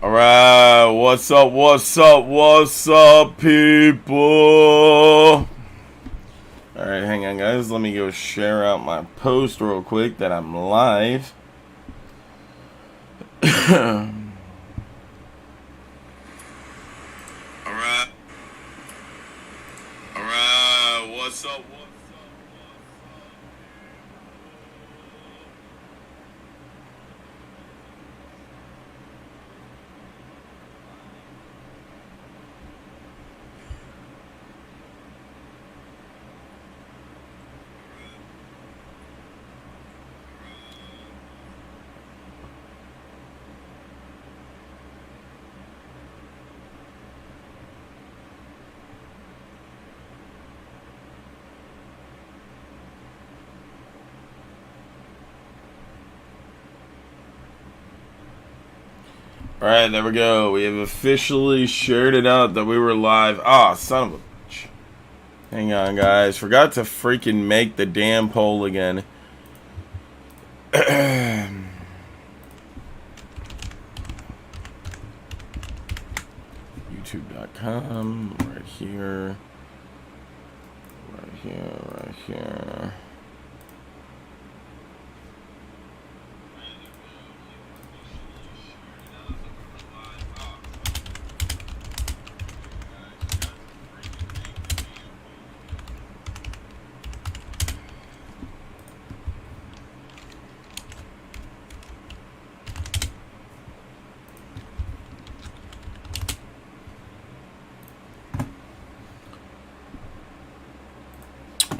Alright, what's up, people? Alright, hang on, guys. Let me go share out my post real quick that I'm live. Alright. Alright, what's up? Alright, there we go. We have officially shared it out that we were live. Ah, son of a bitch. Hang on, guys. Forgot to freaking make the damn poll again. YouTube.com. Right here. Right here. Right here.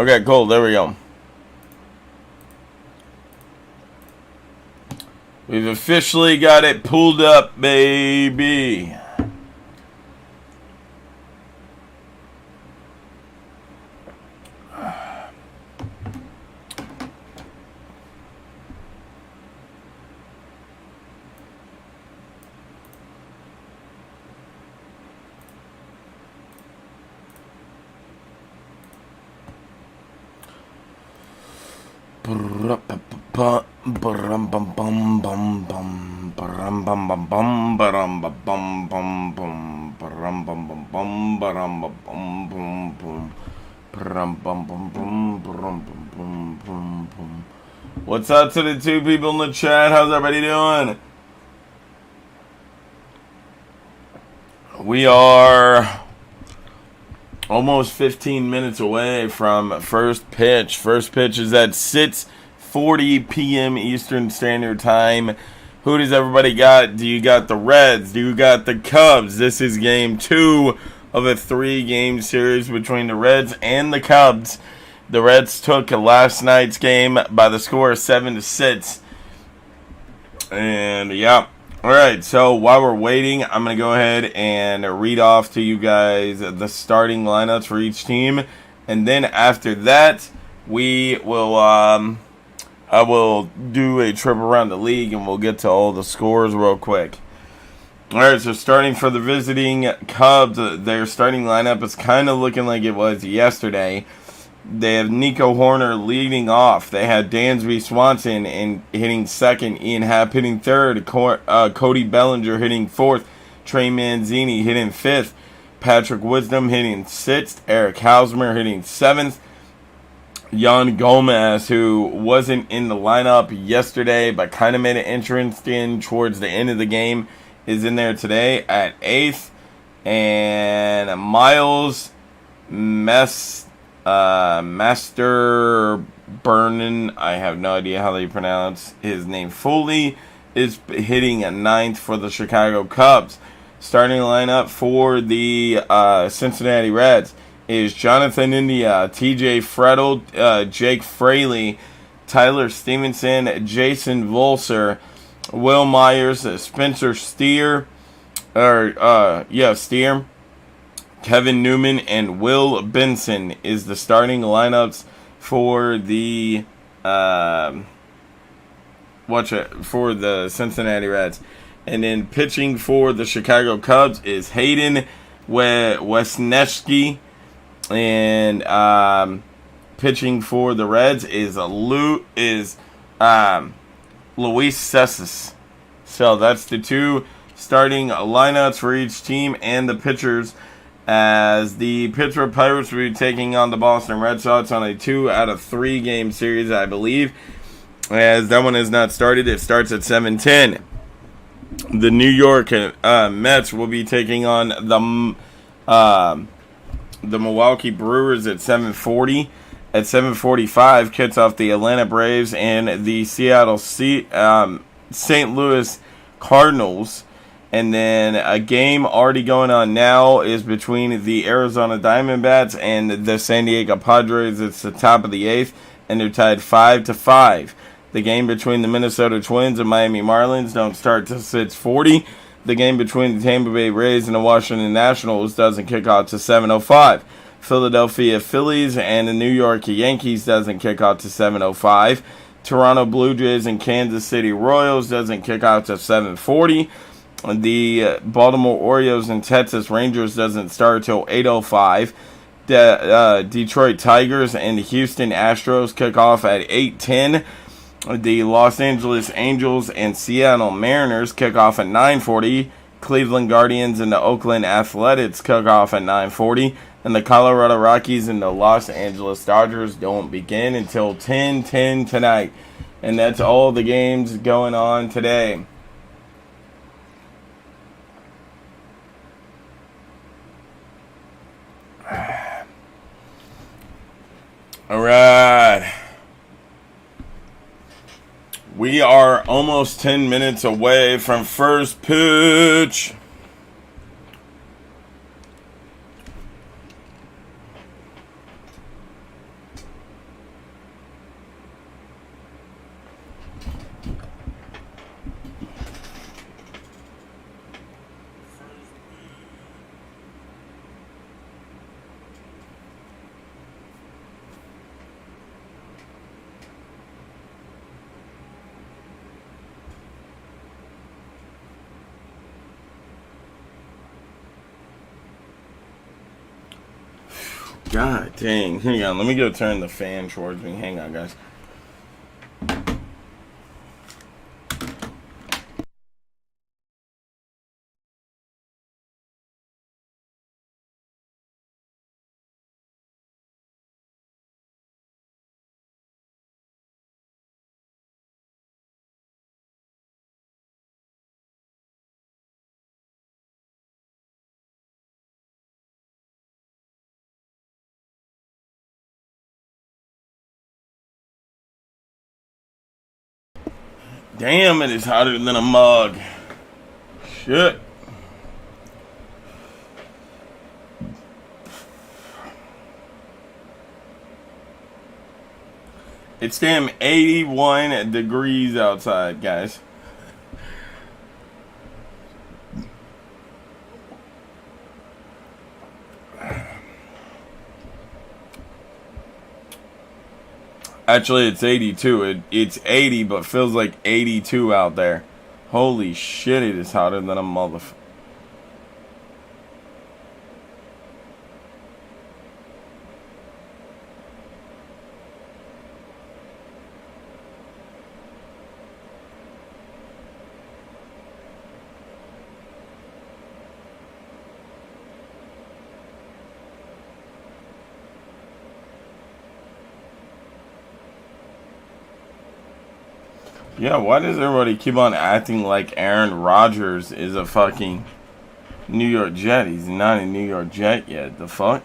Okay, cool. There we go. We've officially got it pulled up, baby. What's up to the two people in the chat? How's everybody doing? We are almost 15 minutes away from first pitch. First pitch is at 6:40 p.m. Eastern Standard Time. Who does everybody got? Do you got the Reds? Do you got the Cubs? This is game 2 of a 3-game series between the Reds and the Cubs. The Reds took last night's game by the score of 7-6. And yeah. Alright, so while we're waiting, I'm going to go ahead and read off to you guys the starting lineups for each team. And then after that, we will I will do a trip around the league and we'll get to all the scores real quick. Alright, so starting for the visiting Cubs, their starting lineup is kind of looking like it was yesterday. They have Nico Horner leading off. They had Dansby Swanson hitting second, Ian Happ hitting third, Cody Bellinger hitting fourth, Trey Manzini hitting fifth, Patrick Wisdom hitting sixth, Eric Hosmer hitting seventh, Yan Gomez, who wasn't in the lineup yesterday but kind of made an entrance in towards the end of the game, is in there today at eighth, and Miles Master Burnin, I have no idea how they pronounce his name fully, is hitting a ninth for the Chicago Cubs. Starting lineup for the Cincinnati Reds is Jonathan India, TJ Frettel, Jake Fraley, Tyler Stevenson, Jason Volser, Will Myers, Spencer Steer, Steer, Kevin Newman, and Will Benson is the starting lineups for the for the Cincinnati Reds. And then pitching for the Chicago Cubs is Hayden Wesneski, and pitching for the Reds is Luis Cessis. So that's the two starting lineups for each team and the pitchers, as the Pittsburgh Pirates will be taking on the Boston Red Sox on a 2 out of 3 game series, I believe. As that one has not started, it starts at 7:10. The New York Mets will be taking on the Milwaukee Brewers at 7:40. At 7:45, kicks off the Atlanta Braves and the Seattle St. Louis Cardinals. And then a game already going on now is between the Arizona Diamondbacks and the San Diego Padres. It's the top of the 8th, and they're tied 5-5. The game between the Minnesota Twins and Miami Marlins don't start till 6:40. The game between the Tampa Bay Rays and the Washington Nationals doesn't kick off to 7:05. Philadelphia Phillies and the New York Yankees doesn't kick off to 7:05. Toronto Blue Jays and Kansas City Royals doesn't kick off to 7:40. The Baltimore Orioles and Texas Rangers doesn't start till 8:05. The Detroit Tigers and the Houston Astros kick off at 8:10. The Los Angeles Angels and Seattle Mariners kick off at 9:40. Cleveland Guardians and the Oakland Athletics kick off at 9:40. And the Colorado Rockies and the Los Angeles Dodgers don't begin until 10:10 tonight. And that's all the games going on today. All right. We are almost 10 minutes away from first pitch. God dang. Hang on. Let me go turn the fan towards me. Hang on, guys. Damn, it is hotter than a mug. Shit. It's damn 81 degrees outside, guys. Actually, it's 82. It's 80, but feels like 82 out there. Holy shit, it is hotter than a motherfucker. Yeah, why does everybody keep on acting like Aaron Rodgers is a fucking New York Jet? He's not a New York Jet yet. The fuck?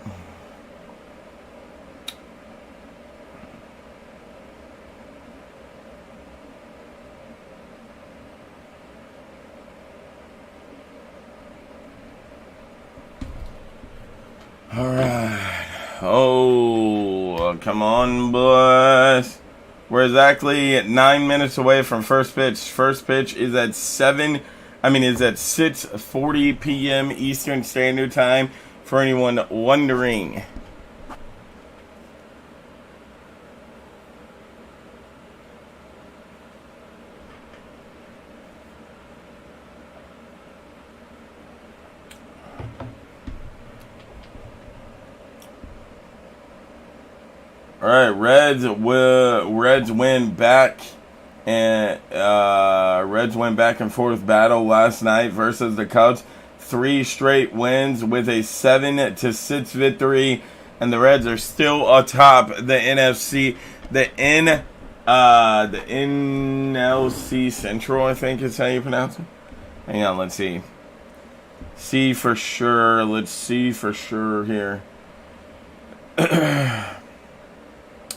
Alright. Oh, come on, boys. We're exactly 9 minutes away from first pitch. First pitch is at 6:40 p.m. Eastern Standard Time, for anyone wondering. All right, Reds win back, and Reds went back and forth battle last night versus the Cubs. 3 straight wins with a 7-6 victory, and the Reds are still atop the NFC, the NLC Central, I think is how you pronounce it. Hang on, let's see. See for sure. Let's see for sure here. The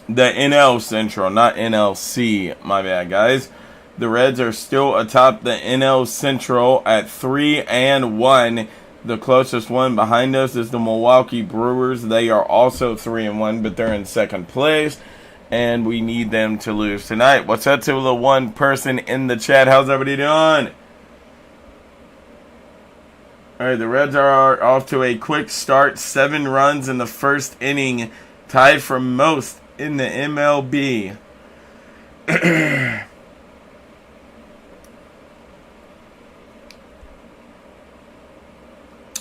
NL Central, not NLC. My bad, guys. The Reds are still atop the NL Central at 3-1. The closest one behind us is the Milwaukee Brewers. They are also 3-1, but they're in second place, and we need them to lose tonight. What's up to the one person in the chat? How's everybody doing? All right, the Reds are off to a quick start. 7 runs in the first inning, tied for most in the MLB.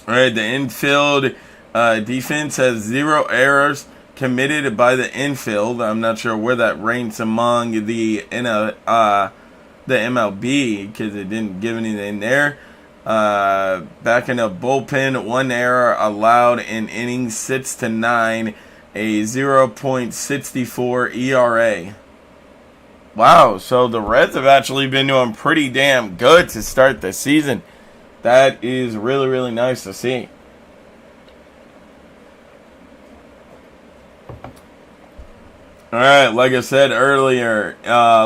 All right, the infield defense has 0 errors committed by the infield. I'm not sure where that ranks among the MLB because it didn't give anything there. Back in the bullpen, 1 error allowed in innings 6-9, a 0.64 ERA. Wow, so the Reds have actually been doing pretty damn good to start the season. That is really, really nice to see. All right, like I said earlier,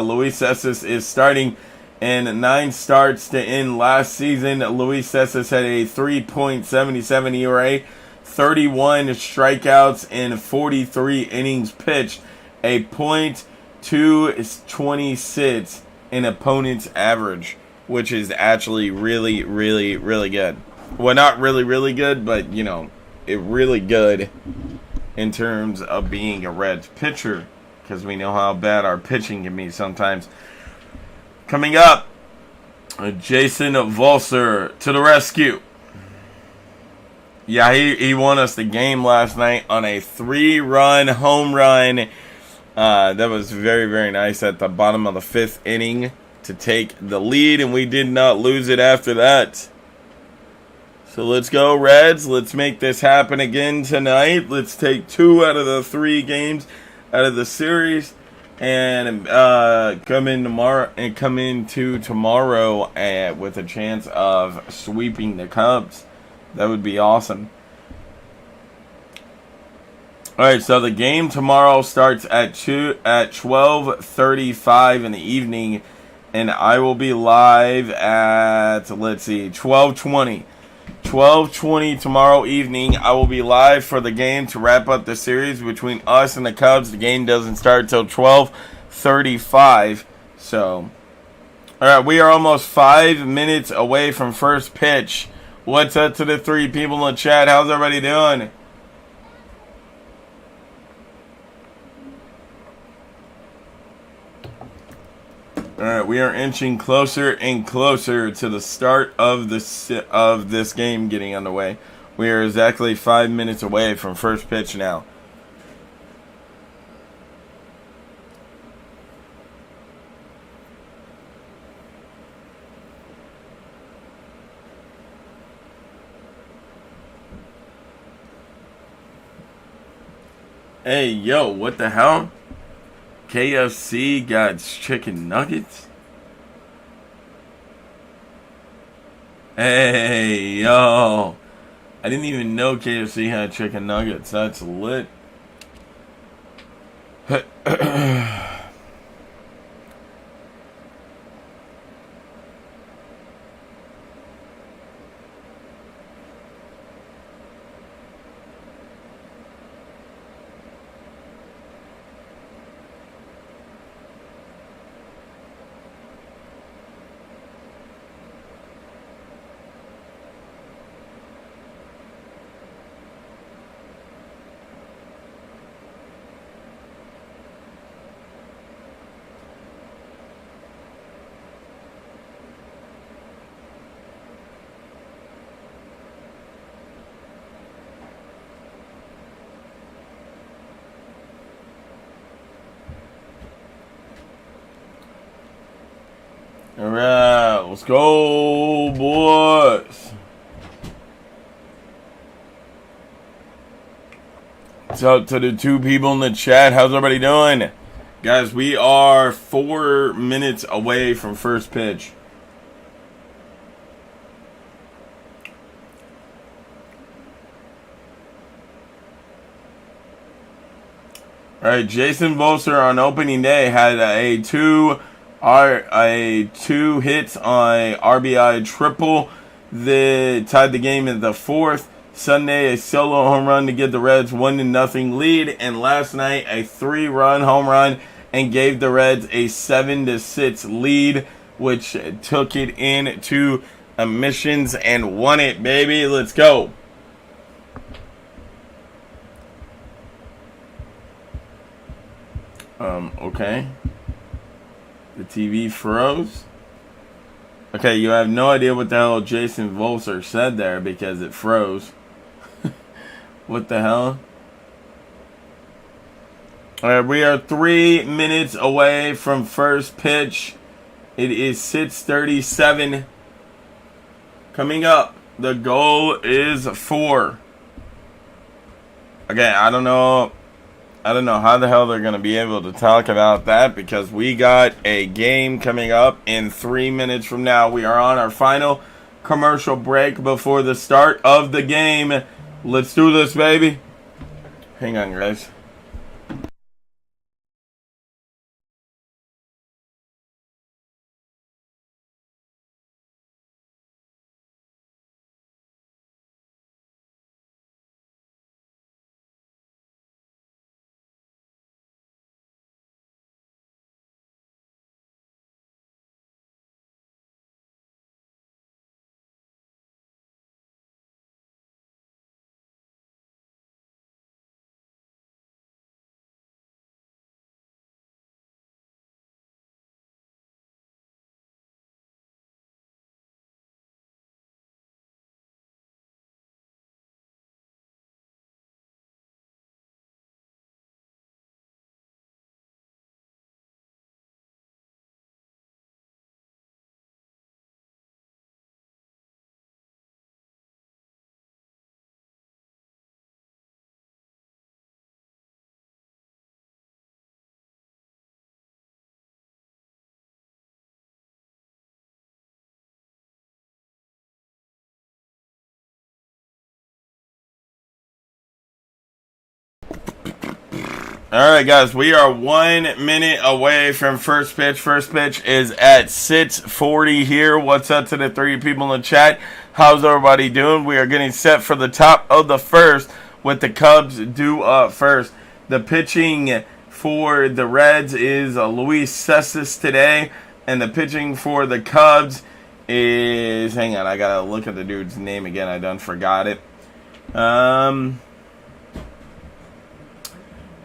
Luis Cesar is starting in 9 starts to end last season. Luis Cesar had a 3.77 ERA, 31 strikeouts, and 43 innings pitched, a .226 in opponent's average, which is actually really, really, really good. Well, not really, really good, but, you know, it really good in terms of being a Reds pitcher, because we know how bad our pitching can be sometimes. Coming up, Jason Volser to the rescue. Yeah, he won us the game last night on a 3-run home run. That was very, very nice at the bottom of the 5th inning to take the lead, and we did not lose it after that. So let's go, Reds. Let's make this happen again tonight. Let's take 2 out of the 3 games out of the series, and come into tomorrow with a chance of sweeping the Cubs. That would be awesome. All right, so the game tomorrow starts at 12:35 in the evening, and I will be live at 12:20. 12:20 tomorrow evening, I will be live for the game to wrap up the series between us and the Cubs. The game doesn't start till 12:35. So, all right, we are almost 5 minutes away from first pitch. What's up to the 3 people in the chat? How's everybody doing? All right, we are inching closer and closer to the start of this game getting underway. We are exactly 5 minutes away from first pitch now. Hey, yo, what the hell? KFC got chicken nuggets? Hey, yo. I didn't even know KFC had chicken nuggets. That's lit. Alright. let's go, boys. What's up to the 2 people in the chat? How's everybody doing? Guys, we are 4 minutes away from first pitch. All right, Jason Volser on opening day had a two hits on a RBI triple. Tied the game in the 4th. Sunday, a solo home run to give the Reds 1-0 lead, and last night a 3-run home run and gave the Reds a 7-6 lead, which took it into emissions and won it, baby. Let's go. Okay. The TV froze. Okay, you have no idea what the hell Jason Volser said there because it froze. What the hell? Alright, we are 3 minutes away from first pitch. It is 6:37. Coming up, the goal is 4. Okay, I don't know how the hell they're going to be able to talk about that because we got a game coming up in 3 minutes from now. We are on our final commercial break before the start of the game. Let's do this, baby. Hang on, guys. Alright, guys, we are 1 minute away from first pitch. First pitch is at 6:40 here. What's up to the 3 people in the chat? How's everybody doing? We are getting set for the top of the first with the Cubs due up first. The pitching for the Reds is Luis Cessis today, and the pitching for the Cubs is... Hang on, I gotta look at the dude's name again. I done forgot it.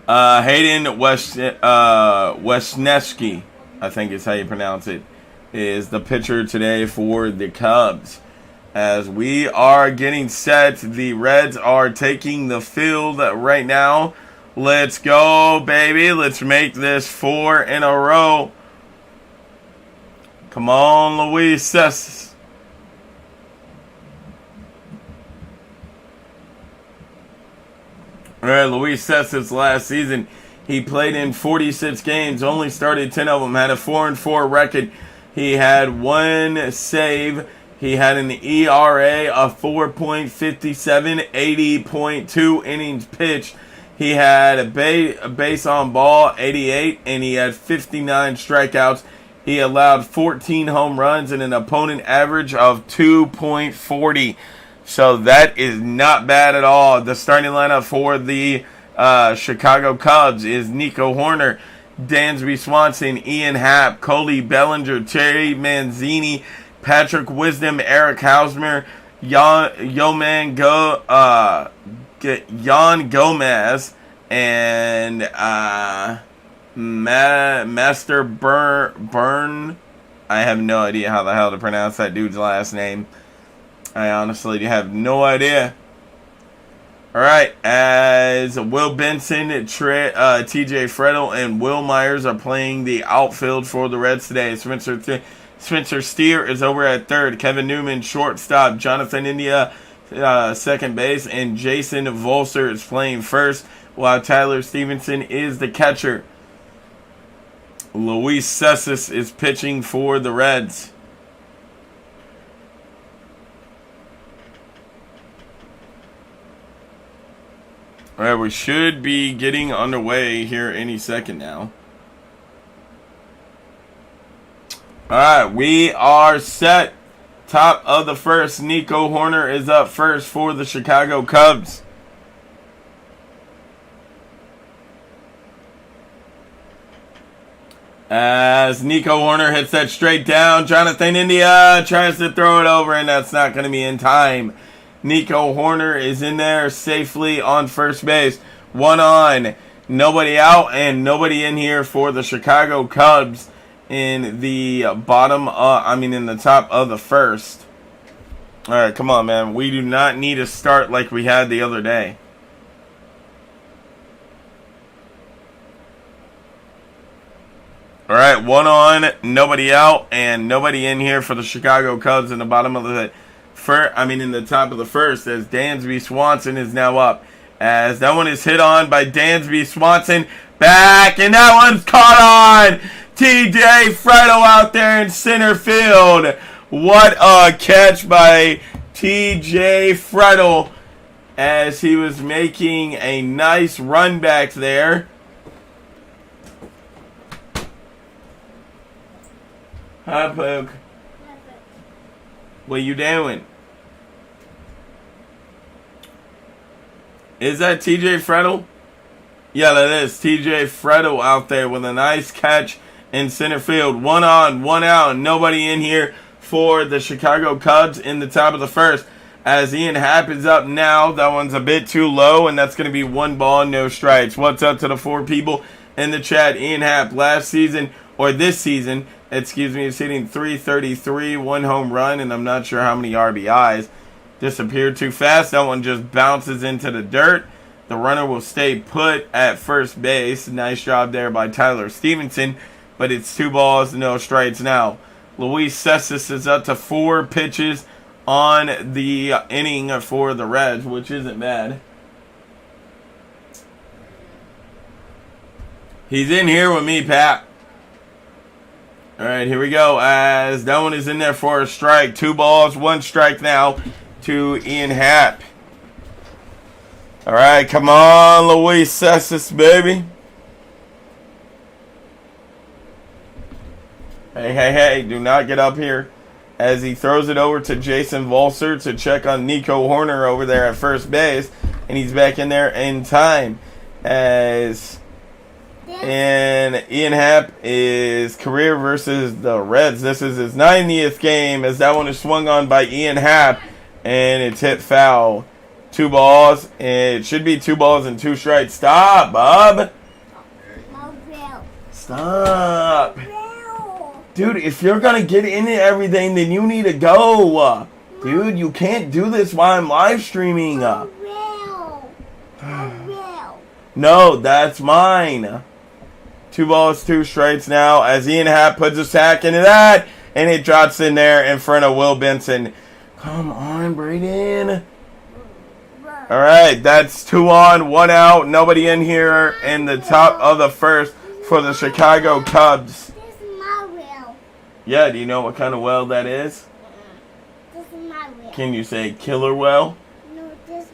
Hayden Wesneski, I think is how you pronounce it, is the pitcher today for the Cubs. As we are getting set, the Reds are taking the field right now. Let's go, baby. Let's make this 4 in a row. Come on, Luis Cessis. Alright, Luis Cessis last season, he played in 46 games, only started 10 of them, had a 4-4 record. He had 1 save. He had an ERA of 4.57, 80.2 innings pitched. He had a base on ball, 88, and he had 59 strikeouts. He allowed 14 home runs and an opponent average of 2.40. So that is not bad at all. The starting lineup for the Chicago Cubs is Nico Horner, Dansby Swanson, Ian Happ, Cody Bellinger, Terry Manzini, Patrick Wisdom, Eric Hausmer, Jan Gomez, and Master Byrne. I have no idea how the hell to pronounce that dude's last name. I honestly have no idea. Alright, as Will Benson, TJ Fredel, and Will Myers are playing the outfield for the Reds today. Spencer Spencer Steer is over at third. Kevin Newman, shortstop. Jonathan India, second base. And Jason Volser is playing first, while Tyler Stevenson is the catcher. Luis Cessis is pitching for the Reds. All right, we should be getting underway here any second now. All right, we are set. Top of the first, Nico Horner is up first for the Chicago Cubs. As Nico Horner hits that straight down, Jonathan India tries to throw it over, and that's not going to be in time. Nico Horner is in there safely on first base. One on, nobody out, and nobody in here for the Chicago Cubs in the in the top of the first. All right, come on, man. We do not need a start like we had the other day. All right, one on, nobody out, and nobody in here for the Chicago Cubs in the bottom of the in the top of the first, as Dansby Swanson is now up. As that one is hit on by Dansby Swanson. Back, and that one's caught on. TJ Fredo out there in center field. What a catch by TJ Fredo, as he was making a nice run back there. Hi, Poke. What you doing? Is that TJ Fredo? Yeah, that is TJ Fredo out there with a nice catch in center field. One on, one out. Nobody in here for the Chicago Cubs in the top of the first. As Ian Happ is up now. That one's a bit too low, and that's going to be one ball, no strikes. What's up to the 4 people in the chat? Ian Happ this season, is hitting .333, 1 home run, and I'm not sure how many RBIs. Disappeared too fast. That one just bounces into the dirt. The runner will stay put at first base. Nice job there by Tyler Stevenson, but it's 2 balls, no strikes now. Luis Cessis is up to 4 pitches on the inning for the Reds, which isn't bad. He's in here with me, Pat. All right, here we go. As that one is in there for a strike. 2 balls, 1 strike now to Ian Happ. All right, come on, Luis Cessis, baby. Hey, do not get up here. As he throws it over to Jason Volser to check on Nico Horner over there at first base. And he's back in there in time. And Ian Happ is career versus the Reds. This is his 90th game, as that one is swung on by Ian Happ. And it's hit foul. 2 balls. It should be 2 balls and 2 strikes. Stop, Bob. Stop. Dude, if you're going to get into everything, then you need to go. Dude, you can't do this while I'm live streaming. No, that's mine. 2 balls, 2 strikes now, as Ian Happ puts a sack into that, and it drops in there in front of Will Benson. Come on, Brayden. All right, that's 2 on, 1 out. Nobody in here in the top of the first for the Chicago Cubs. Yeah, do you know what kind of well that is? This is my well. Can you say killer well? No, this is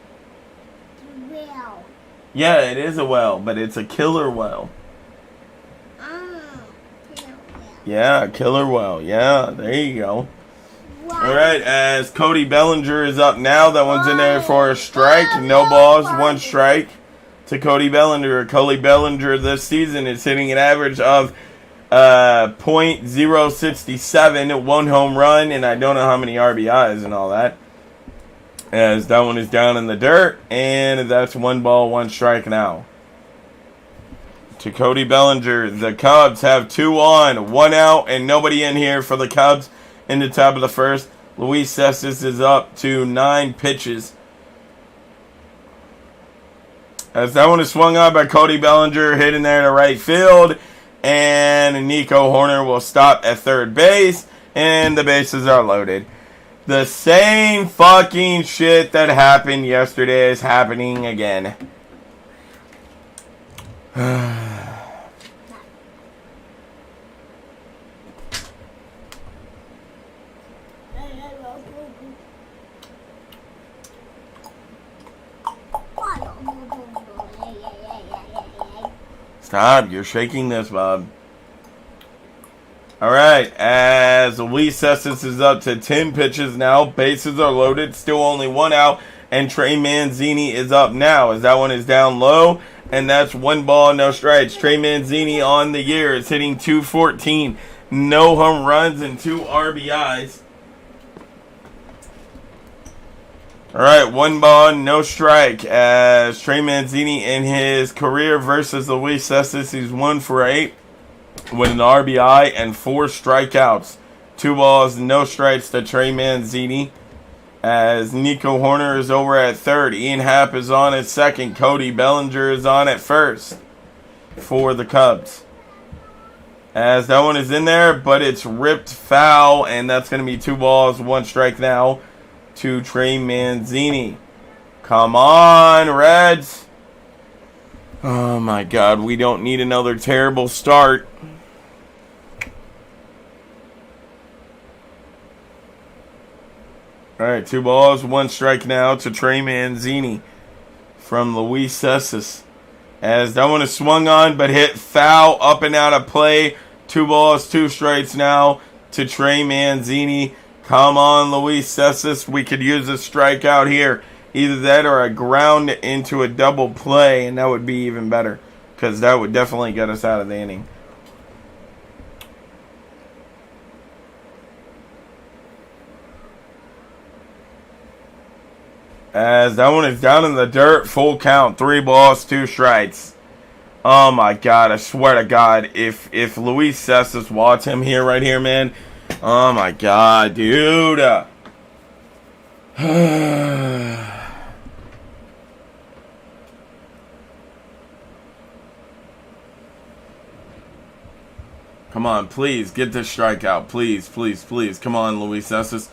well. Yeah, it is a well, but it's a killer well. Killer well. Yeah, killer well. Yeah, there you go. Wow. All right, as Cody Bellinger is up now. That one's in there for a strike. No balls, 1 strike to Cody Bellinger. Cody Bellinger this season is hitting an average of .067, 1 home run, and I don't know how many RBIs and all that. As that one is down in the dirt, and that's 1 ball, 1 strike now. To Cody Bellinger, the Cubs have 2 on, 1 out, and nobody in here for the Cubs in the top of the first. Luis Cessis is up to 9 pitches. As that one is swung on by Cody Bellinger, hitting there to right field. And Nico Horner will stop at third base. And the bases are loaded. The same fucking shit that happened yesterday is happening again. Stop, you're shaking this, Bob. Alright, as Luis Cessis is up to 10 pitches now. Bases are loaded, still only one out. And Trey Manzini is up now, as that one is down low. And that's 1 ball, no strikes. Trey Manzini on the year is hitting .214. No home runs and 2 RBIs. Alright, 1 ball, no strike, as Trey Manzini in his career versus Luis Cessis, he's 1 for 8 with an RBI and 4 strikeouts. 2 balls, no strikes to Trey Manzini, as Nico Horner is over at third. Ian Happ is on at second. Cody Bellinger is on at first for the Cubs. As that one is in there, but it's ripped foul, and that's going to be 2 balls, 1 strike now to Trey Manzini. Come on, Reds. Oh my God, we don't need another terrible start. Alright, 2 balls, 1 strike now to Trey Manzini from Luis Cessis. As that one is swung on but hit foul, up and out of play. 2 balls, 2 strikes now to Trey Manzini. Come on, Luis Cessis. We could use a strikeout here. Either that or a ground into a double play, and that would be even better, because that would definitely get us out of the inning. As that one is down in the dirt, full count, 3 balls, 2 strikes. Oh my God, I swear to God, if Luis Cessis wants him here, right here, man. Oh my God, dude. Come on, please, get this strikeout. Please, please, please. Come on, Luis Cessis.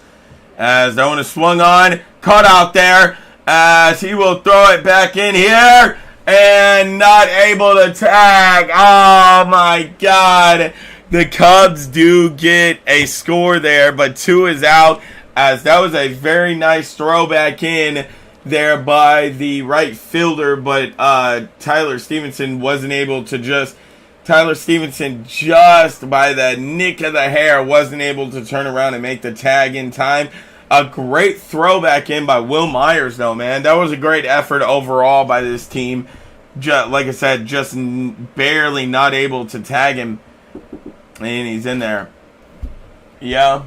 As that one is swung on, caught out there, as he will throw it back in here, and not able to tag. Oh my God. The Cubs do get a score there, but 2 is out, as that was a very nice throw back in there by the right fielder, but Tyler Stevenson wasn't able to just by the nick of the hair, wasn't able to turn around and make the tag in time. A great throw back in by Will Myers, though, man. That was a great effort overall by this team. Like I said, just barely not able to tag him. And he's in there. Yeah.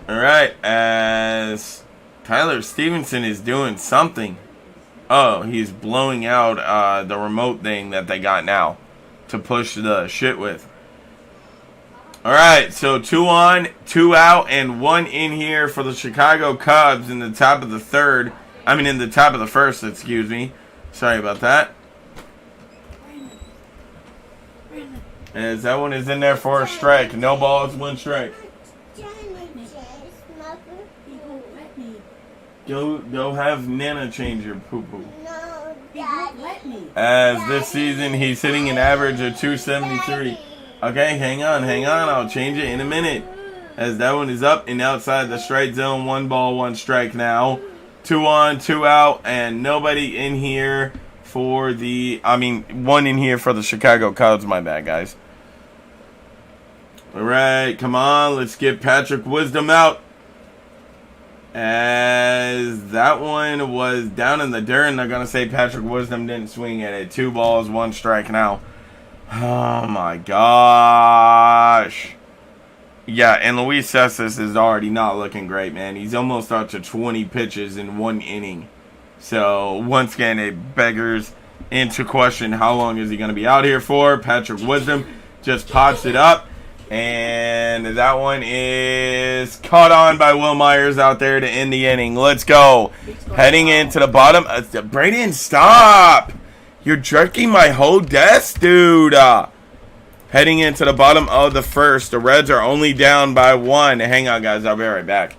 Alright, as Tyler Stevenson is doing something. Oh, he's blowing out the remote thing that they got now to push the shit with. Alright, so 2 on, 2 out, and 1 in here for the Chicago Cubs in the top of the third. In the top of the first, excuse me. Sorry about that. As that one is in there for a strike. No balls, 1 strike. Go have Nana change your poo-poo. No, Daddy. As this season, he's hitting an average of 273. Okay, hang on. I'll change it in a minute. As that one is up and outside the strike zone. 1 ball, 1 strike now. 2 on, 2 out, and nobody in here for the... 1 in here for the Chicago Cubs. My bad, guys. Alright, come on. Let's get Patrick Wisdom out. As that one was down in the dirt, and they're going to say Patrick Wisdom didn't swing at it. 2 balls, 1 strike now. Oh my gosh. Yeah, and Luis Cessis is already not looking great, man. He's almost up to 20 pitches in 1 inning. So, once again, it beggars into question how long is he going to be out here for. Patrick Wisdom just pops it up. And that one is caught on by Will Myers out there to end the inning. Let's go. Heading into the bottom. Brayden, stop. You're jerking my whole desk, dude. Heading into the bottom of the first. The Reds are only down by 1. Hang on, guys. I'll be right back.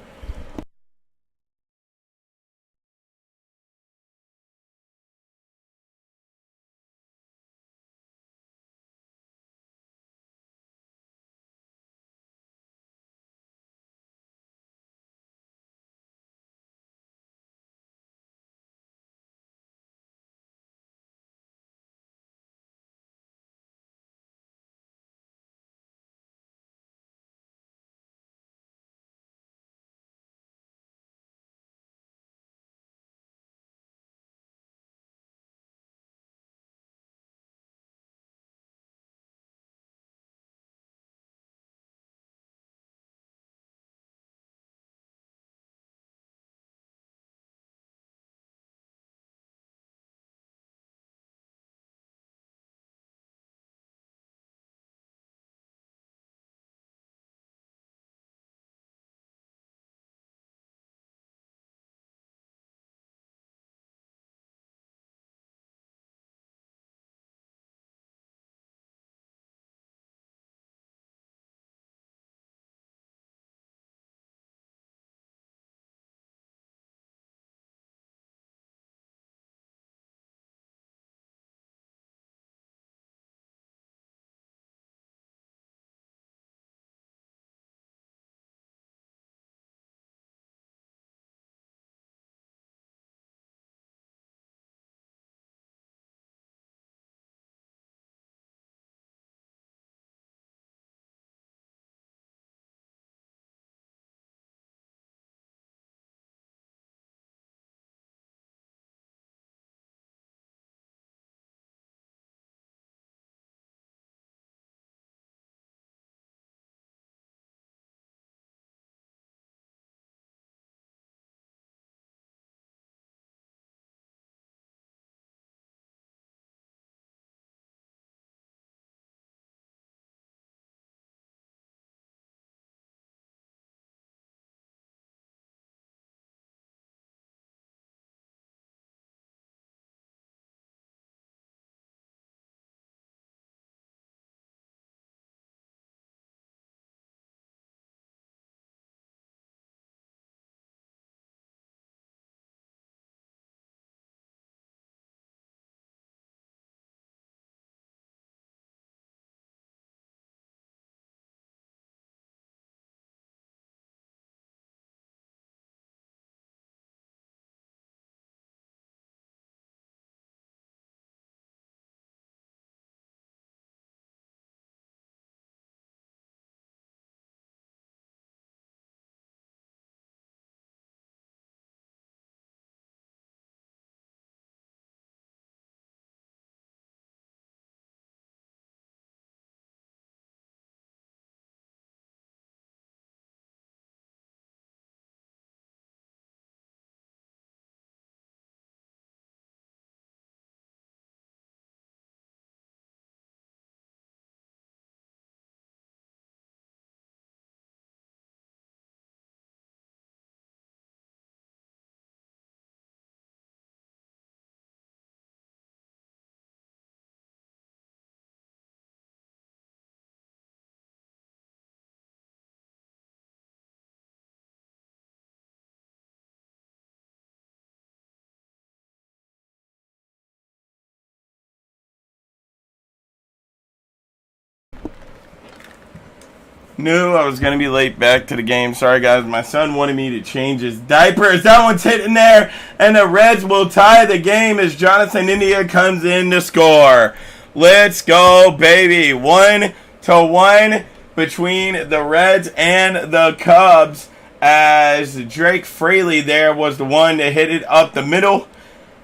Knew I was going to be late back to the game. Sorry, guys. My son wanted me to change his diapers. That one's hitting there. And the Reds will tie the game as Jonathan India comes in to score. Let's go, baby. 1-1 between the Reds and the Cubs, as Drake Fraley there was the one that hit it up the middle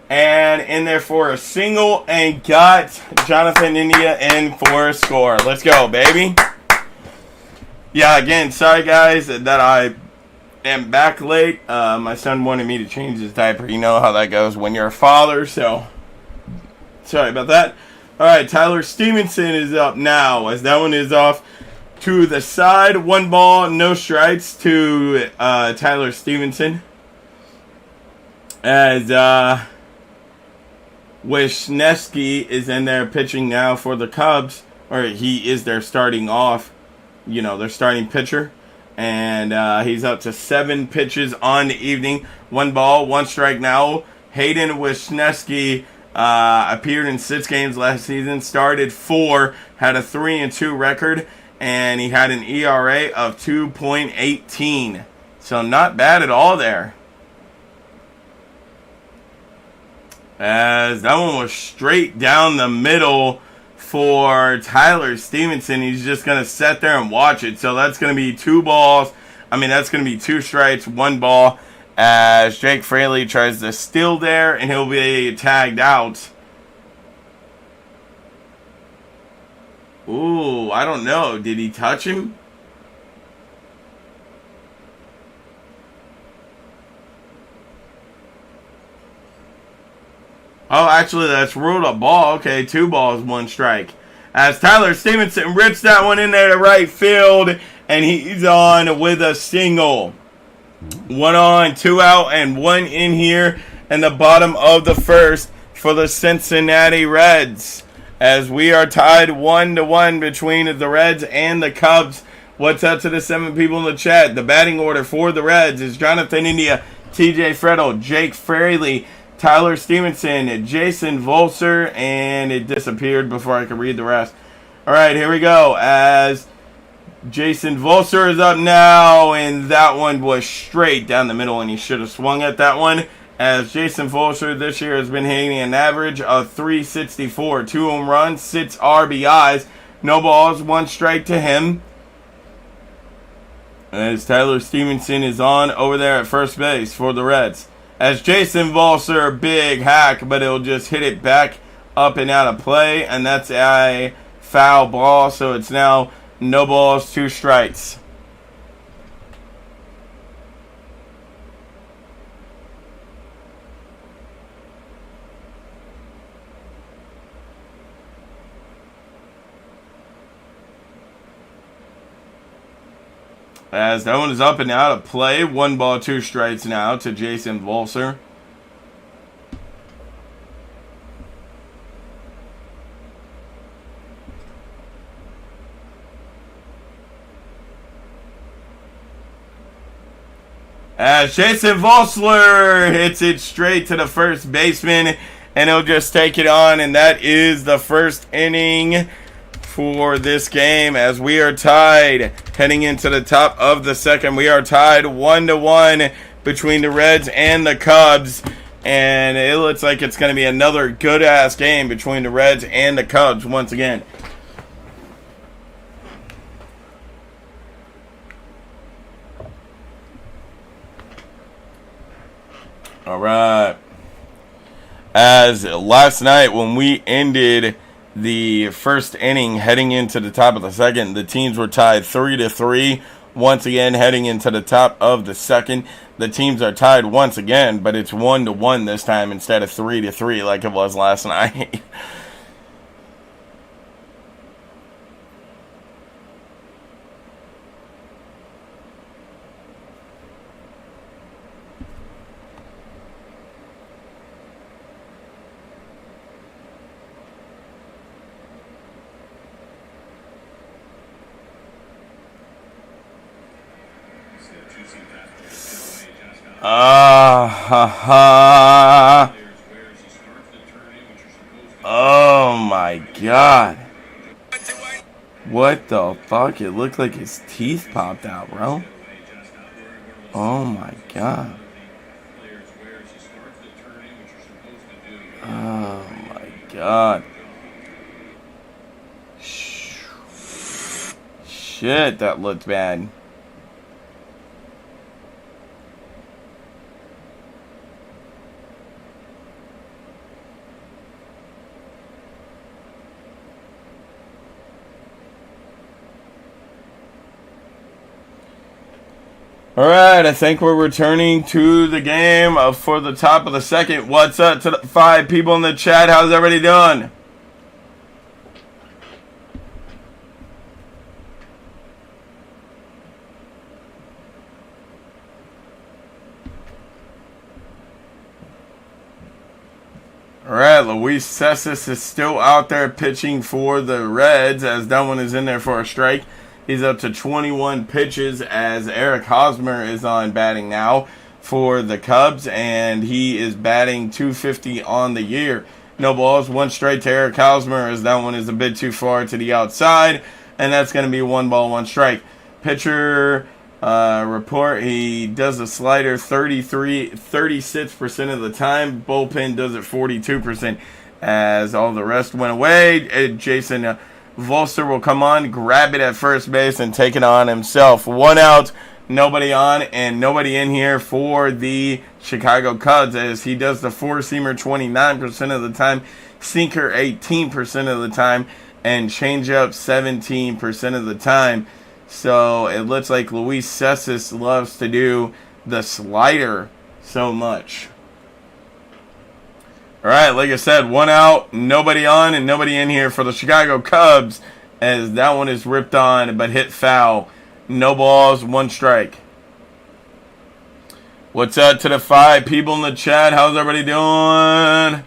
and in there for a single and got Jonathan India in for a score. Let's go, baby. Yeah, again, sorry guys that I am back late. My son wanted me to change his diaper. You know how that goes when you're a father, so sorry about that. All right, Tyler Stevenson is up now, as that one is off to the side. 1 ball, no strikes to Tyler Stevenson. As Wisniewski is in there pitching now for the Cubs. Or he is their starting their starting pitcher. And he's up to 7 pitches on the evening. 1 ball, 1 strike now. Hayden Wisniewski appeared in 6 games last season. Started 4, had a 3-2 record. And he had an ERA of 2.18. So not bad at all there. As that one was straight down the middle for Tyler Stevenson. He's just going to sit there and watch it. So that's going to be 2 balls. That's going to be 2 strikes, 1 ball. As Jake Fraley tries to steal there, and he'll be tagged out. Ooh, I don't know. Did he touch him? Oh, actually, that's ruled a ball. Okay, 2 balls, 1 strike. As Tyler Stevenson rips that one in there to right field, and he's on with a single. 1 on, 2 out, and 1 in here in the bottom of the first for the Cincinnati Reds. As we are tied 1-1 between the Reds and the Cubs. What's up to the 7 people in the chat? The batting order for the Reds is Jonathan India, TJ Fredel, Jake Fraley, Tyler Stevenson, Jason Volser, and it disappeared before I could read the rest. All right, here we go. As Jason Volser is up now, and that one was straight down the middle, and he should have swung at that one. As Jason Volser this year has been hitting an average of .364, 2 home runs, 6 RBIs, no balls, 1 strike to him. As Tyler Stevenson is on over there at first base for the Reds. As Jason Volser, big hack, but he'll just hit it back up and out of play, and that's a foul ball, so it's now no balls, 2 strikes. As that one is up and out of play. 1 ball, 2 strikes now to Jason Volser. As Jason Volser hits it straight to the first baseman, and he'll just take it on, and that is the first inning for this game. As we are tied heading into the top of the second. We are tied 1-1 between the Reds and the Cubs, and it looks like it's going to be another good ass game between the Reds and the Cubs once again. All right. As last night when we ended the first inning heading into the top of the second, the teams were tied 3-3. Once again, heading into the top of the second, the teams are tied once again, but it's 1-1 this time instead of 3-3 like it was last night. Oh my god. What the fuck? It looked like his teeth popped out, bro. Oh my god. Oh my god. Shit, that looked bad. Alright, I think we're returning to the game for the top of the second. What's up to the 5 people in the chat? How's everybody doing? All right, Luis Cessis is still out there pitching for the Reds as that one is in there for a strike. He's up to 21 pitches as Eric Hosmer is on batting now for the Cubs, and he is batting .250 on the year. No balls, one strike to Eric Hosmer as that one is a bit too far to the outside, and that's going to be 1 ball, 1 strike. Pitcher report, he does a slider 36% of the time. Bullpen does it 42% as all the rest went away. Jason Volster will come on, grab it at first base, and take it on himself. 1 out, nobody on, and nobody in here for the Chicago Cubs as he does the four-seamer 29% of the time, sinker 18% of the time, and changeup 17% of the time. So it looks like Luis Cessis loves to do the slider so much. All right, like I said, 1 out, nobody on, and nobody in here for the Chicago Cubs as that one is ripped on but hit foul. No balls, 1 strike. What's up to the 5 people in the chat? How's everybody doing?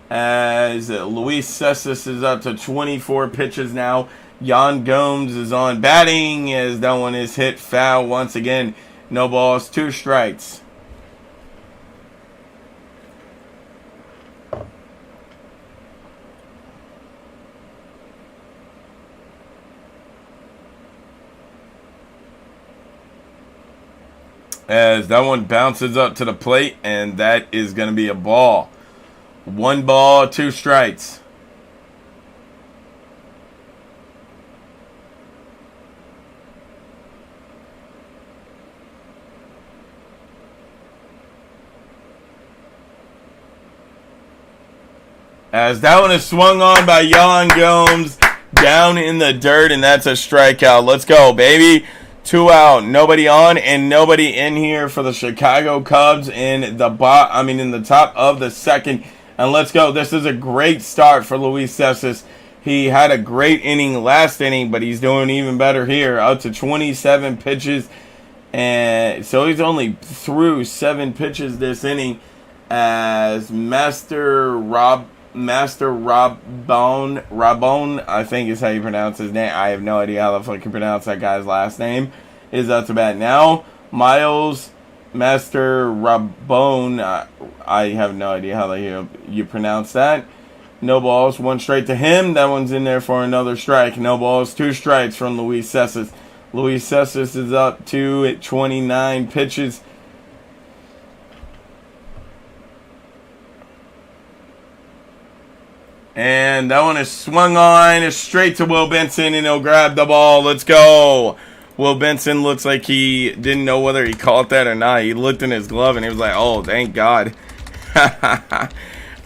As Luis Cessis is up to 24 pitches now. Yan Gomes is on batting as that one is hit foul once again. No balls, 2 strikes. As that one bounces up to the plate, and that is going to be a ball. 1 ball, 2 strikes. As that one is swung on by Yan Gomes down in the dirt, and that's a strikeout. Let's go, baby. 2 out, nobody on, and nobody in here for the Chicago Cubs in the top of the second. And let's go. This is a great start for Luis Cessis. He had a great inning last inning, but he's doing even better here. Up to 27 pitches, and so he's only threw 7 pitches this inning. As Master Rabone, I think is how you pronounce his name. I have no idea how the fuck you pronounce that guy's last name. Is up to bat now. Miles Master Rabone, I have no idea how you pronounce that. No balls, 1 strike to him. That one's in there for another strike. No balls, 2 strikes from Luis Cessis. Luis Cessis is up to 29 pitches. And that one is swung on straight to Will Benson, and he'll grab the ball. Let's go. Will Benson looks like he didn't know whether he caught that or not. He looked in his glove, and he was like, oh, thank God. All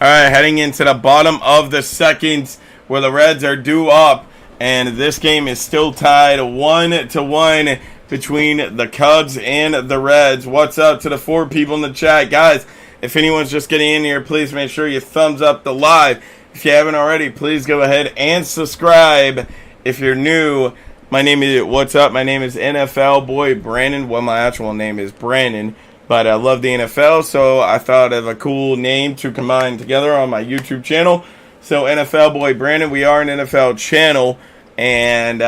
right, heading into the bottom of the second where the Reds are due up. And this game is still tied 1-1 between the Cubs and the Reds. What's up to the 4 people in the chat? Guys, if anyone's just getting in here, please make sure you thumbs up the live. If you haven't already, please go ahead and subscribe. If you're new, my name is NFL Boy Brandon. Well, my actual name is Brandon, but I love the NFL, so I thought of a cool name to combine together on my YouTube channel. So NFL Boy Brandon, we are an NFL channel, and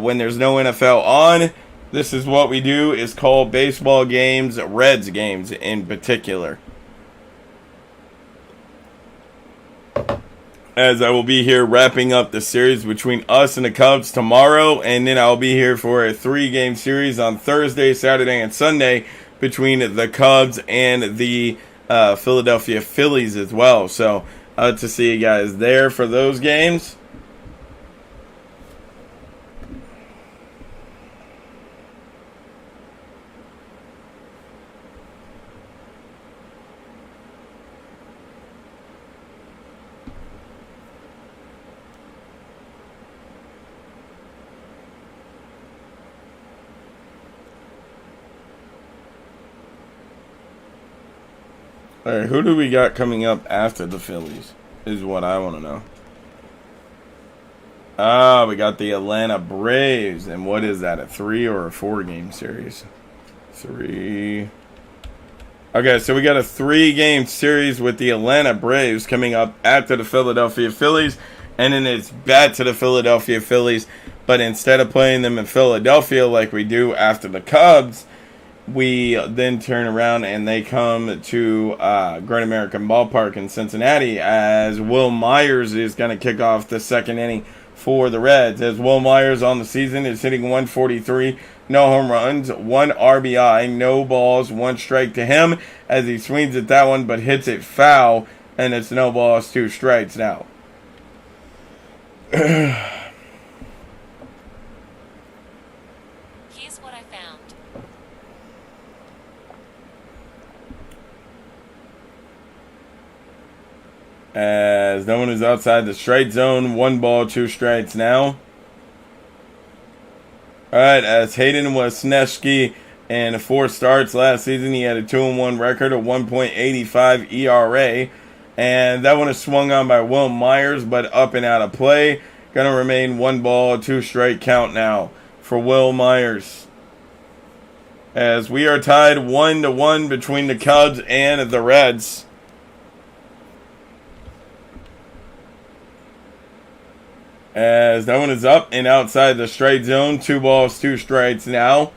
when there's no NFL on, this is what we do. It's called baseball games, Reds games in particular. As I will be here wrapping up the series between us and the Cubs tomorrow, and then I'll be here for a 3-game series on Thursday, Saturday, and Sunday between the Cubs and the Philadelphia Phillies as well. So to see you guys there for those games. All right, who do we got coming up after the Phillies is what I want to know. We got the Atlanta Braves. And what is that, a 3 or a 4 game series? 3. Okay, so we got a 3-game series with the Atlanta Braves coming up after the Philadelphia Phillies, and then it's back to the Philadelphia Phillies. But instead of playing them in Philadelphia like we do after the Cubs, we then turn around and they come to Great American Ballpark in Cincinnati as Will Myers is going to kick off the second inning for the Reds. As Will Myers on the season is hitting 143, no home runs, 1 RBI, no balls, 1 strike to him as he swings at that one but hits it foul, and it's no balls, 2 strikes now. Here's what I found. As no one is outside the strike zone, 1 ball, 2 strikes now. Alright, as Hayden Wesneski in 4 starts last season, he had a 2-1 record, a 1.85 ERA. And that one is swung on by Will Myers, but up and out of play. Going to remain 1 ball, 2 strike count now for Will Myers. As we are tied 1-1 between the Cubs and the Reds. As that one is up and outside the strike zone. 2 balls, 2 strikes now.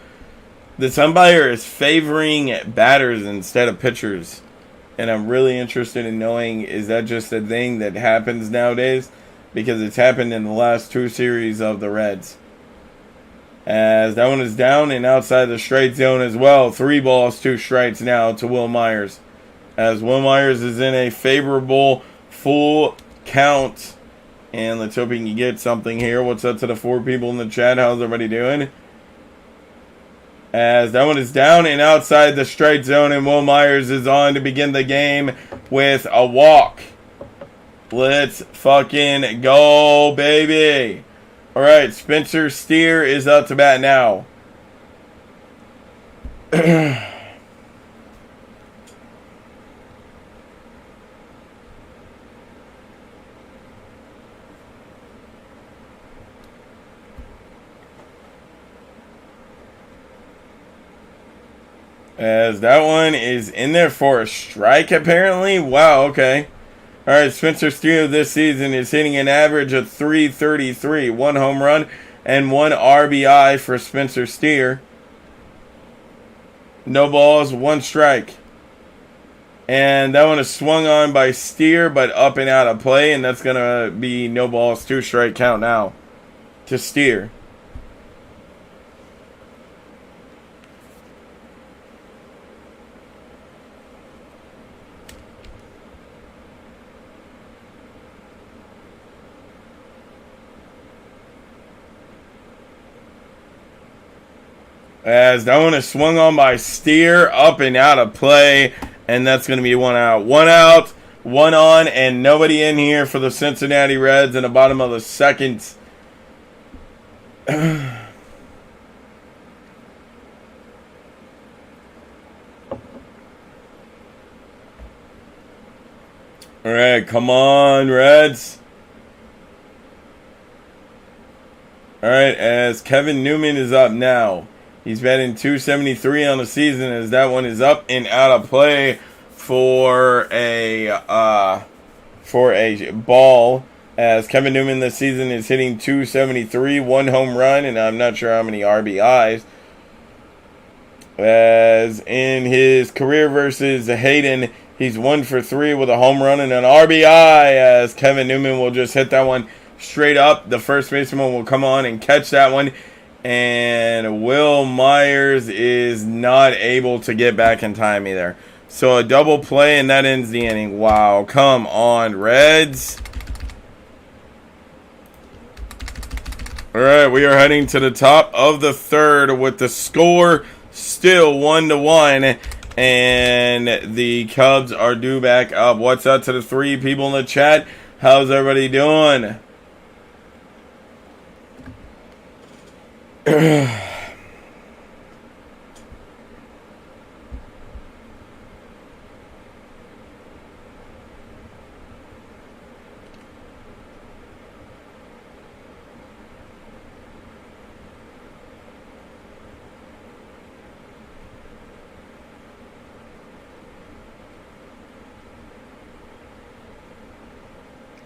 This umpire is favoring batters instead of pitchers. And I'm really interested in knowing, is that just a thing that happens nowadays? Because it's happened in the last 2 series of the Reds. As that one is down and outside the strike zone as well. 3 balls, 2 strikes now to Will Myers. As Will Myers is in a favorable full count. And let's hope he can get something here. What's up to the 4 people in the chat? How's everybody doing? As that one is down and outside the strike zone, and Will Myers is on to begin the game with a walk. Let's fucking go, baby. All right, Spencer Steer is up to bat now. As that one is in there for a strike, apparently. Wow, okay. All right, Spencer Steer this season is hitting an average of .333. 1 home run and 1 RBI for Spencer Steer. No balls, 1 strike. And that one is swung on by Steer, but up and out of play. And that's going to be no balls, 2 strike count now to Steer. As that one is swung on by Steer, up and out of play, and that's going to be 1 out. 1 out, 1 on, and nobody in here for the Cincinnati Reds in the bottom of the 2nd. All right, come on, Reds. All right, as Kevin Newman is up now. He's batting .273 on the season as that one is up and out of play for a ball. As Kevin Newman this season is hitting .273, 1 home run, and I'm not sure how many RBIs. As in his career versus Hayden, he's 1 for 3 with a home run and an RBI. As Kevin Newman will just hit that one straight up. The first baseman will come on and catch that one. And Will Myers is not able to get back in time either. So a double play, and that ends the inning. Wow, come on, Reds. All right, we are heading to the top of the 3rd with the score still 1-1. And the Cubs are due back up. What's up to the 3 people in the chat? How's everybody doing?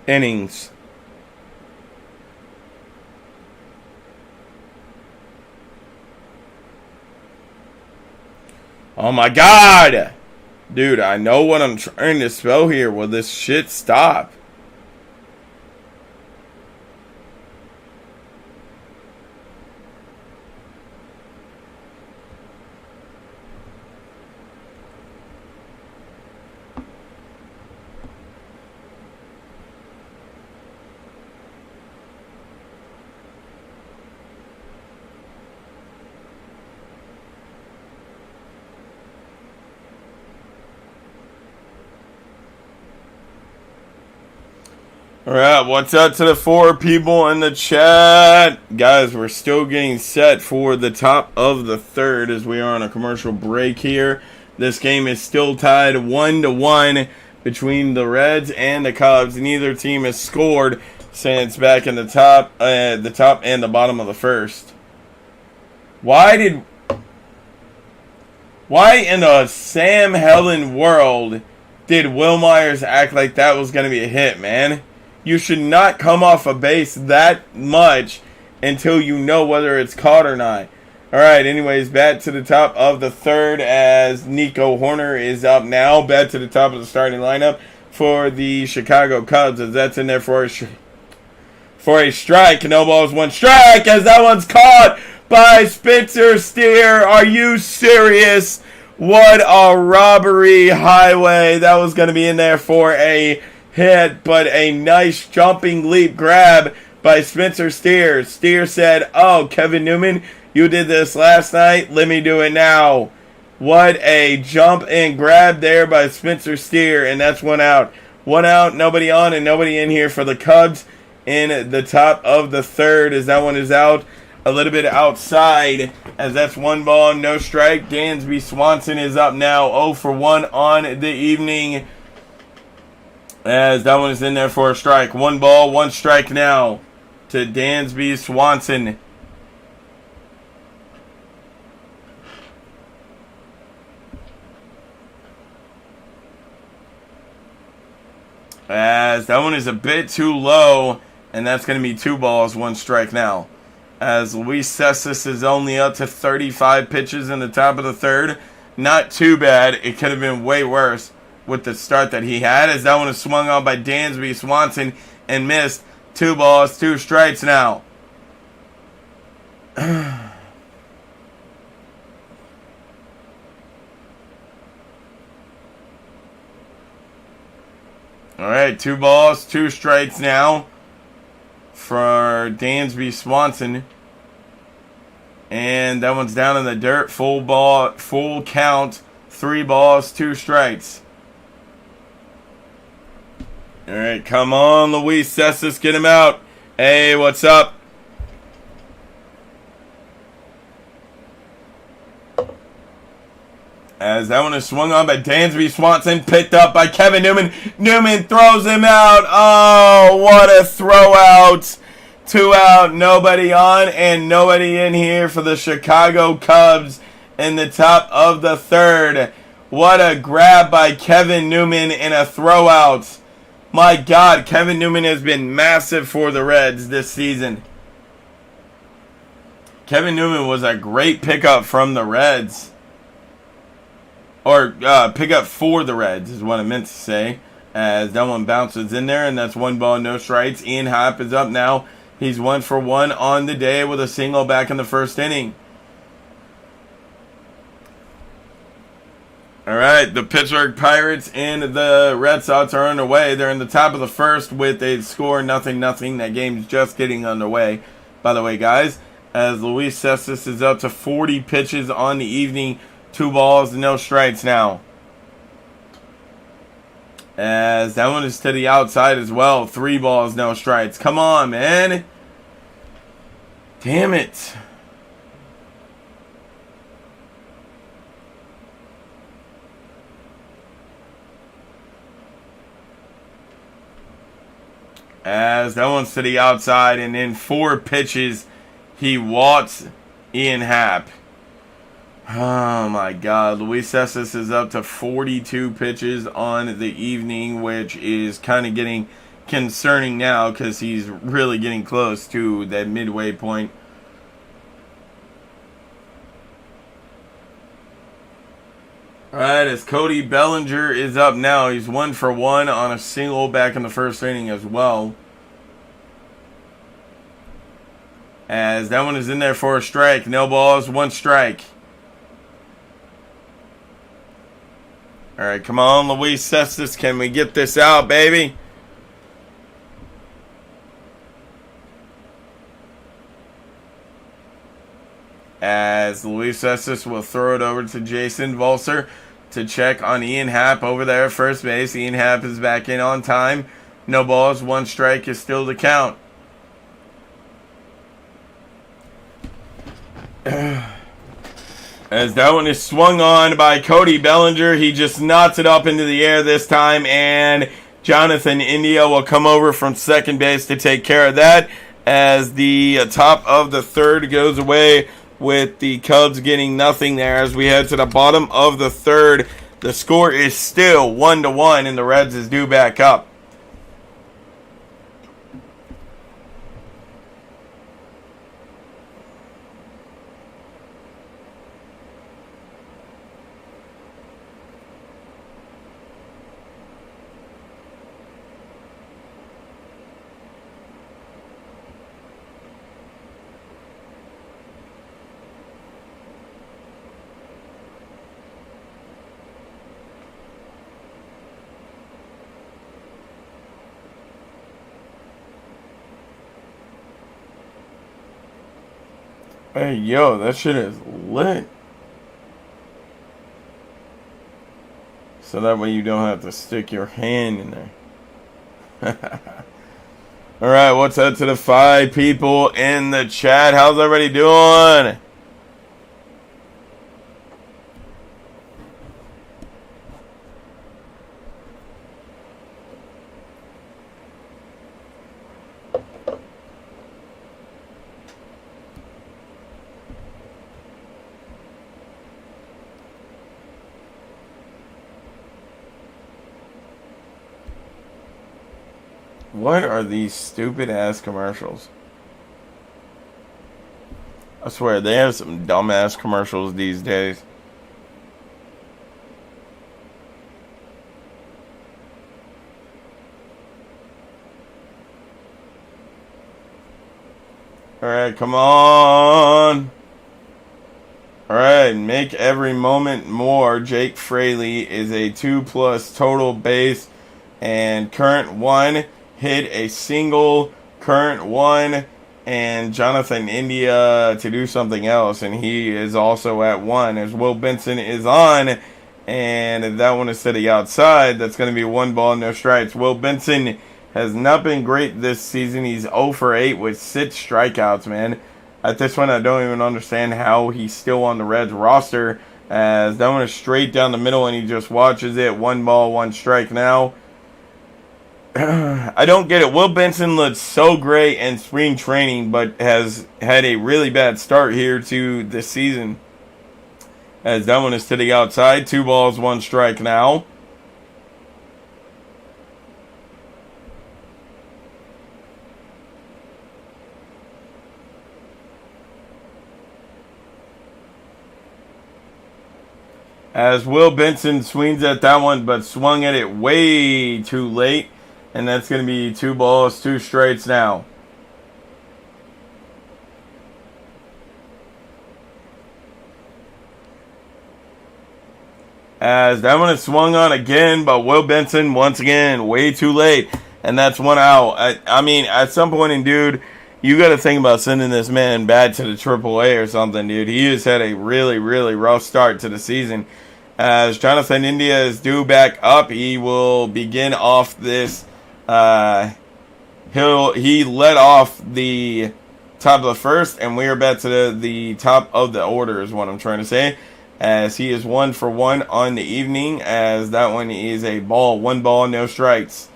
innings. Oh my God! Dude, I know what I'm trying to spell here. Will this shit stop? Alright, what's up to the 4 people in the chat? Guys, we're still getting set for the top of the 3rd as we are on a commercial break here. This game is still tied 1-1 between the Reds and the Cubs. Neither team has scored since back in the top and the bottom of the 1st. Why in the Sam Helen world did Will Myers act like that was going to be a hit, man? You should not come off a base that much until you know whether it's caught or not. Alright, anyways, bat to the top of the 3rd as Nico Horner is up now. Bat to the top of the starting lineup for the Chicago Cubs as that's in there for a strike. No balls, 1 strike as that one's caught by Spencer Steer. Are you serious? What a robbery highway. That was going to be in there for a hit, but a nice jumping leap grab by Spencer Steer. Steer said, "Oh, Kevin Newman, you did this last night. Let me do it now." What a jump and grab there by Spencer Steer, and that's 1 out. 1 out, nobody on, and nobody in here for the Cubs in the top of the 3rd as that one is out a little bit outside as that's 1 ball, no strike. Dansby Swanson is up now, 0 for 1 on the evening. As that one is in there for a strike. 1 ball, 1 strike now to Dansby Swanson. As that one is a bit too low, and that's going to be 2 balls, 1 strike now. As Luis Cessis is only up to 35 pitches in the top of the 3rd. Not too bad. It could have been way worse with the start that he had, as that one is swung on by Dansby Swanson and missed. 2 balls, 2 strikes now. Alright, 2 balls, 2 strikes now for Dansby Swanson. And that one's down in the dirt. Full count. 3 balls, 2 strikes. Alright, come on, Luis Cessis, get him out. Hey, what's up? As that one is swung on by Dansby Swanson, picked up by Kevin Newman. Newman throws him out. Oh, what a throw out. 2 out, nobody on, and nobody in here for the Chicago Cubs in the top of the 3rd. What a grab by Kevin Newman and a throw out. My God, Kevin Newman has been massive for the Reds this season. Kevin Newman was a great pickup from the Reds. Or pickup for the Reds is what I meant to say. As that one bounces in there, and that's 1 ball, no strikes. Ian Happ is up now. He's 1 for 1 on the day with a single back in the 1st inning. Alright, the Pittsburgh Pirates and the Red Sox are underway. They're in the top of the 1st with a score 0-0. That game's just getting underway, by the way, guys. As Luis Cessis is up to 40 pitches on the evening. 2 balls, no strikes now. As that one is to the outside as well. 3 balls, no strikes. Come on, man. Damn it. As that one's to the outside, and in 4 pitches, he walks Ian Happ. Oh my God, Luis Cessis is up to 42 pitches on the evening, which is kind of getting concerning now because he's really getting close to that midway point. Alright, as Cody Bellinger is up now. He's 1 for 1 on a single back in the first inning as well. As that one is in there for a strike. No balls, 1 strike. Alright, come on, Luis Cespedes. Can we get this out, baby? As Luis Cespedes will throw it over to Jason Volser to check on Ian Happ over there at first base. Ian Happ is back in on time. No balls, 1 strike is still the count. As that one is swung on by Cody Bellinger. He just knots it up into the air this time, and Jonathan India will come over from second base to take care of that as the top of the third goes away with the Cubs getting nothing there. As we head to the bottom of the third, the score is still 1-1, and the Reds is due back up. Hey, yo, that shit is lit. So that way you don't have to stick your hand in there. Alright, what's up to the 5 people in the chat? How's everybody doing? What are these stupid ass commercials? I swear, they have some dumbass commercials these days. Alright, come on. Alright, make every moment more. Jake Fraley is a 2+ total base. And current 1 hit a single. Current 1 and Jonathan India to do something else. And he is also at 1 as Will Benson is on. And that one is to the outside. That's going to be 1 ball, no strikes. Will Benson has not been great this season. He's 0 for 8 with 6 strikeouts, man. At this one, I don't even understand how he's still on the Reds roster, as that one is straight down the middle and he just watches it. 1 ball, 1 strike now. I don't get it. Will Benson looked so great in spring training, but has had a really bad start here to this season. As that one is to the outside. 2 balls, 1 strike now. As Will Benson swings at that one, but swung at it way too late. And that's going to be 2 balls, 2 strikes now. As that one is swung on again, but Will Benson, once again, way too late. And that's 1 out. I mean, at some point, dude, you got to think about sending this man back to the AAA or something, dude. He has had a really, really rough start to the season. As Jonathan India is due back up, he will begin off this. He led off the top of the first, and we are back to the top of the order is what I'm trying to say. As he is 1 for 1 on the evening, as that one is a ball, 1 ball, no strikes.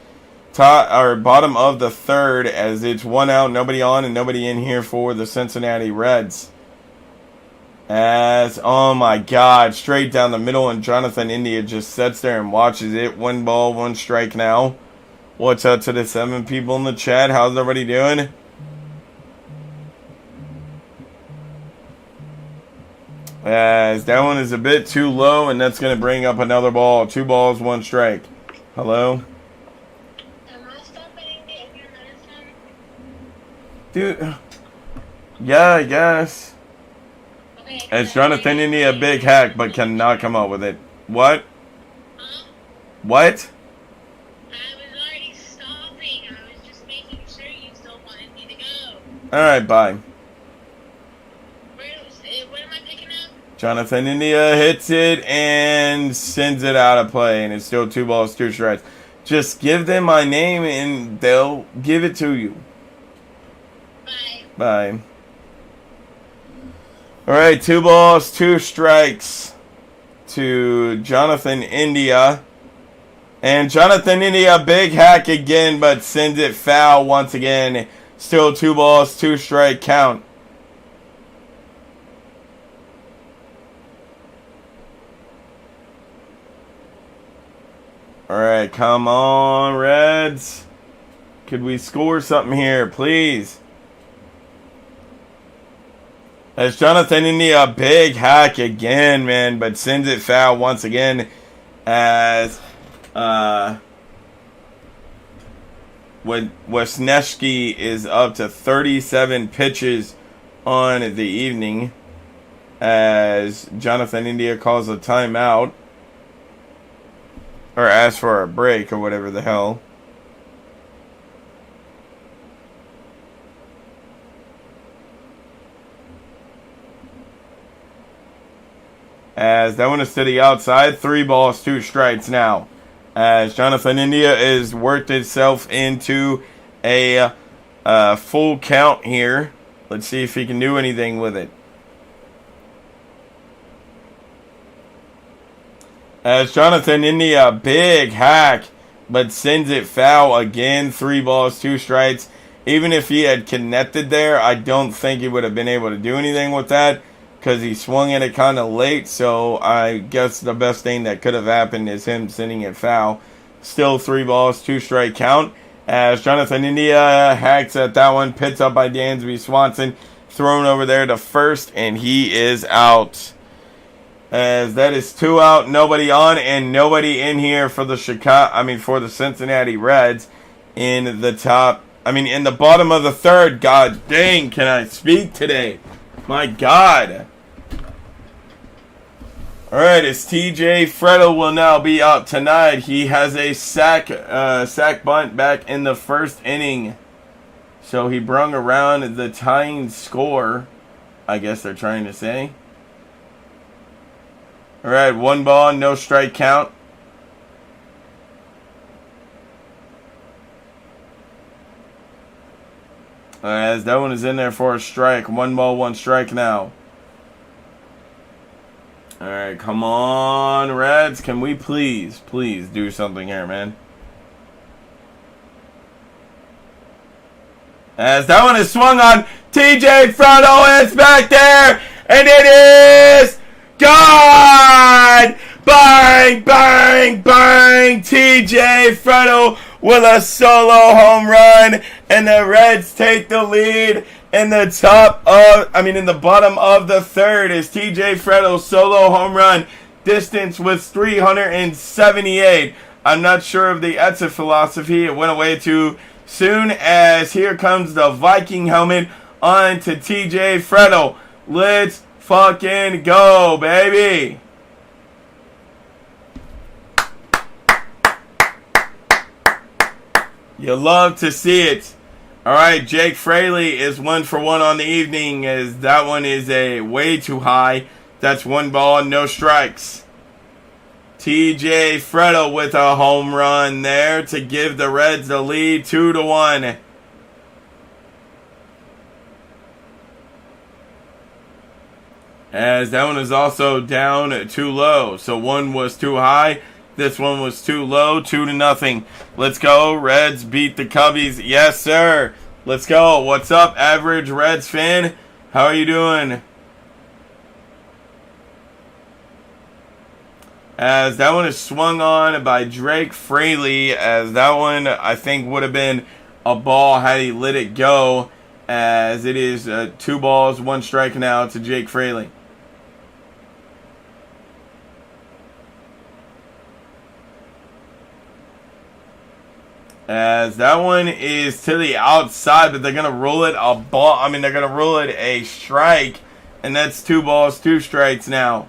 Bottom of the third, as it's 1 out, nobody on and nobody in here for the Cincinnati Reds. As, oh my God, straight down the middle, and Jonathan India just sits there and watches it. 1 ball, 1 strike now. What's up to the 7 people in the chat? How's everybody doing? As that one is a bit too low, and that's going to bring up another ball. 2 balls, 1 strike. Hello? Am I stopping to get your medicine? Dude. Yeah, I guess. Okay. As Jonathan India, a big hack, but cannot come up with it. What? Huh? What? I was already stopping. I was just making sure you still wanted me to go. Alright, bye. What am I picking up? Jonathan India hits it and sends it out of play, and it's still 2 balls, 2 strikes. Just give them my name, and they'll give it to you. Bye. Bye. Alright, 2 balls, 2 strikes to Jonathan India. And Jonathan India, big hack again, but sends it foul once again. Still 2 balls, 2 strike count. Alright, come on, Reds. Could we score something here, please? As Jonathan India, big hack again, man, but sends it foul once again. As when Wisniewski is up to 37 pitches on the evening, as Jonathan India calls a timeout, or asks for a break, or whatever the hell. As that one is to the outside, 3 balls, 2 strikes now. As Jonathan India is worked itself into a full count here. Let's see if he can do anything with it. As Jonathan India, big hack, but sends it foul again. 3 balls, 2 strikes. Even if he had connected there, I don't think he would have been able to do anything with that, because he swung at it kind of late. So I guess the best thing that could have happened is him sending it foul. Still 3 balls, 2 strike count. As Jonathan India hacks at that one, pits up by Dansby Swanson, thrown over there to first, and he is out. As that is 2 out, nobody on, and nobody in here for the for the Cincinnati Reds in the top. In the bottom of the 3rd. God dang, can I speak today? My God. Alright, as TJ Freddo will now be out tonight. He has a sack bunt back in the 1st inning. So he brung around the tying score, I guess they're trying to say. Alright, 1 ball, no strike count. As that one is in there for a strike. 1 ball, 1 strike now. Alright, come on, Reds. Can we please do something here, man? As that one is swung on, TJ Freddo is back there, and it is gone! Bang, bang, bang! TJ Freddo with a solo home run, and the Reds take the lead in the in the bottom of the 3rd is TJ Freddo's solo home run. Distance was 378. I'm not sure of the exit philosophy. It went away too soon, as here comes the Viking helmet on to TJ Freddo. Let's fucking go, baby! You love to see it. Alright, Jake Fraley is 1 for 1 on the evening, as that one is a way too high. That's 1 ball, no strikes. TJ Freddo with a home run there to give the Reds the lead 2-1. As that one is also down too low. So 1 was too high. This one was too low, 2-0. Let's go. Reds beat the Cubbies. Yes, sir. Let's go. What's up, average Reds fan? How are you doing? As that one is swung on by Drake Fraley, as that one I think would have been a ball had he let it go, as it is 2 balls, 1 strike now to Jake Fraley. As that one is to the outside, but they're going to rule it a ball. I mean, they're going to rule it a strike, and that's 2 balls, 2 strikes now.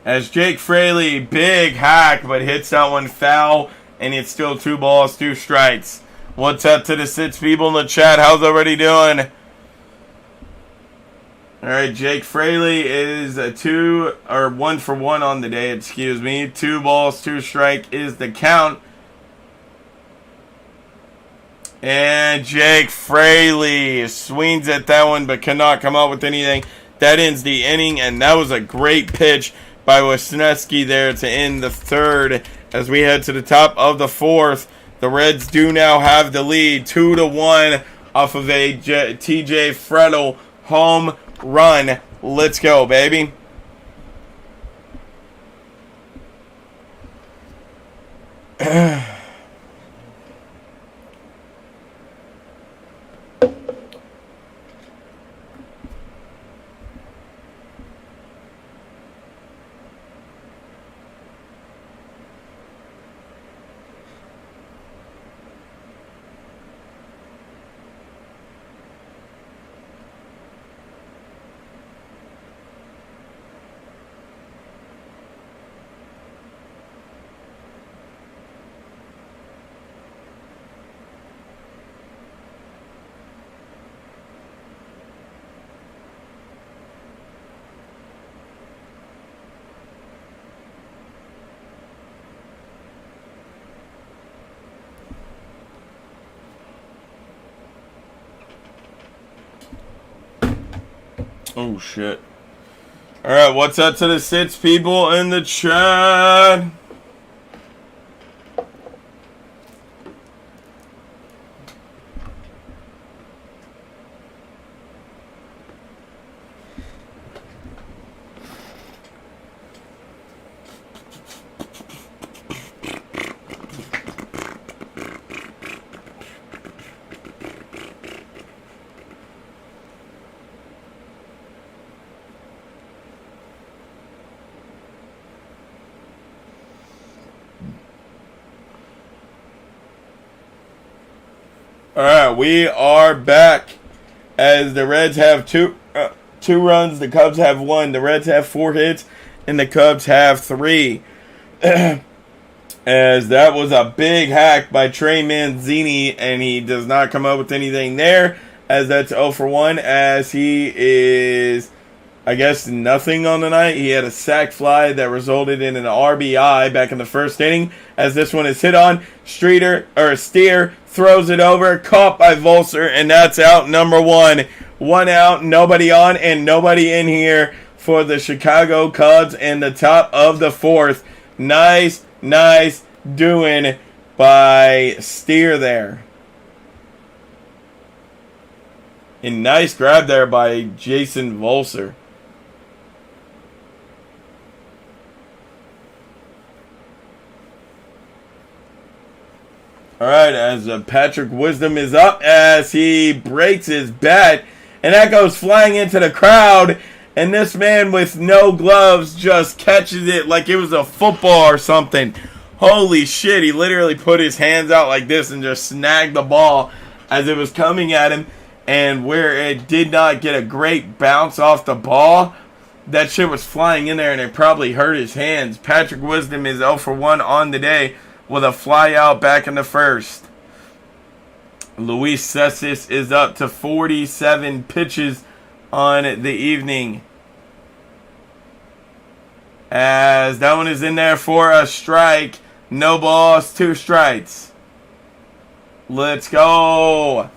As Jake Fraley, big hack, but hits that one foul, and it's still 2 balls, 2 strikes. What's up to the 6 people in the chat? How's everybody doing? All right, Jake Fraley is 1 for 1 on the day. Excuse me. 2 balls, 2 strike is the count. And Jake Fraley swings at that one, but cannot come up with anything. That ends the inning, and that was a great pitch by Wisniewski there to end the 3rd. As we head to the top of the 4th, the Reds do now have the lead 2-1 off of a TJ Frettel home run. Let's go, baby. Oh, shit. Alright, what's up to the 6 people in the chat? Alright, we are back as the Reds have two runs, the Cubs have 1. The Reds have 4 hits, and the Cubs have 3. As that was a big hack by Trey Manzini, and he does not come up with anything there, as that's 0 for 1, as he is, I guess, nothing on the night. He had a sac fly that resulted in an RBI back in the 1st inning, as this one is hit on. Steer throws it over, caught by Volser, and that's out number 1. 1 out, nobody on, and nobody in here for the Chicago Cubs in the top of the 4th. Nice doing by Steer there. And nice grab there by Jason Volser. Alright, as Patrick Wisdom is up as he breaks his bat, and that goes flying into the crowd, and this man with no gloves just catches it like it was a football or something. Holy shit, he literally put his hands out like this and just snagged the ball as it was coming at him, and where it did not get a great bounce off the ball, that shit was flying in there and it probably hurt his hands. Patrick Wisdom is 0 for 1 on the day with a fly out back in the 1st. Luis Cessis is up to 47 pitches on the evening. As that one is in there for a strike. No balls, 2 strikes. Let's go.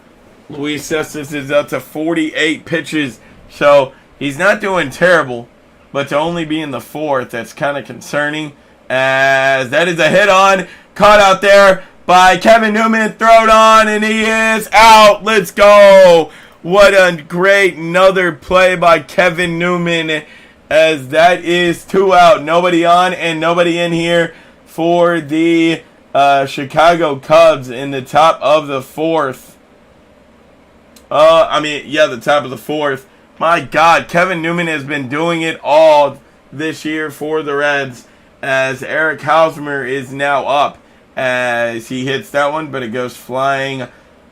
Luis Cessis is up to 48 pitches. So he's not doing terrible. But to only be in the 4th, that's kind of concerning. As that is a hit on. Caught out there by Kevin Newman. Thrown on, and he is out. Let's go. What a great another play by Kevin Newman, as that is 2 out. Nobody on and nobody in here for the Chicago Cubs in the top of the 4th. The top of the 4th. My God, Kevin Newman has been doing it all this year for the Reds, as Eric Hosmer is now up as he hits that one, but it goes flying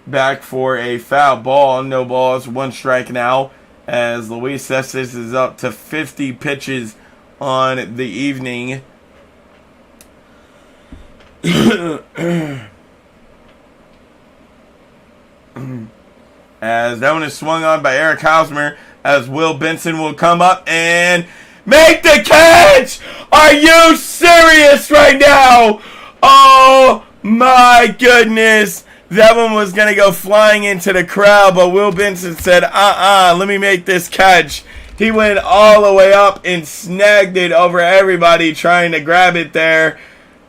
back for a foul ball. No balls, 1 strike now, as Luis Cespedes is up to 50 pitches on the evening. As that one is swung on by Eric Hosmer, as Will Benson will come up and make the catch! Are you serious right now? Oh my goodness. That one was going to go flying into the crowd, but Will Benson said, let me make this catch. He went all the way up and snagged it over everybody trying to grab it there.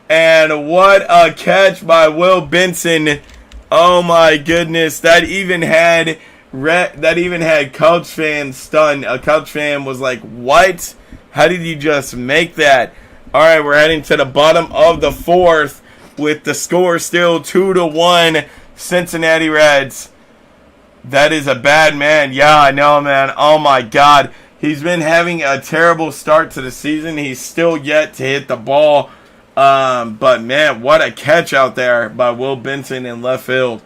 And what a catch by Will Benson. Oh my goodness. That even had Cubs fans stunned. A Cubs fan was like, what? How did you just make that? All right, we're heading to the bottom of the 4th with the score still 2-1 Cincinnati Reds. That is a bad man. Yeah, I know, man. Oh my God. He's been having a terrible start to the season. He's still yet to hit the ball. But man, what a catch out there by Will Benson in left field.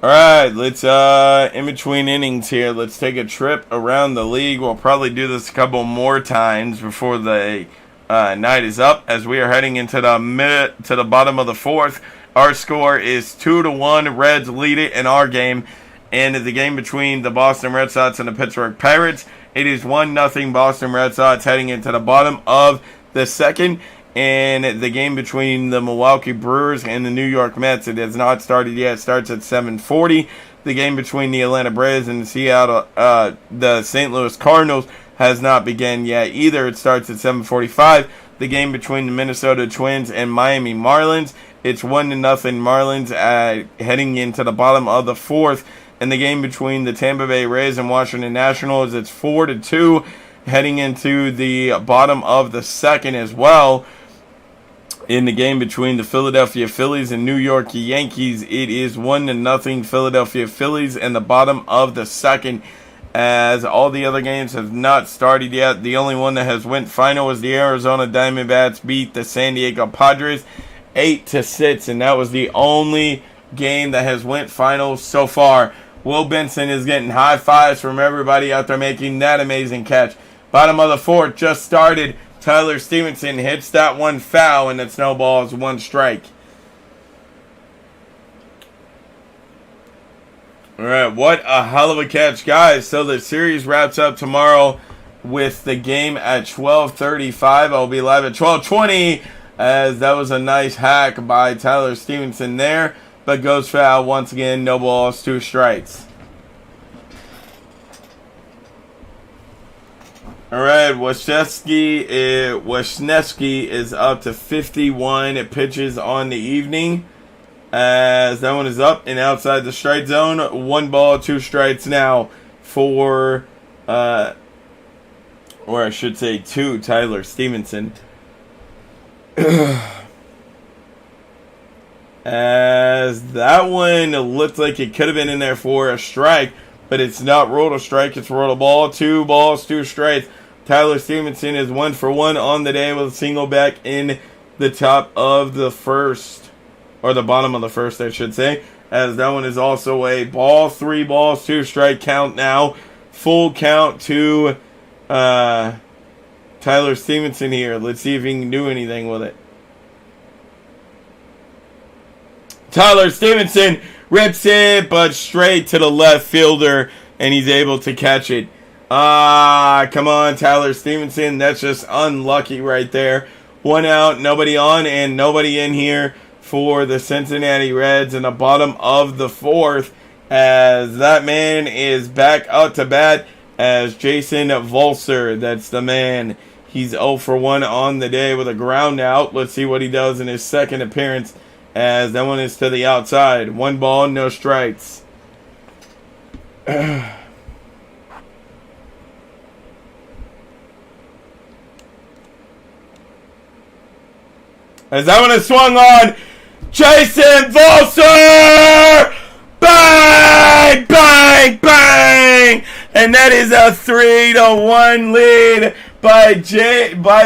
Alright, let's, in between innings here, let's take a trip around the league. We'll probably do this a couple more times before the night is up, as we are heading into the bottom of the 4th. Our score is 2-1. Reds lead it in our game. And in the game between the Boston Red Sox and the Pittsburgh Pirates, it is 1-0 Boston Red Sox heading into the bottom of the 2nd. And the game between the Milwaukee Brewers and the New York Mets, it has not started yet. It starts at 7:40. The game between the Atlanta Braves and the St. Louis Cardinals has not begun yet either. It starts at 7:45. The game between the Minnesota Twins and Miami Marlins, it's 1-0 Marlins heading into the bottom of the 4th. And the game between the Tampa Bay Rays and Washington Nationals, it's 4-2 heading into the bottom of the 2nd as well. In the game between the Philadelphia Phillies and New York Yankees, it is 1-0 Philadelphia Phillies in the bottom of the 2nd, as all the other games have not started yet. The only one that has went final was the Arizona Diamondbacks beat the San Diego Padres 8-6, and that was the only game that has went final so far. Will Benson is getting high fives from everybody out there making that amazing catch. Bottom of the 4th just started. Tyler Stevenson hits that one foul, and it snowballs 1 strike. All right, what a hell of a catch, guys. So the series wraps up tomorrow with the game at 12:35. I'll be live at 12:20, as that was a nice hack by Tyler Stevenson there, but goes foul once again. No balls, 2 strikes. All right, Wesneski is up to 51 pitches on the evening, as that one is up and outside the strike zone. 1 ball, 2 strikes now for, or I should say 2, Tyler Stevenson. As that one looked like it could have been in there for a strike, but it's not rolled a strike, it's rolled a ball. 2 balls, 2 strikes. Tyler Stevenson is 1 for 1 on the day with a single back in the top of the 1st, or the bottom of the 1st, I should say, as that one is also a ball. 3 balls, 2 strike count now. Full count to Tyler Stevenson here. Let's see if he can do anything with it. Tyler Stevenson rips it, but straight to the left fielder, and he's able to catch it. Come on, Tyler Stevenson. That's just unlucky right there. 1 out, nobody on, and nobody in here for the Cincinnati Reds in the bottom of the 4th, as that man is back out to bat as Jason Volser. That's the man. He's 0 for 1 on the day with a ground out. Let's see what he does in his second appearance, as that one is to the outside. 1 ball, no strikes. As that one is swung on, Jason Volser! Bang! Bang! Bang! And that is a 3-1 lead by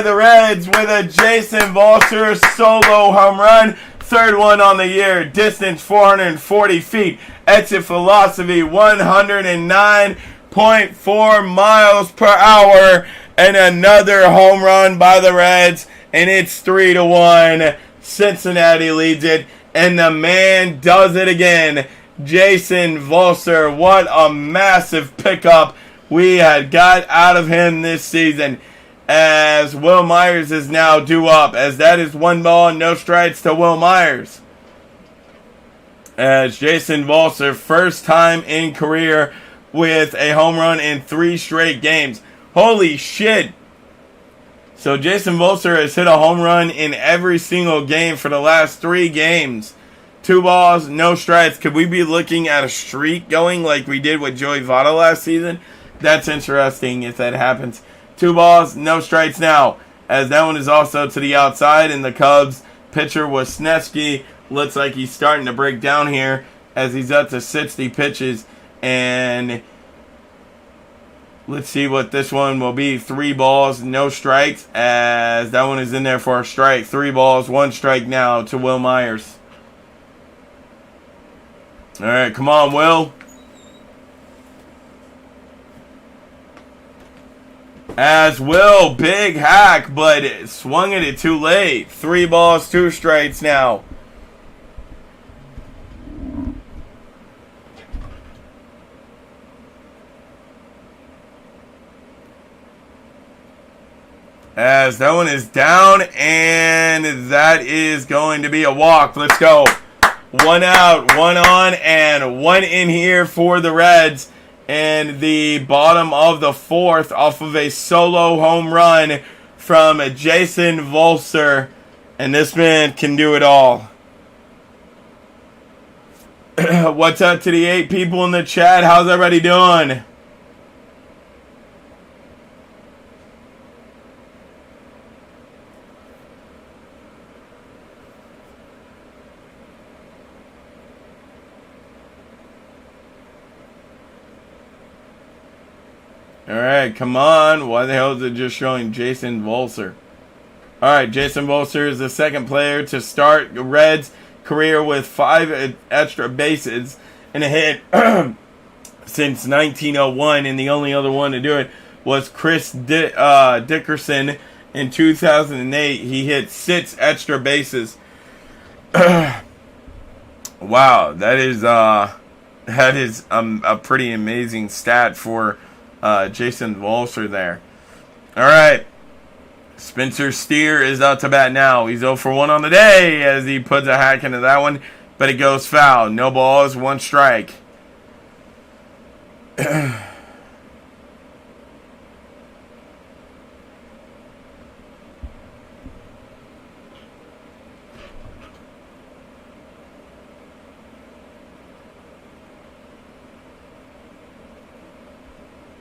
the Reds with a Jason Volser solo home run. 3rd one on the year. Distance 440 feet. Exit velocity 109.4 miles per hour. And another home run by the Reds. And it's 3-1. Cincinnati leads it. And the man does it again. Jason Volser. What a massive pickup we had got out of him this season. As Will Myers is now due up. As that is 1 ball, no strikes to Will Myers. As Jason Volser, first time in career with a home run in 3 straight games. Holy shit. So Jason Volser has hit a home run in every single game for the last 3 games. 2 balls, no strikes. Could we be looking at a streak going like we did with Joey Votto last season? That's interesting if that happens. 2 balls, no strikes now. As that one is also to the outside. And the Cubs pitcher Wisniewski looks like he's starting to break down here as he's up to 60 pitches. And let's see what this one will be. 3 balls, no strikes, as that one is in there for a strike. 3 balls, 1 strike now to Will Myers. All right, come on, Will. As Will, big hack, but it swung at it too late. 3 balls, 2 strikes now. As that one is down, and that is going to be a walk. Let's go. 1 out, 1 on, and 1 in here for the Reds. And the bottom of the 4th off of a solo home run from Jason Volser. And this man can do it all. What's up to the 8 people in the chat? How's everybody doing? Alright, come on. Why the hell is it just showing Jason Volser? Alright, Jason Volser is the second player to start the Reds' career with 5 extra bases and a hit since 1901, and the only other one to do it was Chris Dickerson in 2008. He hit 6 extra bases. Wow, that is a pretty amazing stat for Jason Volser there. All right. Spencer Steer is out to bat now. He's 0 for 1 on the day as he puts a hack into that one, but it goes foul. No balls, 1 strike.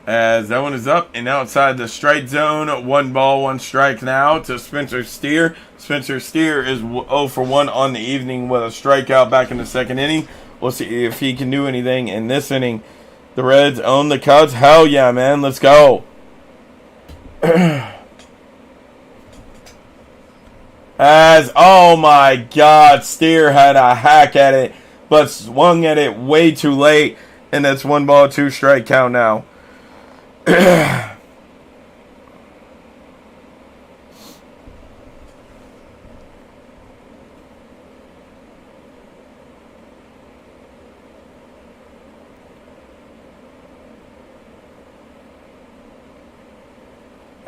As that one is up and outside the strike zone. 1 ball, 1 strike now to Spencer Steer. Spencer Steer is 0 for 1 on the evening with a strikeout back in the 2nd inning. We'll see if he can do anything in this inning. The Reds own the Cubs. Hell yeah, man. Let's go. Oh my God, Steer had a hack at it, but swung at it way too late. And that's 1 ball, 2 strike count now.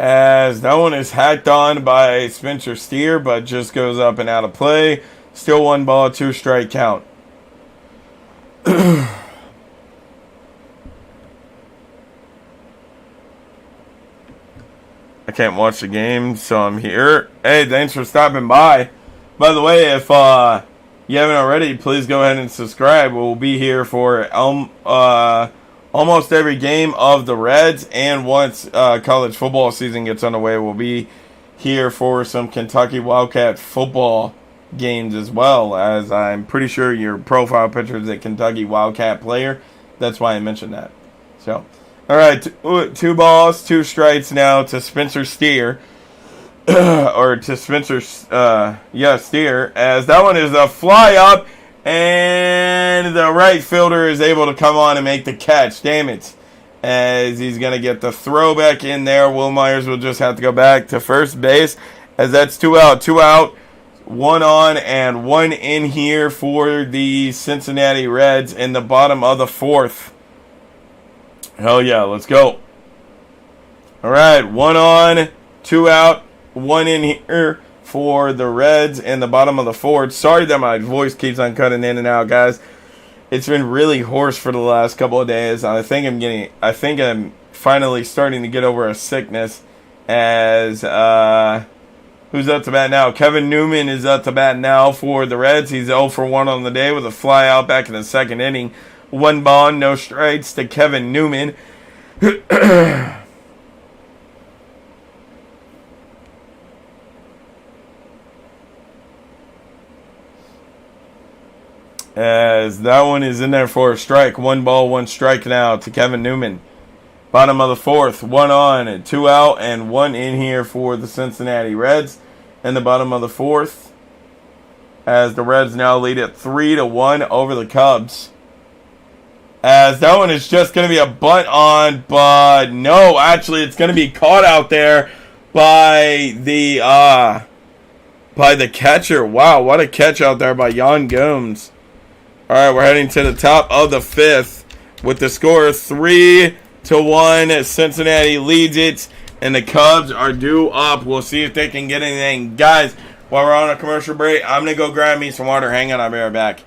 As that one is hacked on by Spencer Steer, but just goes up and out of play. Still 1 ball, 2 strike count. I can't watch the game, so I'm here. Hey, thanks for stopping by. By the way, if you haven't already, please go ahead and subscribe. We'll be here for almost every game of the Reds, and once college football season gets underway, we'll be here for some Kentucky Wildcat football games as well, as I'm pretty sure your profile picture is a Kentucky Wildcat player. That's why I mentioned that. So, all right, 2 balls, 2 strikes now to Spencer Steer. Or to Spencer, Steer, as that one is a fly up, and the right fielder is able to come on and make the catch. Damn it. As he's going to get the throwback in there. Will Myers will just have to go back to first base, as that's 2 out. 2 out, 1 on, and 1 in here for the Cincinnati Reds in the bottom of the 4th. Hell yeah, let's go. All right, 1 on, 2 out, 1 in here for the Reds in the bottom of the 4th. Sorry that my voice keeps on cutting in and out, guys. It's been really hoarse for the last couple of days. I think I'm finally starting to get over a sickness. As who's up to bat now? Kevin Newman is up to bat now for the Reds. He's 0 for 1 on the day with a fly out back in the 2nd inning. 1 ball, no strikes to Kevin Newman. As that one is in there for a strike. 1 ball, 1 strike now to Kevin Newman. Bottom of the 4th, 1 on and 2 out, and 1 in here for the Cincinnati Reds in the bottom of the 4th. As the Reds now lead it 3-1 over the Cubs. As that one is just going to be a bunt on, but no, actually it's going to be caught out there by the catcher. Wow, what a catch out there by Jan Gomes. All right, we're heading to the top of the 5th with the score 3-1. Cincinnati leads it, and the Cubs are due up. We'll see if they can get anything. Guys, while we're on a commercial break, I'm going to go grab me some water. Hang on, I'll be right back.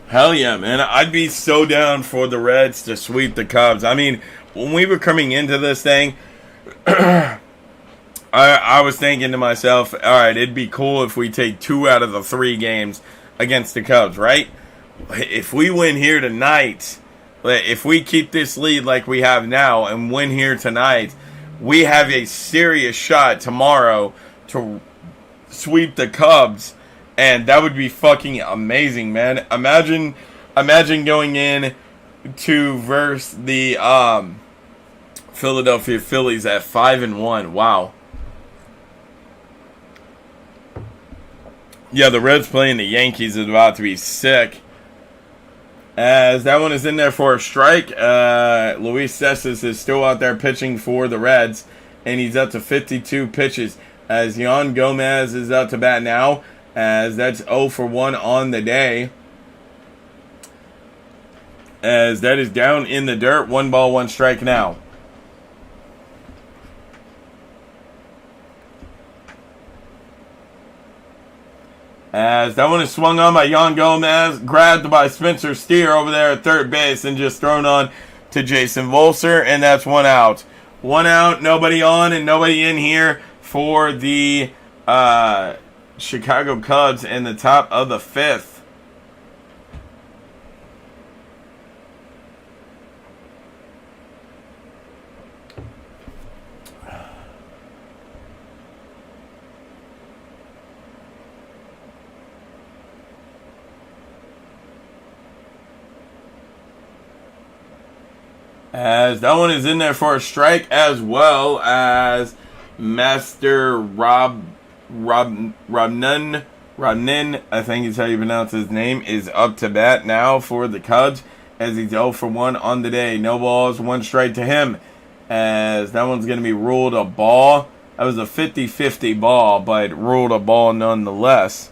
Hell yeah, man. I'd be so down for the Reds to sweep the Cubs. I mean, when we were coming into this thing, I was thinking to myself, all right, it'd be cool if we take 2 out of the 3 games against the Cubs, right? If we win here tonight, if we keep this lead like we have now and win here tonight, we have a serious shot tomorrow to sweep the Cubs. And that would be fucking amazing, man. Imagine going in to verse the Philadelphia Phillies at 5-1. Wow. Yeah, the Reds playing the Yankees is about to be sick. As that one is in there for a strike. Luis Cespedes is still out there pitching for the Reds, and he's up to 52 pitches. As Jan Gomez is out to bat now, as that's 0 for 1 on the day. As that is down in the dirt. 1 ball, 1 strike now. As that one is swung on by Jan Gomez, grabbed by Spencer Steer over there at third base, and just thrown on to Jason Volser, and that's one out. One out, nobody on and nobody in here for the Chicago Cubs in the top of the fifth. As that one is in there for a strike, as well as Master Robnin, I think is how you pronounce his name, is up to bat now for the Cubs as he's 0 for 1 on the day. No balls, one strike to him, as that one's going to be ruled a ball. That was a 50-50 ball, but ruled a ball nonetheless.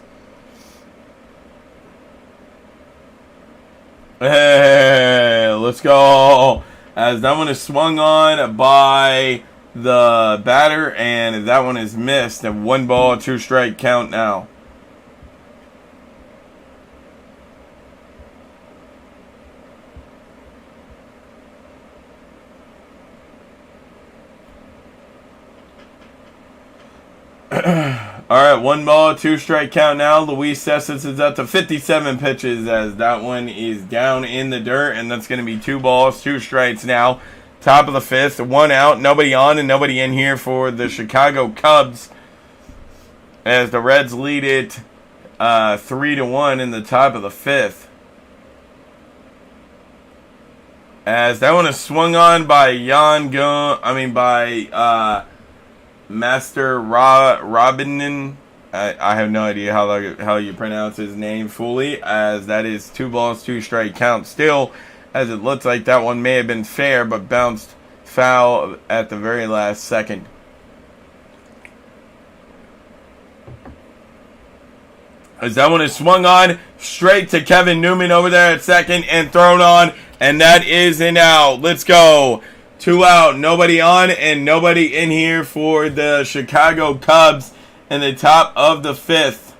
Hey, let's go. As that one is swung on by the batter, and that one is missed. And 1 ball, 2 strike count now. All right, 1 ball, 2 strike count now. Luis Cesas is up to 57 pitches as that one is down in the dirt, and that's going to be 2 balls, 2 strikes now. Top of the fifth, 1 out, nobody on and nobody in here for the Chicago Cubs as the Reds lead it 3-1 in the top of the fifth. As that one is swung on by Master Robinin. I have no idea how you pronounce his name fully, as that is 2 balls, 2 strike count still, as it looks like that one may have been fair but bounced foul at the very last second. As that one is swung on straight to Kevin Newman over there at second and thrown on, and that is an out. Let's go. 2 out, nobody on and nobody in here for the Chicago Cubs in the top of the fifth.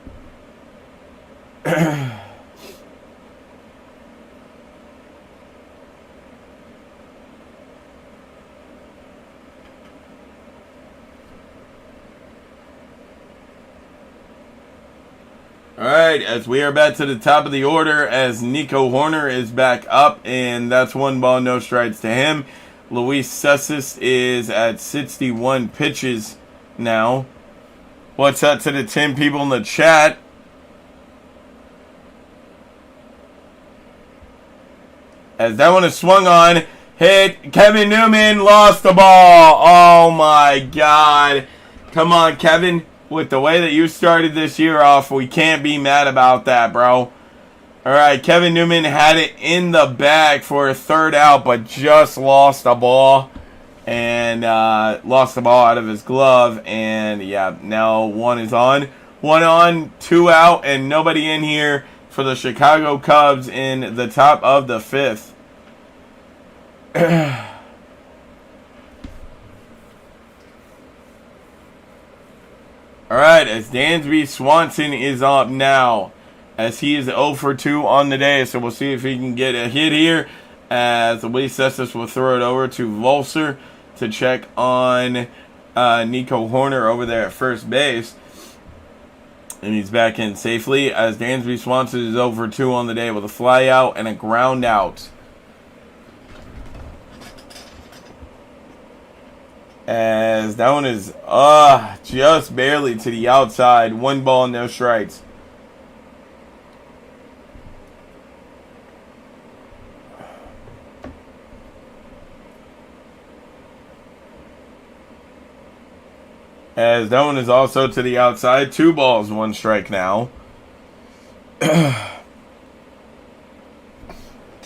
Alright, as we are back to the top of the order, as Nico Horner is back up, and that's 1 ball, no strikes to him. Luis Cesas is at 61 pitches now. What's up to the 10 people in the chat? As that one is swung on, hit, Kevin Newman lost the ball. Oh my God. Come on, Kevin. With the way that you started this year off, we can't be mad about that, bro. Alright, Kevin Newman had it in the bag for a 3rd out, but just lost the ball. And lost the ball out of his glove. And yeah, now 1 is on. 1 on, 2 out, and nobody in here for the Chicago Cubs in the top of the fifth. Alright, as Dansby Swanson is up now, as he is 0 for 2 on the day. So we'll see if he can get a hit here, as Luis Cesas will throw it over to Volser to check on Nico Horner over there at first base. And he's back in safely, as Dansby Swanson is 0 for 2 on the day with a fly out and a ground out. As that one is just barely to the outside. 1 ball, no strikes. As that one is also to the outside. 2 balls, 1 strike now.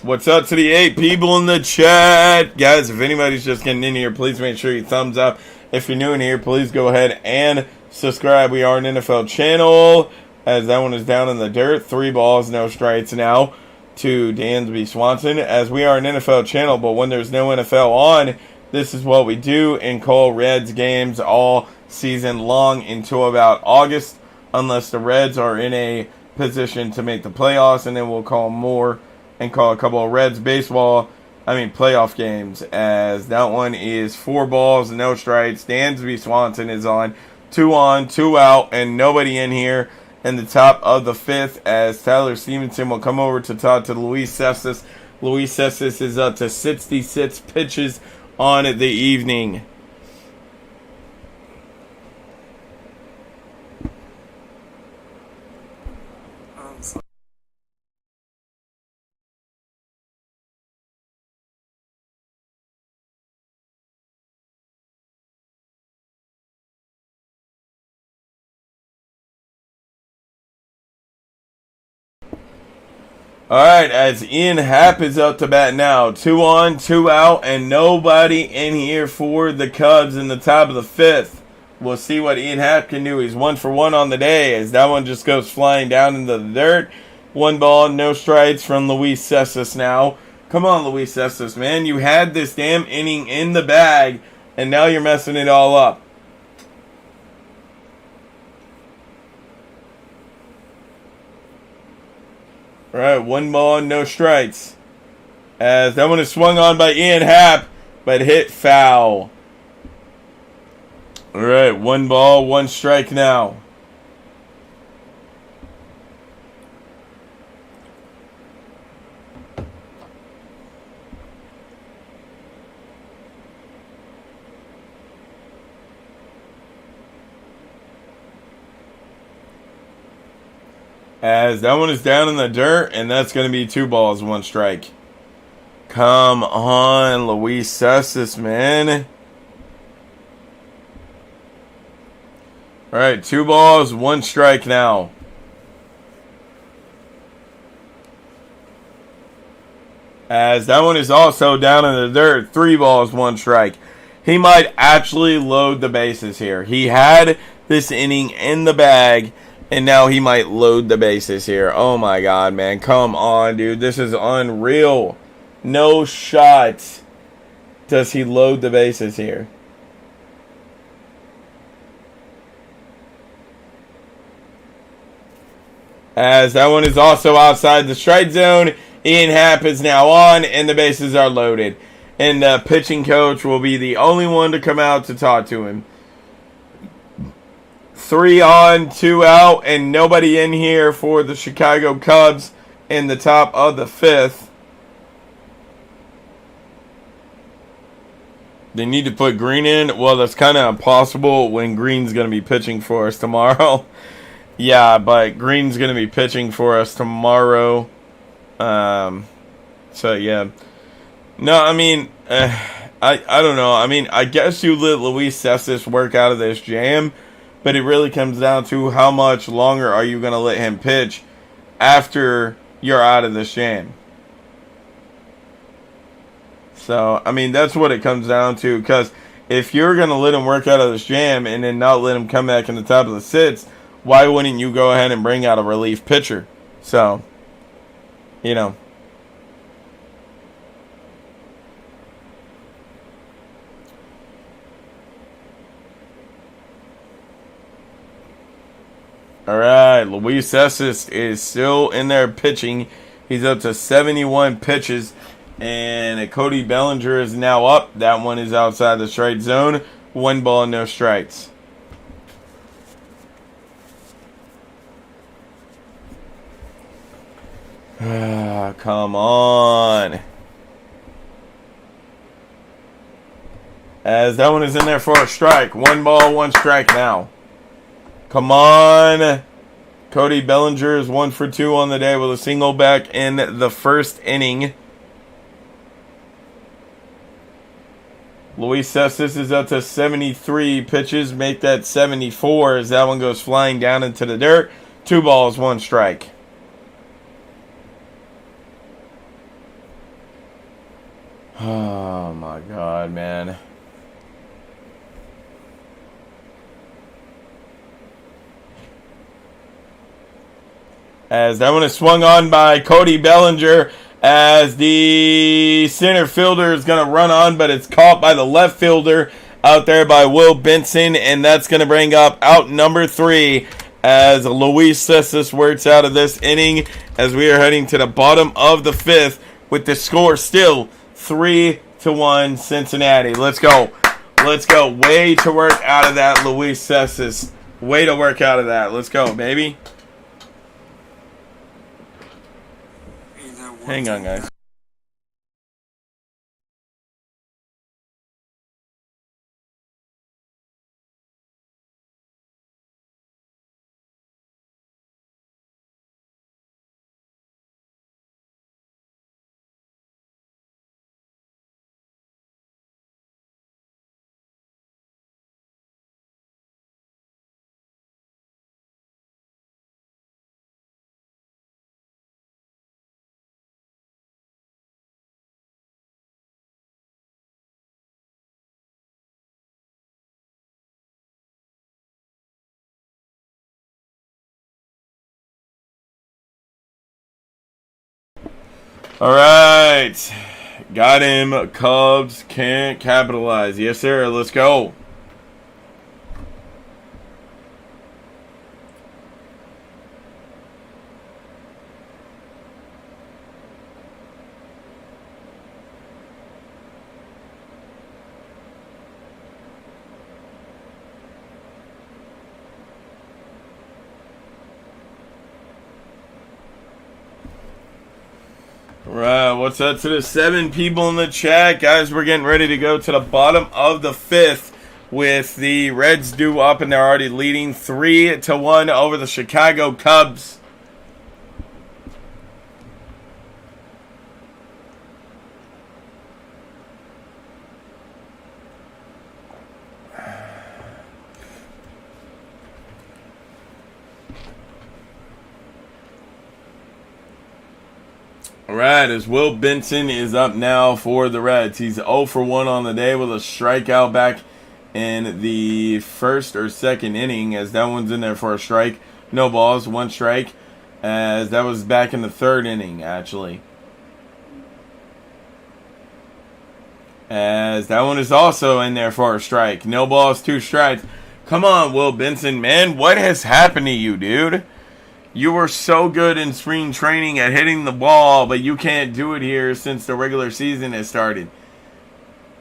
What's up to the 8 people in the chat? Guys, if anybody's just getting in here, please make sure you thumbs up. If you're new in here, please go ahead and subscribe. We are an NFL channel. As that one is down in the dirt. 3 balls, no strikes now to Dansby Swanson. As we are an NFL channel, but when there's no NFL on, this is what we do and call Reds games all season long until about August, unless the Reds are in a position to make the playoffs, and then we'll call more and call a couple of Reds baseball playoff games, as that one is 4 balls, no strikes. Dansby Swanson is on, 2 on, 2 out, and nobody in here in the top of the 5th, as Tyler Stevenson will come over to talk to Luis Cespedes. Luis Cespedes is up to 66 pitches on the evening. All right, as Ian Happ is up to bat now. 2 on, 2 out, and nobody in here for the Cubs in the top of the 5th. We'll see what Ian Happ can do. He's 1 for 1 on the day, as that one just goes flying down into the dirt. 1 ball, no strikes from Luis Cespedes now. Come on, Luis Cespedes, man. You had this damn inning in the bag, and now you're messing it all up. All right, 1 ball, no strikes. As that one is swung on by Ian Happ, but hit foul. All right, 1 ball, 1 strike now. As that one is down in the dirt, and that's going to be 2 balls, 1 strike. Come on, Luis Cespedes, man. All right, 2 balls, 1 strike now. As that one is also down in the dirt, 3 balls, 1 strike. He might actually load the bases here. He had this inning in the bag, and now he might load the bases here. Oh my God, man. Come on, dude. This is unreal. No shot does he load the bases here. As that one is also outside the strike zone. Ian Happ is now on, and the bases are loaded. And the pitching coach will be the only one to come out to talk to him. 3 on, 2 out, and nobody in here for the Chicago Cubs in the top of the 5th. They need to put Green in. Well, that's kind of impossible when Green's going to be pitching for us tomorrow. Yeah, but Green's going to be pitching for us tomorrow. So, yeah. No, I mean, I don't know. I mean, I guess you let Luis Cespedes work out of this jam. But it really comes down to how much longer are you going to let him pitch after you're out of this jam. So, I mean, that's what it comes down to. Because if you're going to let him work out of this jam and then not let him come back in the top of the 6th, why wouldn't you go ahead and bring out a relief pitcher? So, you know. All right, Luis Cespedes is still in there pitching. He's up to 71 pitches, and Cody Bellinger is now up. That one is outside the strike zone. 1 ball, no strikes. Come on. As that one is in there for a strike. 1 ball, 1 strike now. Come on. Cody Bellinger is 1 for 2 on the day with a single back in the 1st inning. Luis Cespedes is up to 73 pitches. Make that 74 as that one goes flying down into the dirt. 2 balls, 1 strike. Oh my God, man. As that one is swung on by Cody Bellinger, as the center fielder is going to run on, but it's caught by the left fielder out there by Will Benson, and that's going to bring up out number 3 as Luis Cespedes works out of this inning as we are heading to the bottom of the 5th with the score still 3-1 Cincinnati. Let's go. Let's go. Way to work out of that, Luis Cessis. Way to work out of that. Let's go, baby. Hang on, guys. All right. Got him. Cubs can't capitalize. Yes, sir. Let's go. Right, what's up to the 7 people in the chat? Guys, we're getting ready to go to the bottom of the 5th with the Reds due up, and they're already leading 3-1 over the Chicago Cubs. Alright, as Will Benson is up now for the Reds. He's 0 for 1 on the day with a strikeout back in the first or second inning, as that one's in there for a strike. No balls, 1 strike, as that was back in the third inning, actually. As that one is also in there for a strike. No balls, 2 strikes. Come on, Will Benson, man. What has happened to you, dude? You were so good in spring training at hitting the ball, but you can't do it here since the regular season has started.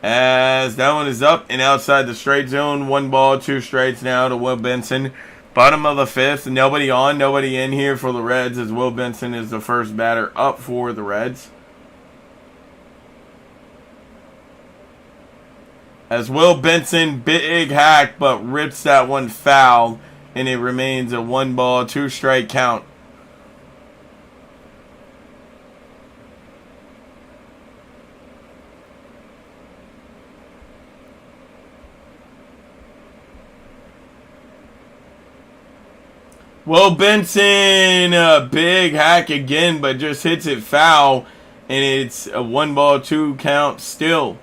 As that one is up and outside the strike zone. 1 ball, 2 strikes now to Will Benson. Bottom of the 5th. Nobody on, nobody in here for the Reds, as Will Benson is the first batter up for the Reds. As Will Benson, big hack, but rips that one foul. And it remains a 1 ball, 2 strike count. Will Benson, a big hack again, but just hits it foul. And it's a 1 ball, 2 count still.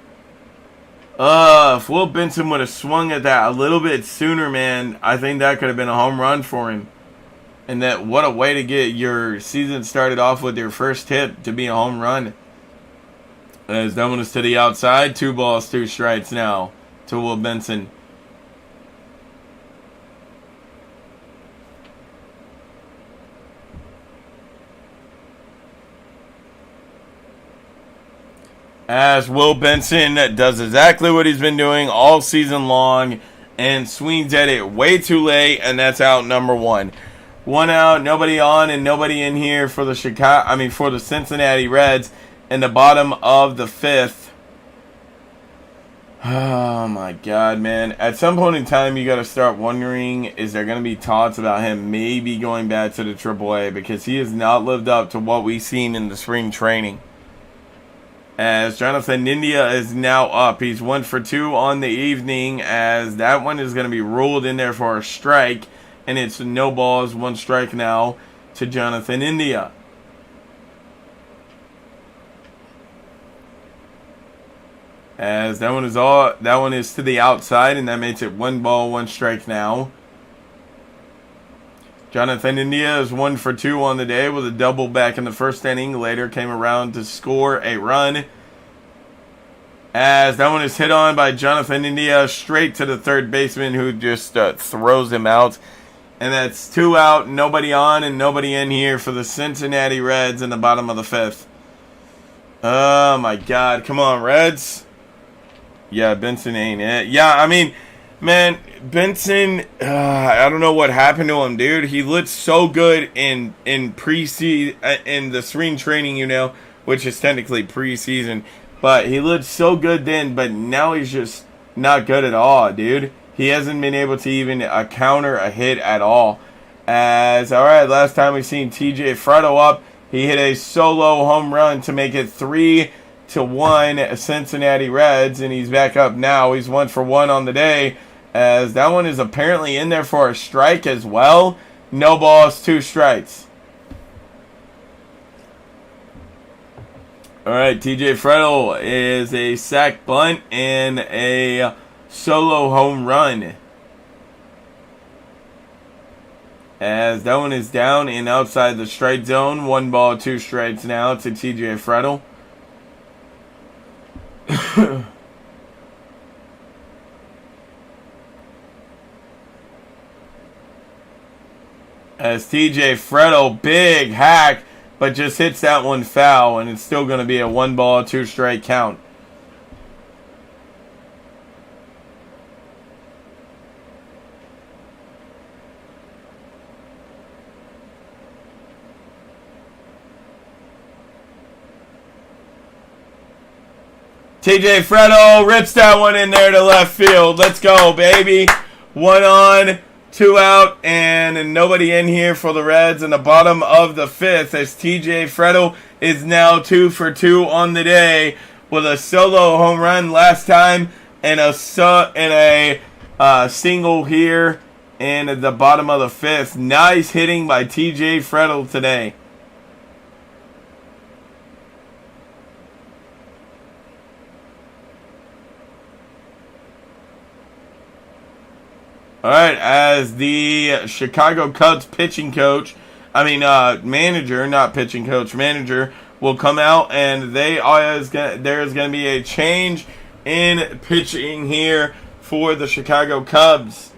If Will Benson would have swung at that a little bit sooner, man, I think that could have been a home run for him. And that, what a way to get your season started off with your first hit to be a home run. As that one is to the outside. 2 balls, 2 strikes now to Will Benson. As Will Benson does exactly what he's been doing all season long and swings at it way too late, and that's out number 1. 1 out, nobody on, and nobody in here for the for the Cincinnati Reds in the bottom of the 5th. Oh my God, man! At some point in time, you got to start wondering: is there going to be talks about him maybe going back to the AAA, because he has not lived up to what we've seen in the spring training. As Jonathan India is now up. He's 1 for 2 on the evening, as that one is going to be ruled in there for a strike. And it's no balls, 1 strike now to Jonathan India. As that one is to the outside, and that makes it 1 ball, 1 strike now. Jonathan India is 1 for 2 on the day with a double back in the first inning. Later came around to score a run. As that one is hit on by Jonathan India straight to the third baseman, who just throws him out. And that's 2 out, nobody on and nobody in here for the Cincinnati Reds in the bottom of the 5th. Oh my God! Come on, Reds. Yeah, Benson ain't it. Yeah, I mean, man, Benson. I don't know what happened to him, dude. He looked so good in preseason, in the spring training, which is technically preseason. But he looked so good then, but now he's just not good at all, dude. He hasn't been able to even counter a hit at all. As all right, last time we seen TJ Fretto up, he hit a solo home run to make it 3-1 Cincinnati Reds, and he's back up now. He's 1-for-1 on the day, as that one is apparently in there for a strike as well. No balls, 2 strikes. All right, TJ Fretto is a sac bunt and a solo home run. As that one is down and outside the strike zone. 1 ball, 2 strikes now to TJ Fretto. As TJ Fretto, big hack, but just hits that one foul, and it's still going to be a 1 ball, 2 strike count. TJ Fretto rips that one in there to left field. Let's go, baby. 1 on, 2 out, and nobody in here for the Reds in the bottom of the 5th, as TJ Fretto is now 2-for-2 on the day with a solo home run last time and a single here in the bottom of the 5th. Nice hitting by TJ Fretto today. All right, as the Chicago Cubs pitching coach, manager, not pitching coach, manager, will come out, and there's going to be a change in pitching here for the Chicago Cubs.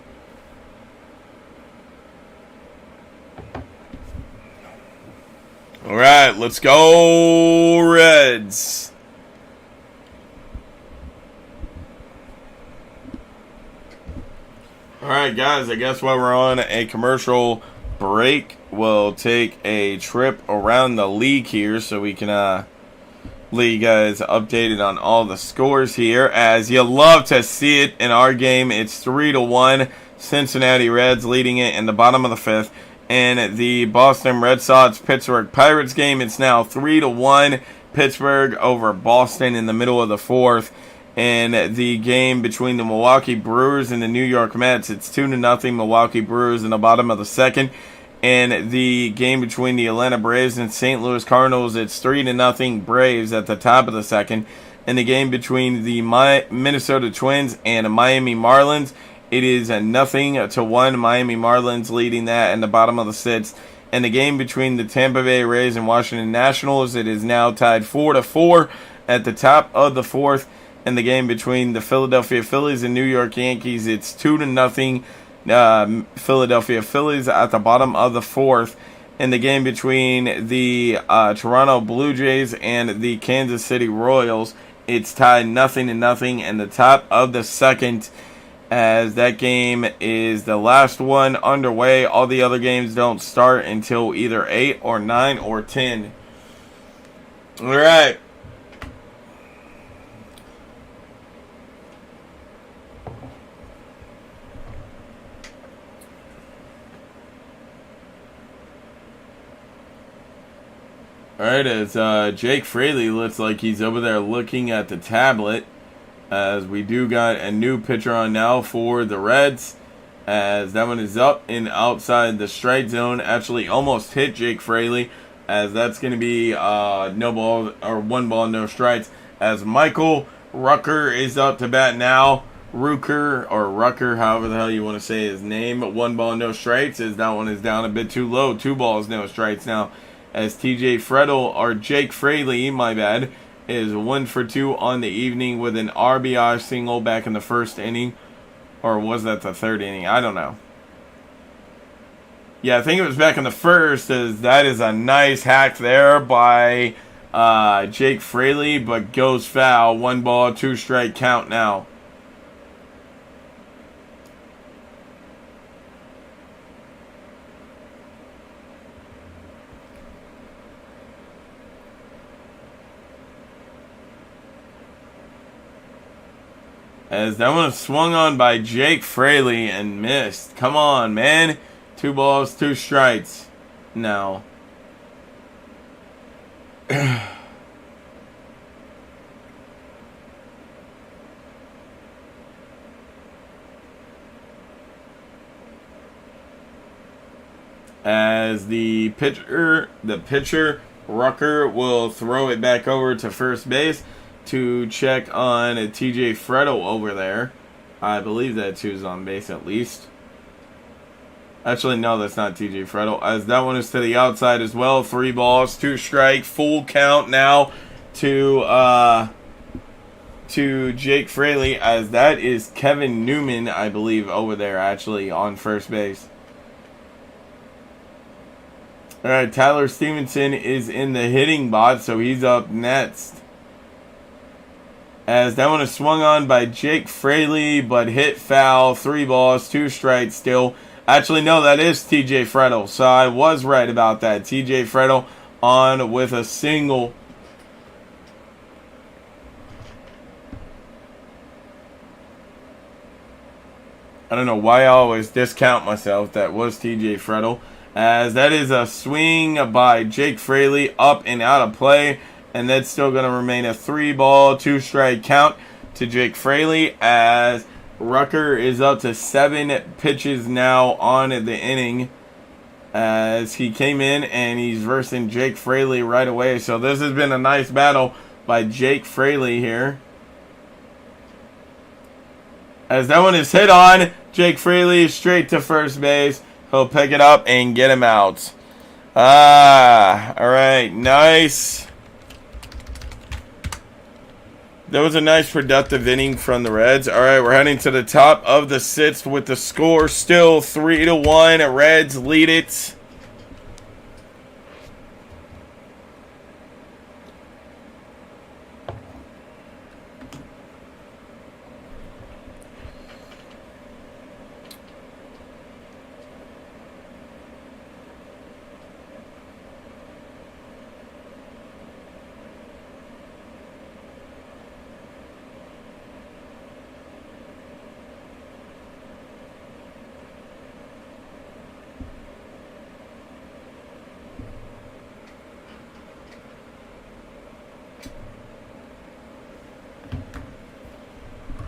All right, let's go Reds. Alright guys, I guess while we're on a commercial break, we'll take a trip around the league here so we can leave you guys updated on all the scores here. As you love to see it in our game, it's 3-1, Cincinnati Reds leading it in the bottom of the 5th. And the Boston Red Sox Pittsburgh Pirates game, it's now 3-1, Pittsburgh over Boston in the middle of the 4th. And the game between the Milwaukee Brewers and the New York Mets, it's 2-0 Milwaukee Brewers in the bottom of the 2nd. And the game between the Atlanta Braves and St. Louis Cardinals, it's 3-0 Braves at the top of the 2nd. And the game between the Minnesota Twins and Miami Marlins, it is 0-1 Miami Marlins leading that in the bottom of the 6th. And the game between the Tampa Bay Rays and Washington Nationals, it is now tied 4-4 at the top of the 4th. In the game between the Philadelphia Phillies and New York Yankees, it's 2-0 Philadelphia Phillies at the bottom of the 4th. In the game between the Toronto Blue Jays and the Kansas City Royals, it's tied 0-0 in the top of the 2nd, as that game is the last one underway. All the other games don't start until either 8 or 9 or 10. All right. Alright, as Jake Fraley looks like he's over there looking at the tablet, as we do got a new pitcher on now for the Reds, as that one is up and outside the strike zone. Actually almost hit Jake Fraley, as that's going to be no ball, or 1 ball, no strikes, as Michael Rucker is up to bat now. Rucker, however the hell you want to say his name. 1 ball, no strikes, as that one is down a bit too low. 2 balls, no strikes now, as TJ Fretto, or Jake Fraley, my bad, is 1-for-2 on the evening with an RBI single back in the 1st inning. Or was that the 3rd inning? I don't know. Yeah, I think it was back in the 1st, as that is a nice hack there by Jake Fraley, but goes foul. 1 ball, 2 strike count now. As that one was swung on by Jake Fraley and missed. Come on, man. 2 balls, 2 strikes. Now. As the pitcher, Rucker, will throw it back over to first base to check on TJ Freddo over there. I believe that's who's on base at least. Actually, no, that's not TJ Freddo. As that one is to the outside as well. 3 balls, 2 strike, full count now to Jake Fraley. As that is Kevin Newman, I believe, over there actually on first base. All right, Tyler Stevenson is in the hitting box, so he's up next. As that one is swung on by Jake Fraley, but hit foul. 3 balls, 2 strikes still. Actually, no, that is TJ Freddo, so I was right about that. TJ Freddo on with a single. I don't know why I always discount myself. That was TJ Freddo. As that is a swing by Jake Fraley up and out of play. And that's still going to remain a 3 ball, 2 strike count to Jake Fraley. As Rucker is up to 7 pitches now on the inning. As he came in and he's versing Jake Fraley right away. So this has been a nice battle by Jake Fraley here. As that one is hit on, Jake Fraley straight to first base. He'll pick it up and get him out. Alright, nice. That was a nice productive inning from the Reds. Alright, we're heading to the top of the 6th with the score still 3-1. Reds lead it.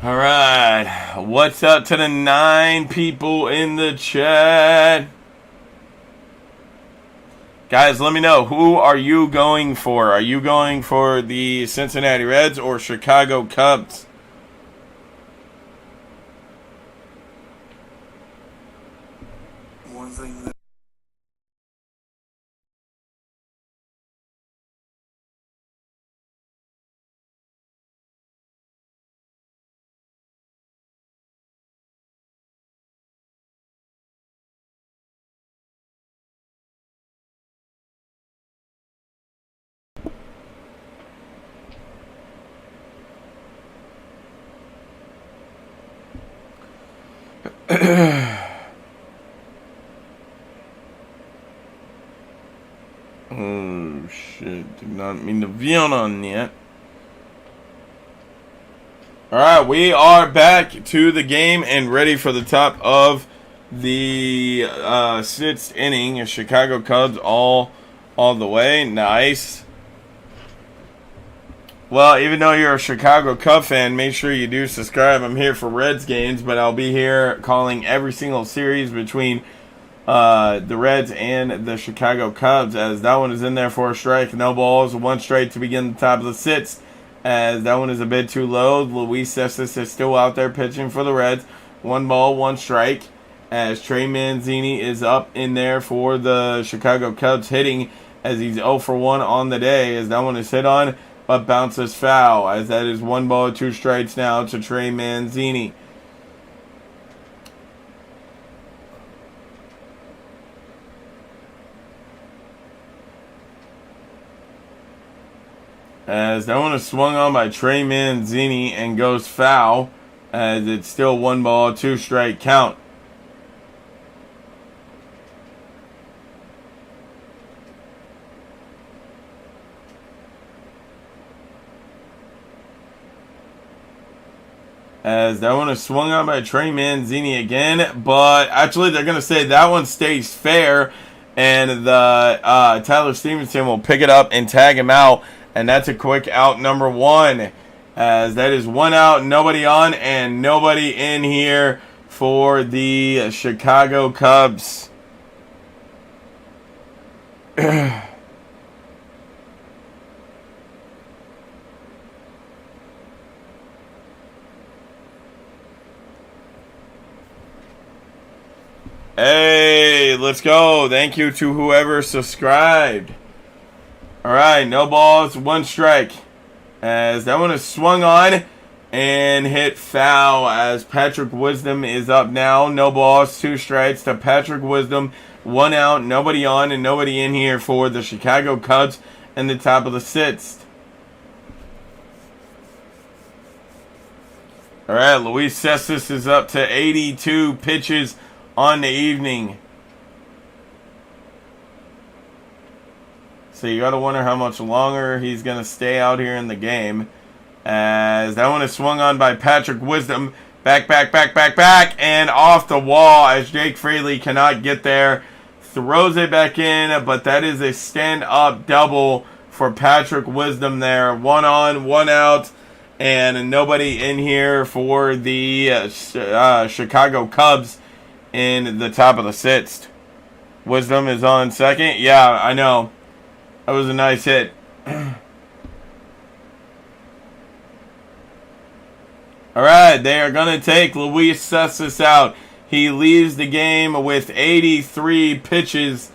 All right, what's up to the 9 people in the chat? Guys, let me know, who are you going for? Are you going for the Cincinnati Reds or Chicago Cubs? One thing that Oh, shit. Did not mean to be on yet. Alright, we are back to the game and ready for the top of the 6th inning. Chicago Cubs all the way. Nice. Well, even though you're a Chicago Cub fan, make sure you do subscribe. I'm here for Reds games, but I'll be here calling every single series between the Reds and the Chicago Cubs, as that one is in there for a strike. No balls, 1 strike to begin the top of the 6th, as that one is a bit too low. Luis Cespedes is still out there pitching for the Reds. 1 ball, 1 strike, as Trey Mancini is up in there for the Chicago Cubs, hitting as he's 0 for 1 on the day, as that one is hit on but bounces foul, as that is 1 ball, 2 strikes now to Trey Mancini. As that one is swung on by Trey Manzini and goes foul, as it's still 1 ball, 2 strike count. As that one is swung on by Trey Manzini again, but actually they're going to say that one stays fair, and the Tyler Stevenson will pick it up and tag him out, and that's a quick out number 1. As that is 1 out, nobody on, and nobody in here for the Chicago Cubs. Hey, let's go. Thank you to whoever subscribed. Alright, no balls, 1 strike. As that one is swung on and hit foul, as Patrick Wisdom is up now. No balls, 2 strikes to Patrick Wisdom. 1 out, nobody on, and nobody in here for the Chicago Cubs in the top of the 6th. Alright, Luis Cespedes is up to 82 pitches on the evening. So you got to wonder how much longer he's going to stay out here in the game. As that one is swung on by Patrick Wisdom. Back, and off the wall as Jake Fraley cannot get there. Throws it back in, but that is a stand-up double for Patrick Wisdom there. 1 on, 1 out, and nobody in here for the Chicago Cubs in the top of the 6th. Wisdom is on second. Yeah, I know. That was a nice hit. Alright, they are going to take Luis Cespedes out. He leaves the game with 83 pitches,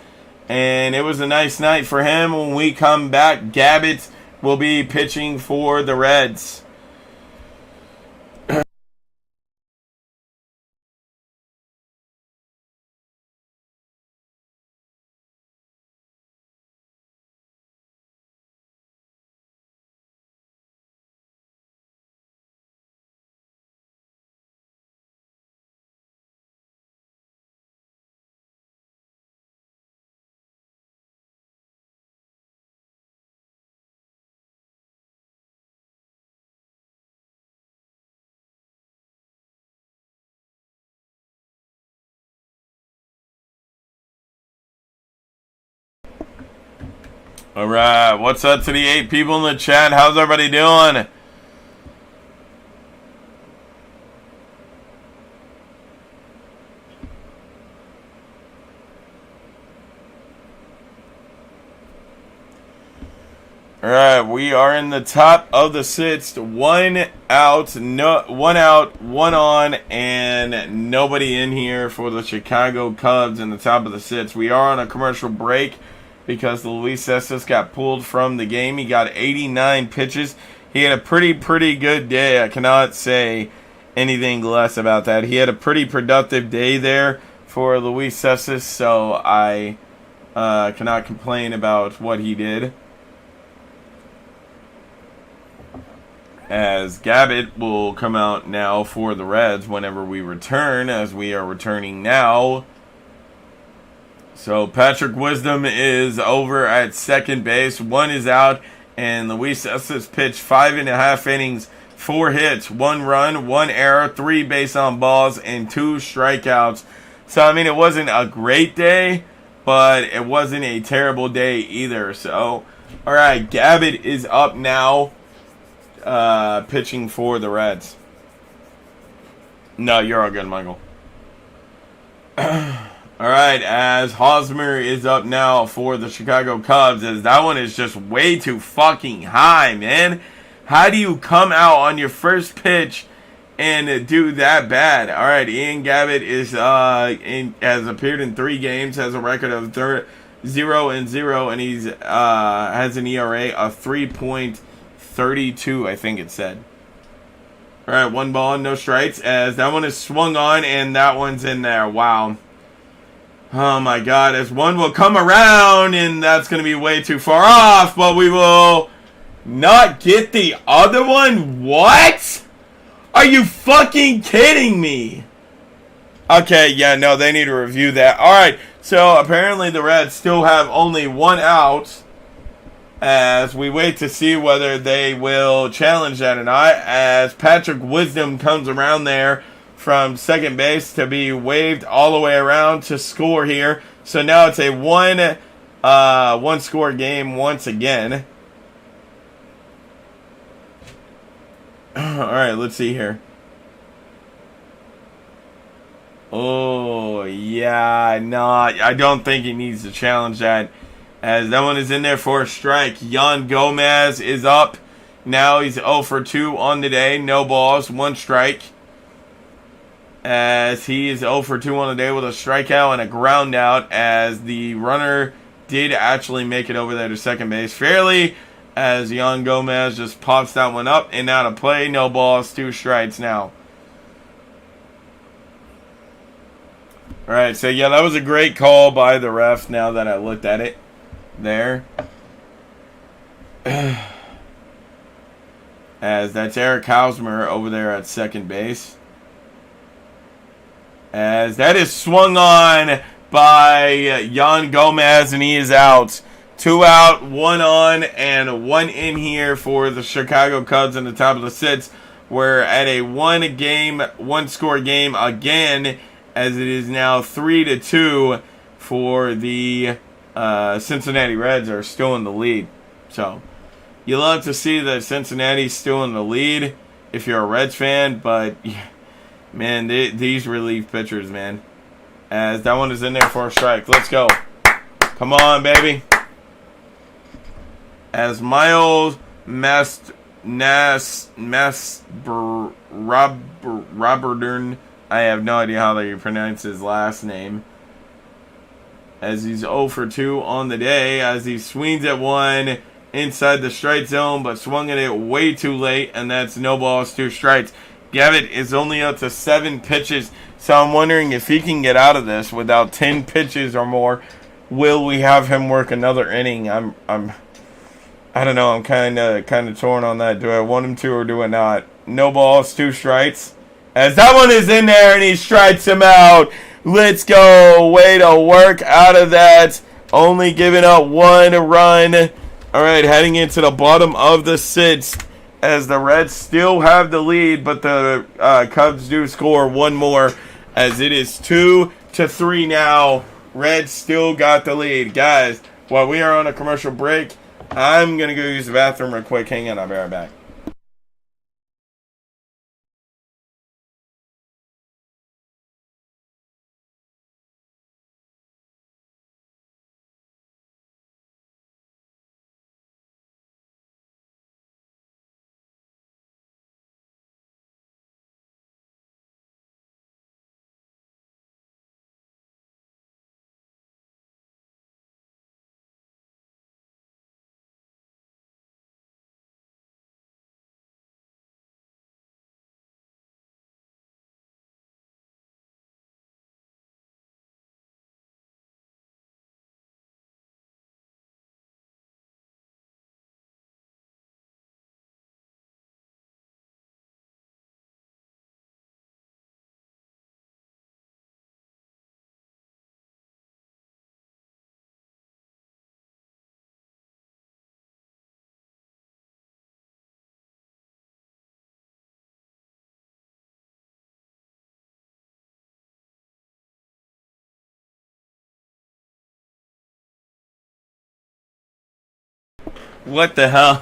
and it was a nice night for him. When we come back, Gabbett will be pitching for the Reds. Alright, what's up to the 8 people in the chat? How's everybody doing? Alright, we are in the top of the 6th. 1 out, 1 on, and nobody in here for the Chicago Cubs in the top of the 6th. We are on a commercial break because Luis Cespedes got pulled from the game. He got 89 pitches. He had a pretty good day. I cannot say anything less about that. He had a pretty productive day there for Luis Cespedes, so I cannot complain about what he did. As Gabbett will come out now for the Reds whenever we return, as we are returning now. So Patrick Wisdom is over at second base. 1 is out, and Luis Cespedes pitched 5.5 innings, 4 hits, 1 run, 1 error, 3 base on balls, and 2 strikeouts. So, I mean, it wasn't a great day, but it wasn't a terrible day either. So, all right, Gabbett is up now, pitching for the Reds. No, you're all good, Michael. Alright, as Hosmer is up now for the Chicago Cubs, as that one is just way too fucking high, man. How do you come out on your first pitch and do that bad? Alright, Ian Gabbett is has appeared in 3 games, has a record of 0-0, and he's has an ERA of 3.32, I think it said. Alright, 1 ball, no strikes, as that one is swung on, and that one's in there. Wow. Oh my god, as one will come around, and that's going to be way too far off, but we will not get the other one? What? Are you fucking kidding me? Okay, yeah, no, they need to review that. Alright, so apparently the Reds still have only one out as we wait to see whether they will challenge that or not, as Patrick Wisdom comes around there from second base to be waved all the way around to score here. So now it's a one score game once again. Alright, let's see here. Oh, yeah, no, I don't think he needs to challenge that, as that one is in there for a strike. Yan Gomez is up. Now he's 0 for 2 on the day. No balls, 1 strike. As he is 0 for 2 on the day with a strikeout and a ground out, as the runner did actually make it over there to second base fairly, as Yan Gomez just pops that one up and out of play. No balls, 2 strikes now. Alright, so yeah, that was a great call by the ref now that I looked at it there. As that's Eric Hausmer over there at second base. As that is swung on by Yan Gomez and he is out. 2 out, 1 on, and 1 in here for the Chicago Cubs in the top of the 6th. We're at a one score game again, as it is now 3-2 for the Cincinnati Reds are still in the lead. So you love to see that Cincinnati's still in the lead if you're a Reds fan, but man, these relief pitchers, man. As that one is in there for a strike. Let's go. Come on, baby. As Miles Robertson, I have no idea how they pronounce his last name, as he's 0 for 2 on the day, as he swings at one inside the strike zone, but swung at it way too late, and that's no balls, 2 strikes. Gavitt is only up to 7 pitches, so I'm wondering if he can get out of this without 10 pitches or more. Will we have him work another inning? I don't know. I'm kind of torn on that. Do I want him to or do I not? No balls, 2 strikes. As that one is in there and he strikes him out. Let's go. Way to work out of that. Only giving up 1 run. All right, heading into the bottom of the 6th, as the Reds still have the lead, but the Cubs do score 1 more, as it is 2-3 now. Reds still got the lead. Guys, while we are on a commercial break, I'm going to go use the bathroom real quick. Hang on, I'll be right back. What the hell?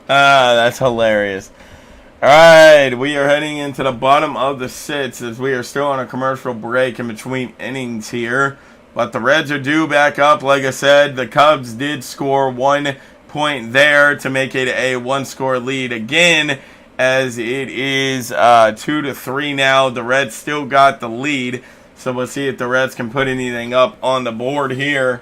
That's hilarious. Alright, we are heading into the bottom of the 6th, as we are still on a commercial break in between innings here. But the Reds are due back up. Like I said, the Cubs did score 1 point there to make it a 1-score lead again, as it is 2-3 now. The Reds still got the lead, so we'll see if the Reds can put anything up on the board here.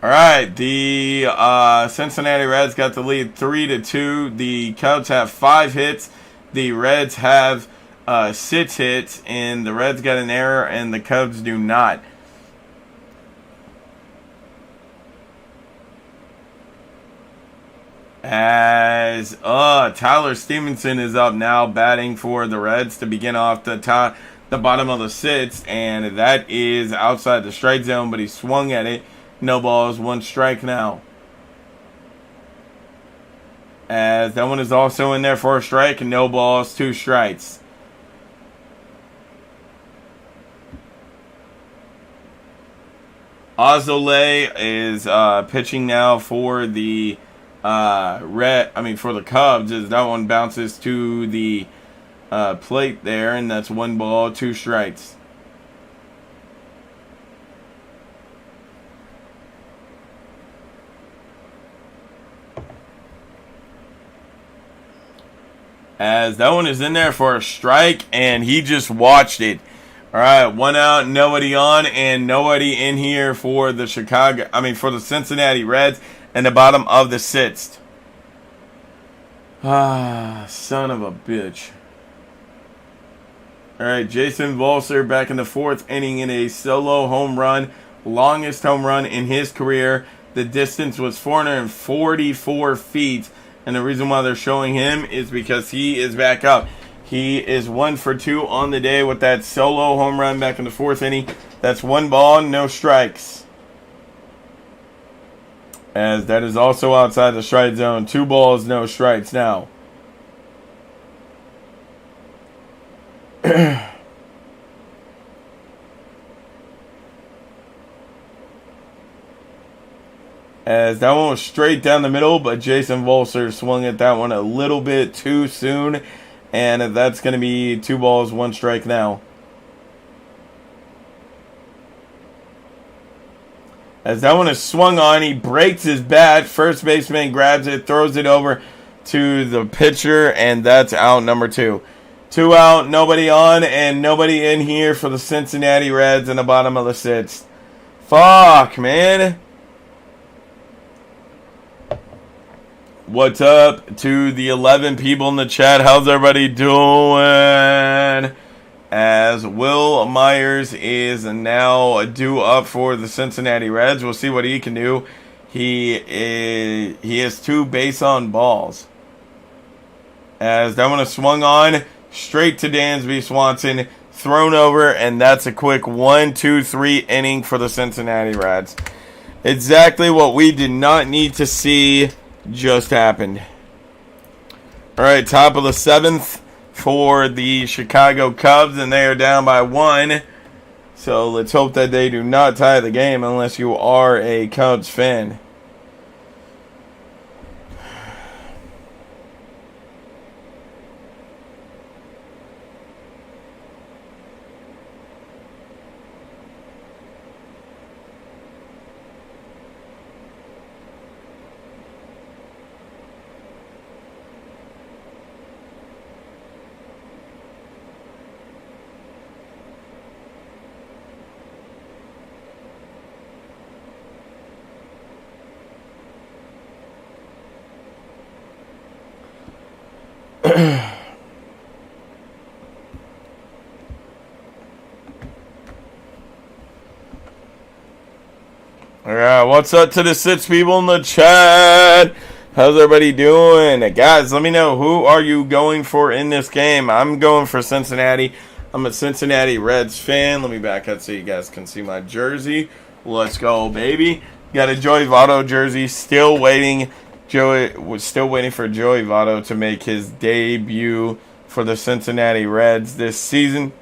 All right, the Cincinnati Reds got the lead 3-2. The Cubs have 5 hits. The Reds have 6 hits, and the Reds got an error, and the Cubs do not. As Tyler Stevenson is up now, batting for the Reds to begin off the bottom of the 6th, and that is outside the strike zone, but he swung at it. No balls, 1 strike now. As that one is also in there for a strike, no balls, 2 strikes. Ozole is pitching now for the for the Cubs, as that one bounces to the plate there, and that's 1 ball, 2 strikes. As that one is in there for a strike, and he just watched it. All right, 1 out, nobody on, and nobody in here for the for the Cincinnati Reds, and the bottom of the 6th. Son of a bitch. All right, Jason Volser back in the 4th inning in a solo home run, longest home run in his career. The distance was 444 feet. And the reason why they're showing him is because he is back up. He is 1 for 2 on the day with that solo home run back in the 4th inning. That's 1 ball, no strikes. As that is also outside the strike zone. 2 balls, no strikes now. As that one was straight down the middle, but Jason Volser swung at that one a little bit too soon. And that's going to be 2 balls, 1 strike now. As that one is swung on, he breaks his bat. First baseman grabs it, throws it over to the pitcher, and that's out number 2. 2 out, nobody on, and nobody in here for the Cincinnati Reds in the bottom of the 6th. Fuck, man. What's up to the 11 people in the chat? How's everybody doing? As Will Myers is now due up for the Cincinnati Reds. We'll see what he can do. He has 2 base on balls. As that one is swung on straight to Dansby Swanson, thrown over, and that's a quick 1-2-3 inning for the Cincinnati Reds. Exactly what we did not need to see just happened. All right, top of the 7th for the Chicago Cubs, and they are down by 1. So let's hope that they do not tie the game unless you are a Cubs fan. Alright, what's up to the 6 people in the chat? How's everybody doing? Guys, let me know, who are you going for in this game? I'm going for Cincinnati. I'm a Cincinnati Reds fan. Let me back up so you guys can see my jersey. Let's go, baby. Got a Joey Votto jersey. Still waiting. Joey was still waiting for Joey Votto to make his debut for the Cincinnati Reds this season.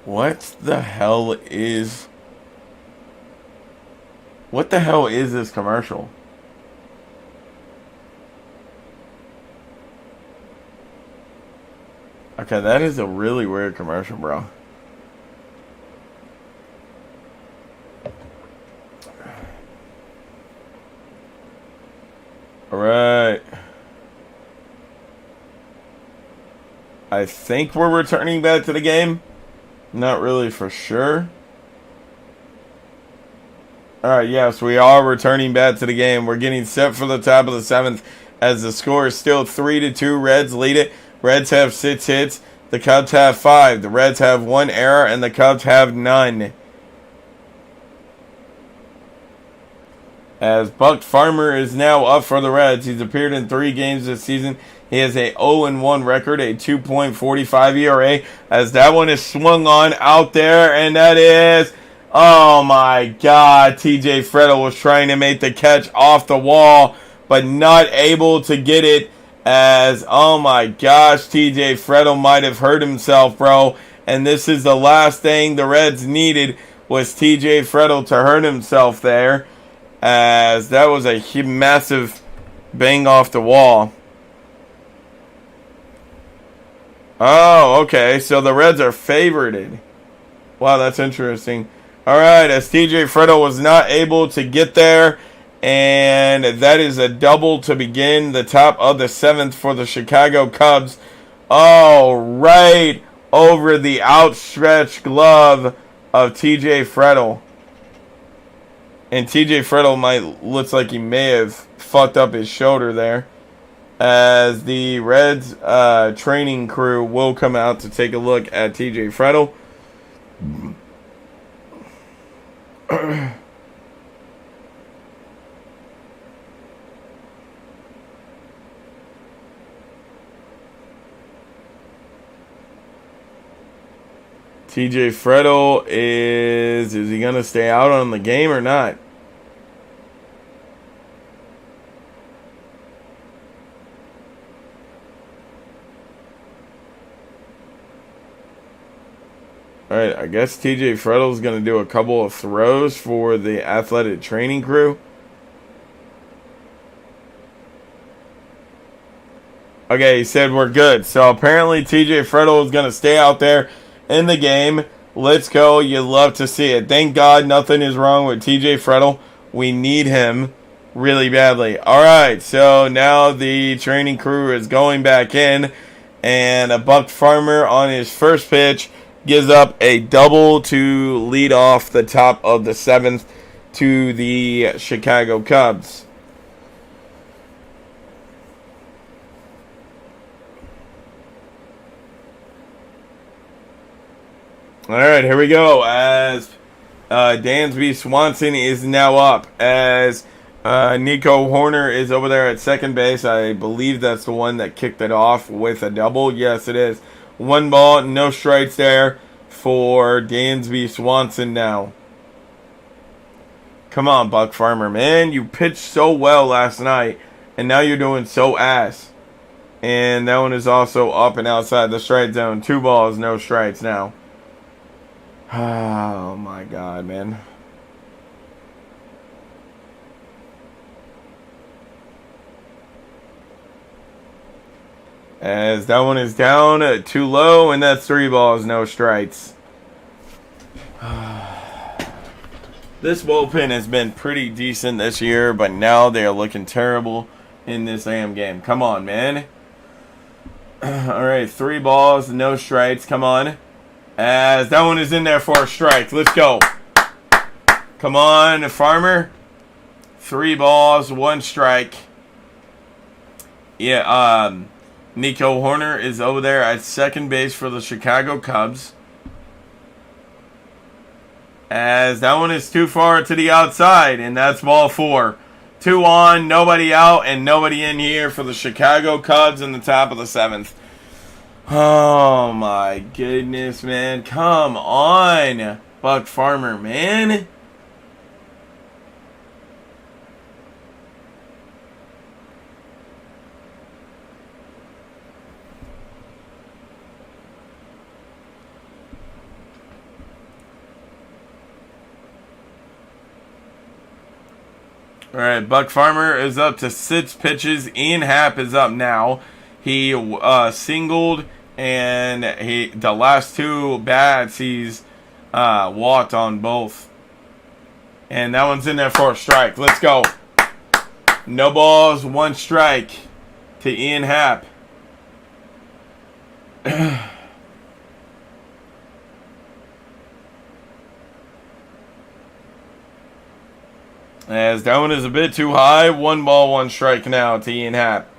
What the hell is this commercial? Okay, that is a really weird commercial, bro. All right. I think we're returning back to the game. Not really for sure. Alright, yes, we are returning back to the game. We're getting set for the top of the 7th as the score is still 3-2. Reds lead it. Reds have 6 hits. The Cubs have 5. The Reds have 1 error, and the Cubs have none. As Buck Farmer is now up for the Reds. He's appeared in 3 games this season. He has a 0-1 record, a 2.45 ERA. As that one is swung on out there, and that is... Oh my God, TJ Freddo was trying to make the catch off the wall, but not able to get it as, oh my gosh, TJ Freddo might have hurt himself, bro. And this is the last thing the Reds needed was TJ Freddo to hurt himself there, as that was a massive bang off the wall. Oh, okay, so the Reds are favorited. Wow, that's interesting. Alright, as TJ Freddo was not able to get there, and that is a double to begin the top of the 7th for the Chicago Cubs. Oh, right over the outstretched glove of TJ Freddo. And TJ Freddo looks like he may have fucked up his shoulder there. As the Reds training crew will come out to take a look at TJ Freddo. TJ Freddo is he going to stay out on the game or not? Alright, I guess TJ Freddo's going to do a couple of throws for the athletic training crew. Okay, he said we're good. So apparently TJ Freddo is going to stay out there in the game. Let's go. You love to see it. Thank God nothing is wrong with TJ Freddo. We need him really badly. Alright, so now the training crew is going back in. And a Buck Farmer on his first pitch gives up a double to lead off the top of the 7th to the Chicago Cubs. All right, here we go. As Dansby Swanson is now up. As Nico Horner is over there at second base. I believe that's the one that kicked it off with a double. Yes, it is. 1 ball, no strikes there for Dansby Swanson now. Come on, Buck Farmer, man. You pitched so well last night, and now you're doing so ass. And that one is also up and outside the strike zone. 2 balls, no strikes now. Oh, my God, man. As that one is down too low, and that's 3 balls, no strikes. This bullpen has been pretty decent this year, but now they are looking terrible in this AM game. Come on, man. All right, 3 balls, no strikes. Come on. As that one is in there for a strike. Let's go. Come on, Farmer. 3 balls, 1 strike. Yeah, Nico Horner is over there at second base for the Chicago Cubs. As that one is too far to the outside, and that's ball 4. 2 on, nobody out, and nobody in here for the Chicago Cubs in the top of the 7th. Oh my goodness, man. Come on, Buck Farmer, man. All right, Buck Farmer is up to 6 pitches. Ian Happ is up now. He singled, and the last 2 bats he's walked on both. And that one's in there for a strike. Let's go. No balls, 1 strike to Ian Happ. As that one is a bit too high. 1 ball, 1 strike now to Ian Happ.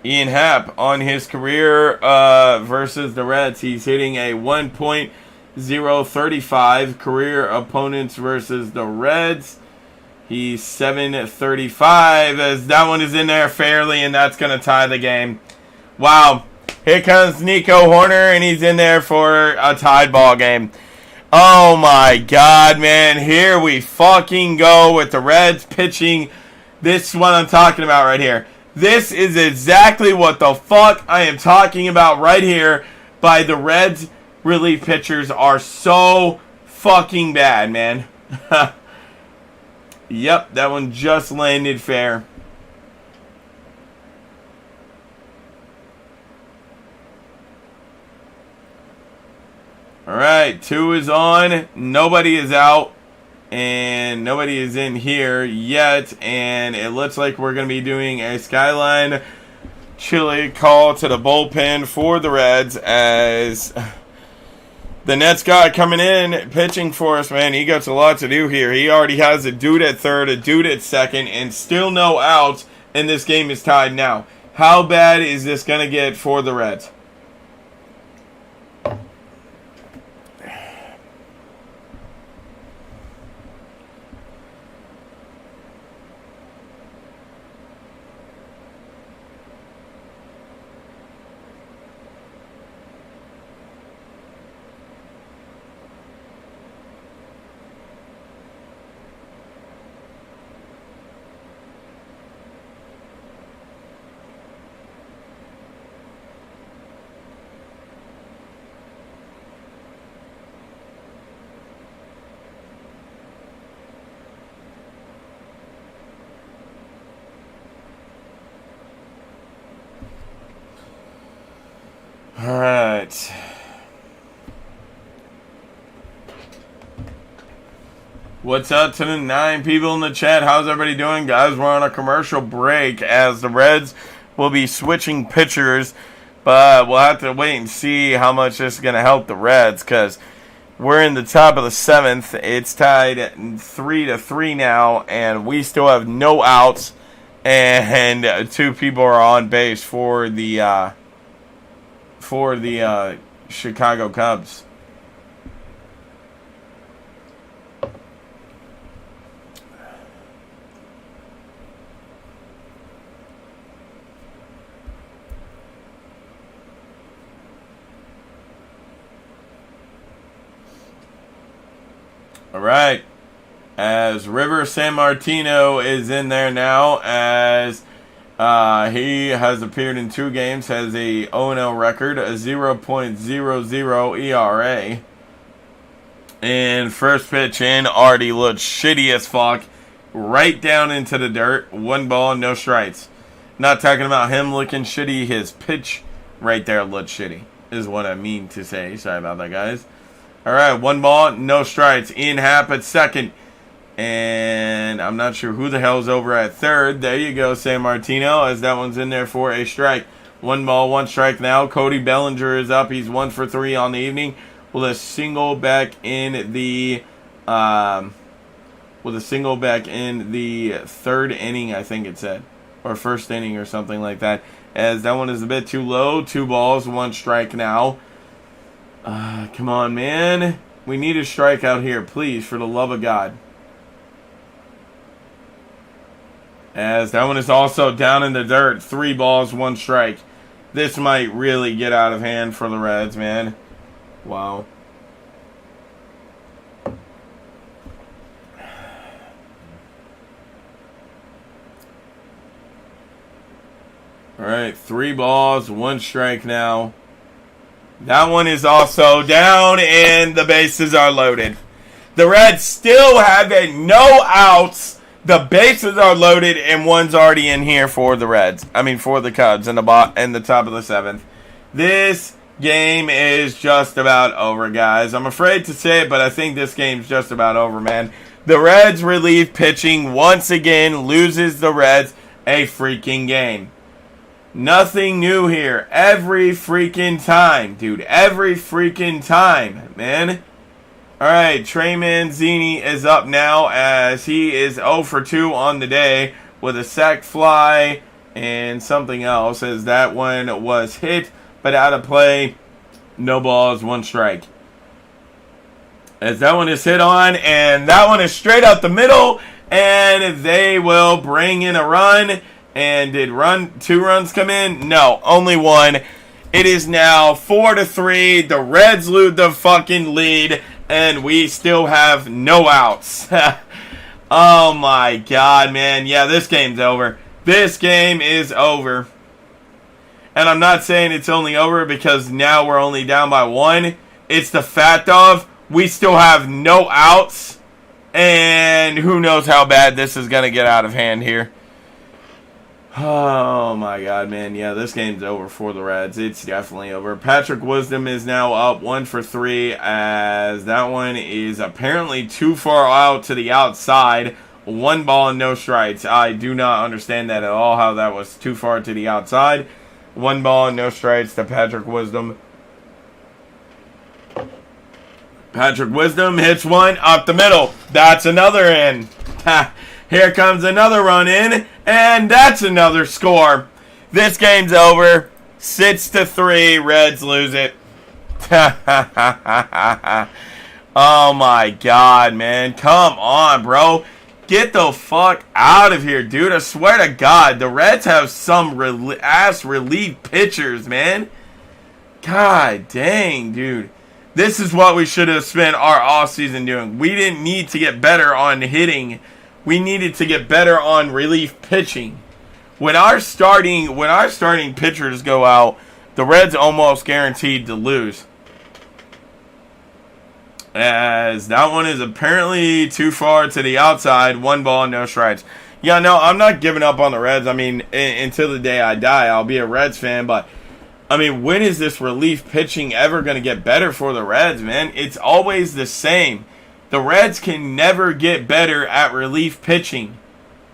Ian Happ on his career versus the Reds. He's hitting a 1.035 career opponents versus the Reds. He's 735 as that one is in there fairly, and that's going to tie the game. Wow. Here comes Nico Horner, and he's in there for a tied ball game. Oh my God, man. Here we fucking go with the Reds pitching. This is what I'm talking about right here. This is exactly what the fuck I am talking about right here. By the Reds relief pitchers are so fucking bad, man. Yep, that one just landed fair. Alright, 2 is on. Nobody is out. And nobody is in here yet. And it looks like we're going to be doing a Skyline Chili call to the bullpen for the Reds. As the Nets guy coming in, pitching for us, man. He got a lot to do here. He already has a dude at third, a dude at second, and still no outs. And this game is tied now. How bad is this going to get for the Reds? Alright. What's up to the 9 people in the chat? How's everybody doing? Guys, we're on a commercial break as the Reds will be switching pitchers. But we'll have to wait and see how much this is going to help the Reds. Because we're in the top of the 7th. It's tied at 3-3 now. And we still have no outs. And 2 people are on base for the Chicago Cubs. All right. As River Sammartino is in there now, as he has appeared in 2 games, has a 0-0 record, a 0.00 ERA. And first pitch in, already looked shitty as fuck. Right down into the dirt. 1 ball, no strikes. Not talking about him looking shitty. His pitch right there looked shitty, is what I mean to say. Sorry about that, guys. All right, 1 ball, no strikes. Ian Happ at second. And I'm not sure who the hell's over at third. There you go, Sammartino, as that one's in there for a strike. 1 ball, 1 strike now. Cody Bellinger is up. He's 1 for 3 on the evening with a single back in the 3rd inning, I think it said, or 1st inning or something like that. As that one is a bit too low. 2 balls, 1 strike now. Come on, man. We need a strikeout here, please, for the love of God. As that one is also down in the dirt. 3 balls, 1 strike. This might really get out of hand for the Reds, man. Wow. Alright, 3 balls, 1 strike now. That one is also down, and the bases are loaded. The Reds still have no outs. The bases are loaded, and one's already in here for the Reds. I mean, for the Cubs in the top of the 7th. This game is just about over, guys. I'm afraid to say it, but I think this game's just about over, man. The Reds relief pitching once again loses the Reds a freaking game. Nothing new here. Every freaking time, dude. Every freaking time, man. Alright, Trey Manzini is up now as he is 0 for 2 on the day with a sac fly and something else, as that one was hit but out of play. No balls, 1 strike. As that one is hit on, and that one is straight up the middle, and they will bring in a run. And did 2 runs come in? No, only 1. It is now 4-3. The Reds lose the fucking lead, and we still have no outs. Oh my god, man. Yeah, this game's over. This game is over. And I'm not saying it's only over because now we're only down by 1. It's the fact of we still have no outs, and who knows how bad this is going to get out of hand here. Oh my god, man. Yeah, this game's over for the Reds. It's definitely over. Patrick Wisdom is now up 1 for 3, as that one is apparently too far out to the outside. 1 ball and no strikes. I do not understand that at all, how that was too far to the outside. 1 ball and no strikes to Patrick Wisdom. Patrick Wisdom hits one up the middle. That's another in. Here comes another run in, and that's another score. This game's over. 6-3. Reds lose it. Oh my god, man. Come on, bro. Get the fuck out of here, dude. I swear to God, the Reds have some ass relief pitchers, man. God dang, dude. This is what we should have spent our offseason doing. We didn't need to get better on hitting. We needed to get better on relief pitching. When our starting pitchers go out, the Reds almost guaranteed to lose. As that one is apparently too far to the outside. 1 ball, no strikes. Yeah, no, I'm not giving up on the Reds. I mean, until the day I die, I'll be a Reds fan. But, I mean, when is this relief pitching ever going to get better for the Reds, man? It's always the same. The Reds can never get better at relief pitching.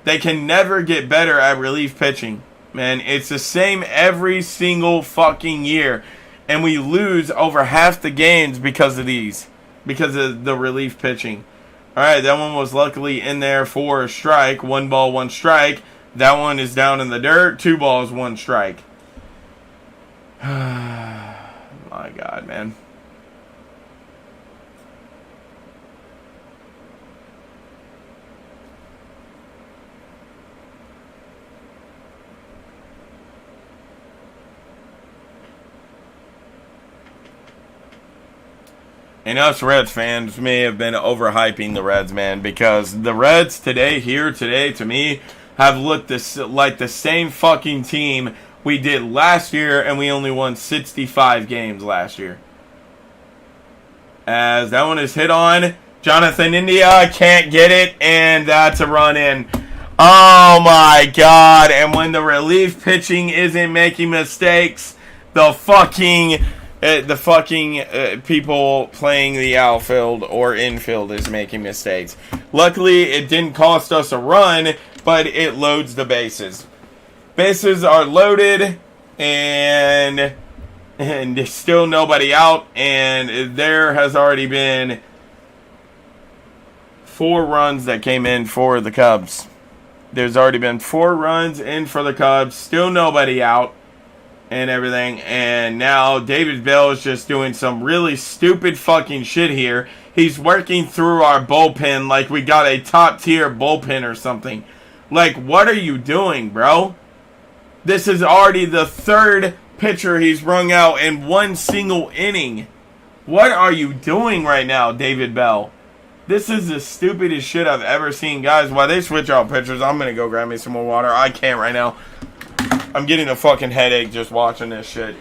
They can never get better at relief pitching. Man, it's the same every single fucking year. And we lose over half the games because of these. Because of the relief pitching. Alright, that one was luckily in there for a strike. 1 ball, 1 strike. That one is down in the dirt. 2 balls, 1 strike. My God, man. And us Reds fans may have been overhyping the Reds, man, because the Reds today, to me, have looked like the same fucking team we did last year, and we only won 65 games last year. As that one is hit on, Jonathan India can't get it, and that's a run in. Oh my God, and when the relief pitching isn't making mistakes, the fucking people playing the outfield or infield is making mistakes. Luckily, it didn't cost us a run, but it loads the bases. Bases are loaded, and there's still nobody out, and there has already been 4 runs that came in for the Cubs. There's already been 4 runs in for the Cubs, still nobody out. And everything, and now David Bell is just doing some really stupid fucking shit here. He's working through our bullpen like we got a top tier bullpen or something. Like, what are you doing, bro? This is already the 3rd pitcher he's rung out in 1 single inning. What are you doing right now, David Bell? This is the stupidest shit I've ever seen. Guys, while they switch out pitchers, I'm gonna go grab me some more water. I can't right now. I'm getting a fucking headache just watching this shit.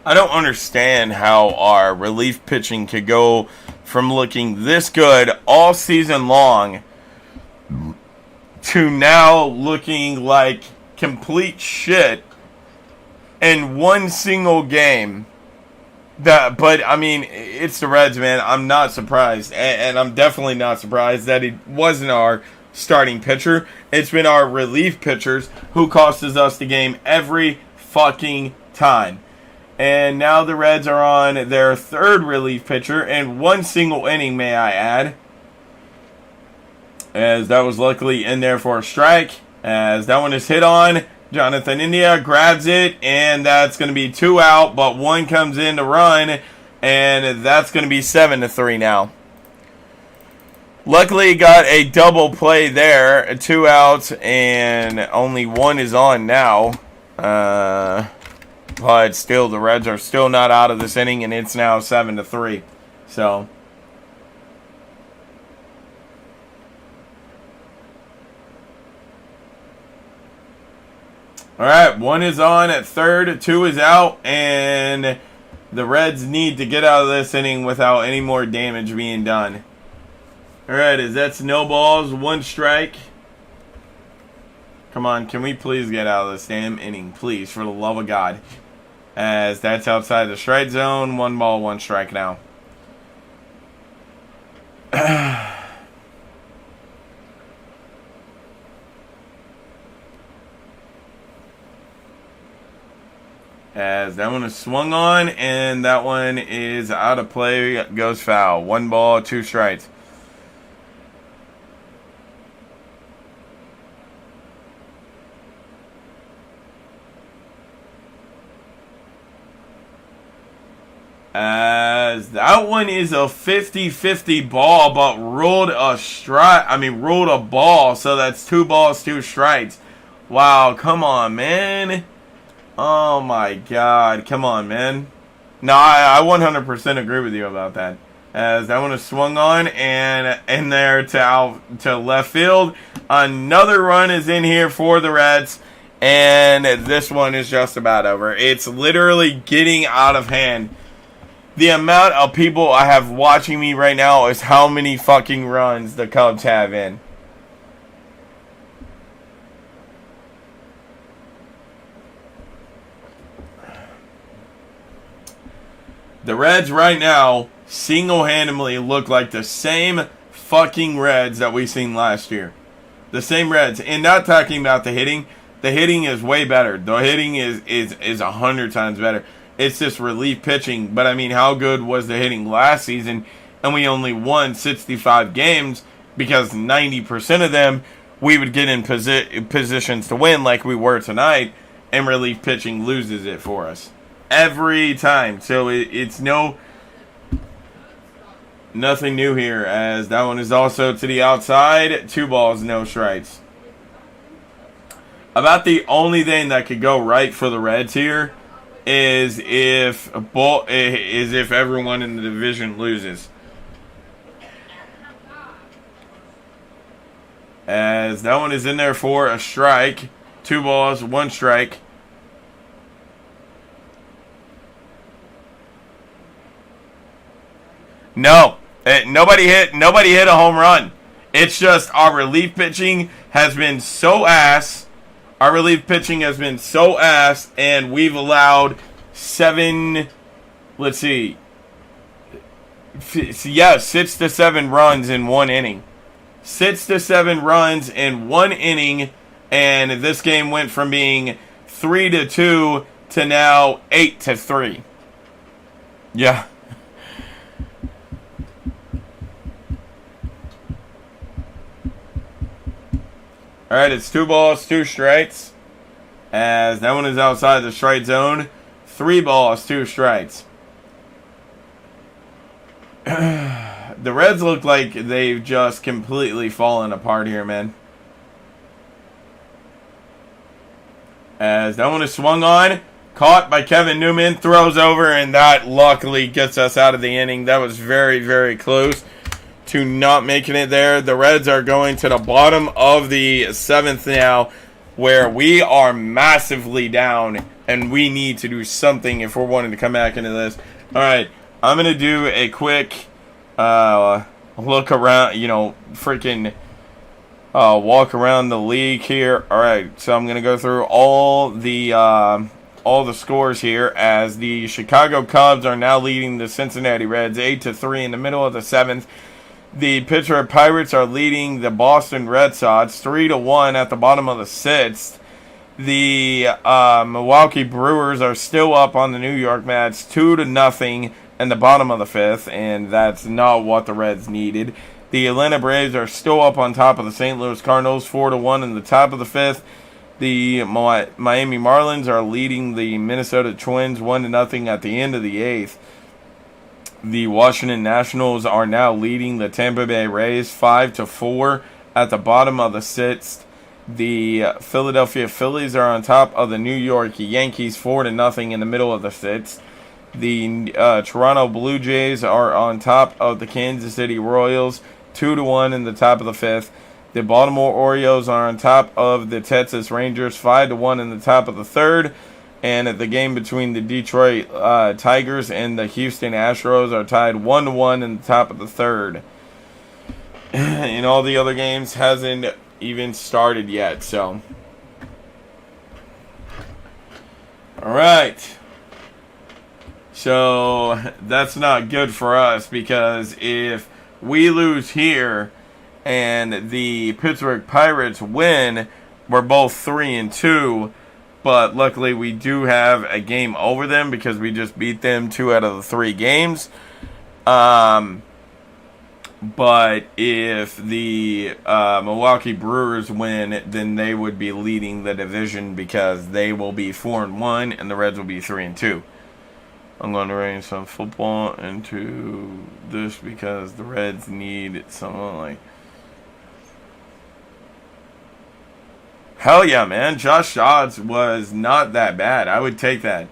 I don't understand how our relief pitching could go from looking this good all season long to now looking like complete shit in one single game. But I mean, it's the Reds, man. I'm not surprised, and I'm definitely not surprised that it wasn't our starting pitcher. It's been our relief pitchers who costed us the game every fucking time. And now the Reds are on their third relief pitcher in one single inning, may I add. As that was luckily in there for a strike. As that one is hit on. Jonathan India grabs it, and that's going to be 2 out, but 1 comes in to run, and that's going to be 7-3 now. Luckily, got a double play there, 2 outs, and only 1 is on now. But still, the Reds are still not out of this inning, and it's now 7-3. So, all right, 1 is on at third, 2 is out, and the Reds need to get out of this inning without any more damage being done. All right, as that's no balls, 1 strike. Come on, can we please get out of this damn inning, please, for the love of God. As that's outside the strike zone, 1 ball, 1 strike now. As that one is swung on, and that one is out of play, goes foul. 1 ball, 2 strikes. As that one is a 50-50 ball, but ruled a ball, so that's 2 balls, 2 strikes. Wow, come on, man. Oh my God, come on, man. No, I 100% agree with you about that. As that one is swung on and in there to left field. Another run is in here for the Reds, and this one is just about over. It's literally getting out of hand. The amount of people I have watching me right now is how many fucking runs the Cubs have in. The Reds right now single-handedly look like the same fucking Reds that we seen last year. The same Reds. And not talking about the hitting. The hitting is way better. The hitting is 100 times better. It's just relief pitching. But, I mean, how good was the hitting last season? And we only won 65 games because 90% of them we would get in positions to win like we were tonight. And relief pitching loses it for us. Every time. So it's nothing new here. As that one is also to the outside. 2 balls, no strikes. About the only thing that could go right for the Reds here is if everyone in the division loses. As that one is in there for a strike. 2 balls, 1 strike. No. Nobody hit a home run. It's just our relief pitching has been so ass. Our relief pitching has been so ass, and we've allowed 6 to 7 runs in 1 inning. 6 to 7 runs in 1 inning, and this game went from being 3-2 to now 8-3. Yeah. All right, it's 2 balls, 2 strikes. As that one is outside the strike zone. 3 balls, 2 strikes. The Reds look like they've just completely fallen apart here, man. As that one is swung on. Caught by Kevin Newman. Throws over, and that luckily gets us out of the inning. That was very, very close to not making it there. The Reds are going to the bottom of the 7th now, where we are massively down and we need to do something if we're wanting to come back into this. All right, I'm going to do a quick look around, freaking walk around the league here. All right, so I'm going to go through all the scores here as the Chicago Cubs are now leading the Cincinnati Reds 8-3 in the middle of the 7th. The Pittsburgh Pirates are leading the Boston Red Sox 3-1 at the bottom of the 6th. The Milwaukee Brewers are still up on the New York Mets 2-0 in the bottom of the 5th, and that's not what the Reds needed. The Atlanta Braves are still up on top of the St. Louis Cardinals 4-1 in the top of the 5th. The Miami Marlins are leading the Minnesota Twins 1-0 at the end of the 8th. The Washington Nationals are now leading the Tampa Bay Rays 5-4 at the bottom of the 6th. The Philadelphia Phillies are on top of the New York Yankees 4-0 in the middle of the 6th. The Toronto Blue Jays are on top of the Kansas City Royals 2-1 in the top of the 5th. The Baltimore Orioles are on top of the Texas Rangers 5-1 in the top of the 3rd. And the game between the Detroit Tigers and the Houston Astros are tied 1-1 in the top of the 3rd. And all the other games hasn't even started yet, so. Alright. So, that's not good for us because if we lose here and the Pittsburgh Pirates win, we're both 3-2. But luckily we do have a game over them because we just beat them 2 out of the 3 games. But if the Milwaukee Brewers win, then they would be leading the division because they will be 4-1 and the Reds will be 3-2. I'm going to bring some football into this because the Reds need someone like... Hell yeah, man. Josh Dobbs was not that bad. I would take that.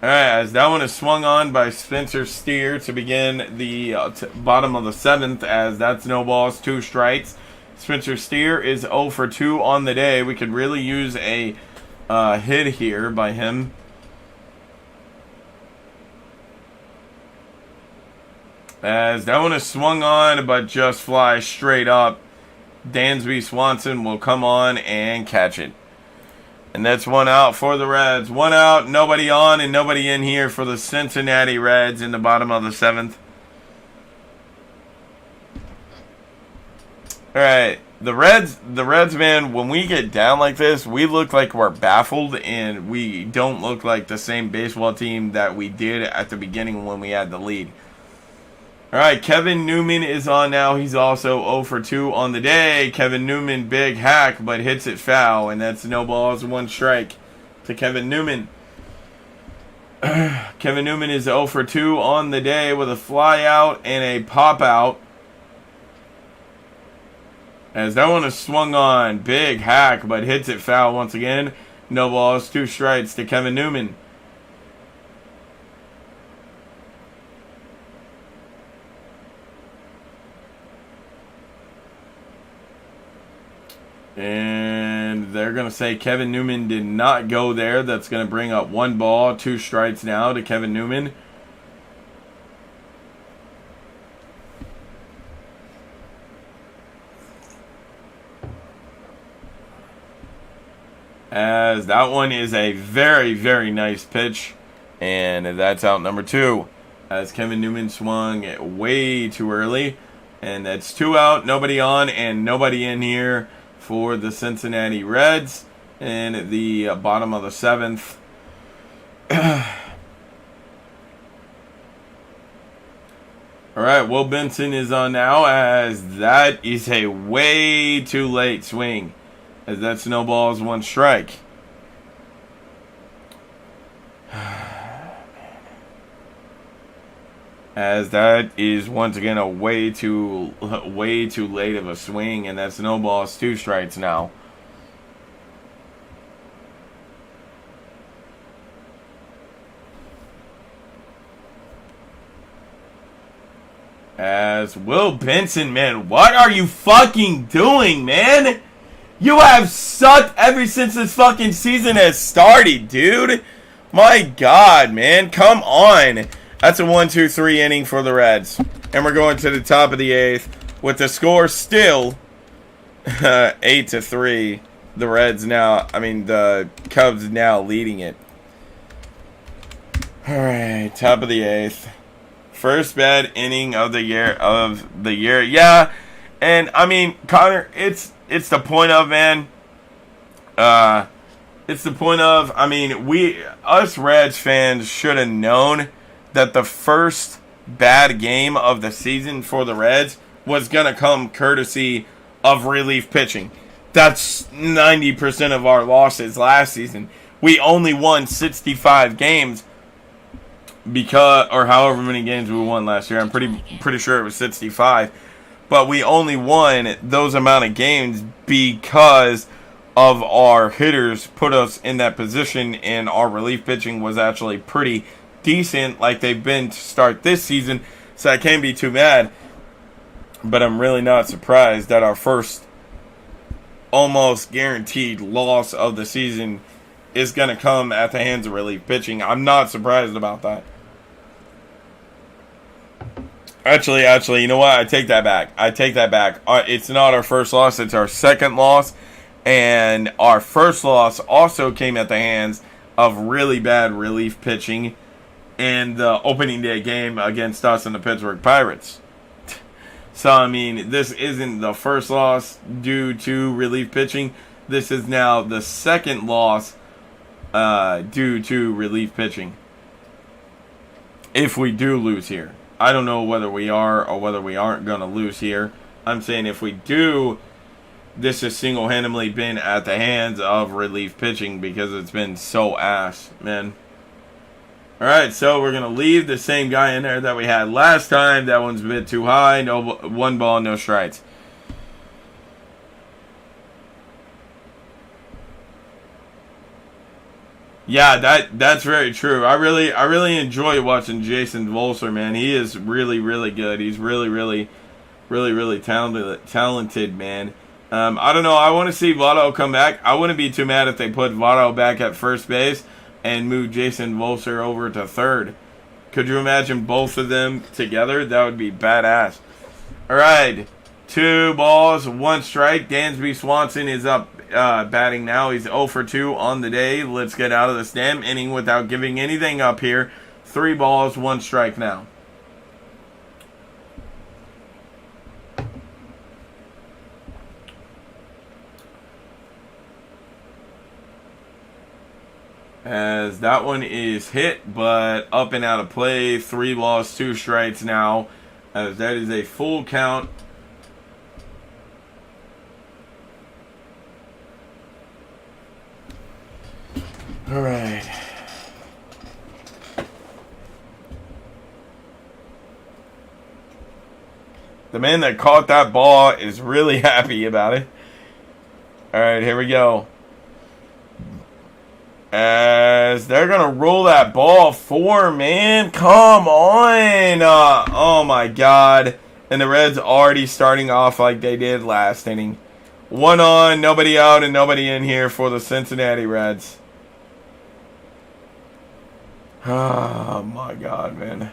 Alright, as that one is swung on by Spencer Steer to begin the bottom of the 7th, as that's no balls, 2 strikes. Spencer Steer is 0 for 2 on the day. We could really use a hit here by him. As that one is swung on, but just flies straight up. Dansby Swanson will come on and catch it. And that's 1 out for the Reds. 1 out, nobody on and nobody in here for the Cincinnati Reds in the bottom of the 7th. Alright, the Reds, man, when we get down like this, we look like we're baffled and we don't look like the same baseball team that we did at the beginning when we had the lead. Alright, Kevin Newman is on now. He's also 0 for 2 on the day. Kevin Newman, big hack, but hits it foul. And that's no balls, 1 strike to Kevin Newman. Kevin Newman is 0 for 2 on the day with a fly out and a pop out. As that one is swung on. Big hack, but hits it foul once again. No balls, 2 strikes to Kevin Newman. And they're going to say Kevin Newman did not go there. That's going to bring up 1 ball, 2 strikes now to Kevin Newman. As that one is a very, very nice pitch. And that's out number 2. As Kevin Newman swung way too early. And that's 2 out, nobody on, and nobody in here for the Cincinnati Reds in the bottom of the 7th. Alright, Will Benson is on now as that is a way too late swing. As that snowballs 1 strike. As that is once again a way too late of a swing, and that snowballs 2 strikes now. As Will Benson, man, what are you fucking doing, man? You have sucked ever since this fucking season has started, dude. My God, man. Come on. That's a 1-2-3 inning for the Reds. And we're going to the top of the 8th with the score still 8-3. The Reds now, the Cubs now leading it. All right, top of the 8th. First bad inning of the year. Yeah. And Connor, it's the point of, man. It's the point of, us Reds fans should have known that the first bad game of the season for the Reds was going to come courtesy of relief pitching. That's 90% of our losses last season. We only won 65 games or however many games we won last year. I'm pretty sure it was 65. But we only won those amount of games because of our hitters put us in that position, and our relief pitching was actually pretty decent like they've been to start this season. So I can't be too mad. But I'm really not surprised that our first almost guaranteed loss of the season is going to come at the hands of relief pitching. I'm not surprised about that. Actually, you know what? I take that back. It's not our first loss. It's our second loss. And our first loss also came at the hands of really bad relief pitching in the opening day game against us and the Pittsburgh Pirates. So, this isn't the first loss due to relief pitching. This is now the second loss due to relief pitching. If we do lose here. I don't know whether we are or whether we aren't going to lose here. I'm saying if we do, this has single-handedly been at the hands of relief pitching because it's been so ass, man. Alright, so we're going to leave the same guy in there that we had last time. That one's a bit too high. No, 1 ball, no strikes. Yeah, that's very true. I really enjoy watching Jason Volser, man. He is really, really good. He's really talented, man. I don't know. I want to see Votto come back. I wouldn't be too mad if they put Votto back at first base and move Jason Volser over to third. Could you imagine both of them together? That would be badass. All right, 2 balls, 1 strike. Dansby Swanson is up batting now. He's 0 for 2 on the day. Let's get out of this damn inning without giving anything up here. 3 balls, 1 strike now. As that one is hit, but up and out of play. 3 balls, 2 strikes now. As that is a full count. All right. The man that caught that ball is really happy about it. All right, here we go. As they're going to roll that ball 4, man. Come on. Oh, my God. And the Reds already starting off like they did last inning. 1 on, nobody out, and nobody in here for the Cincinnati Reds. Oh, my God, man.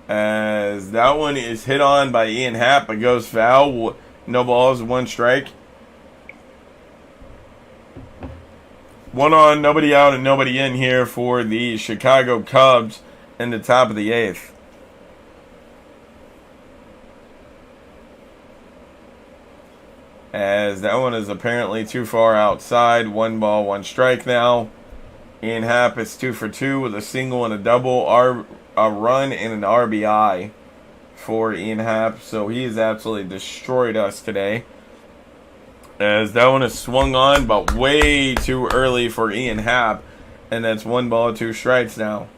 As that one is hit on by Ian Happ. It goes foul. No balls, 1 strike. 1 on, nobody out, and nobody in here for the Chicago Cubs in the top of the 8th. As that one is apparently too far outside. 1 ball, 1 strike now. Ian Happ is 2 for 2 with a single and a double, a run and an RBI for Ian Happ. So he has absolutely destroyed us today. As that one is swung on, but way too early for Ian Happ. And that's 1 ball, 2 strikes now.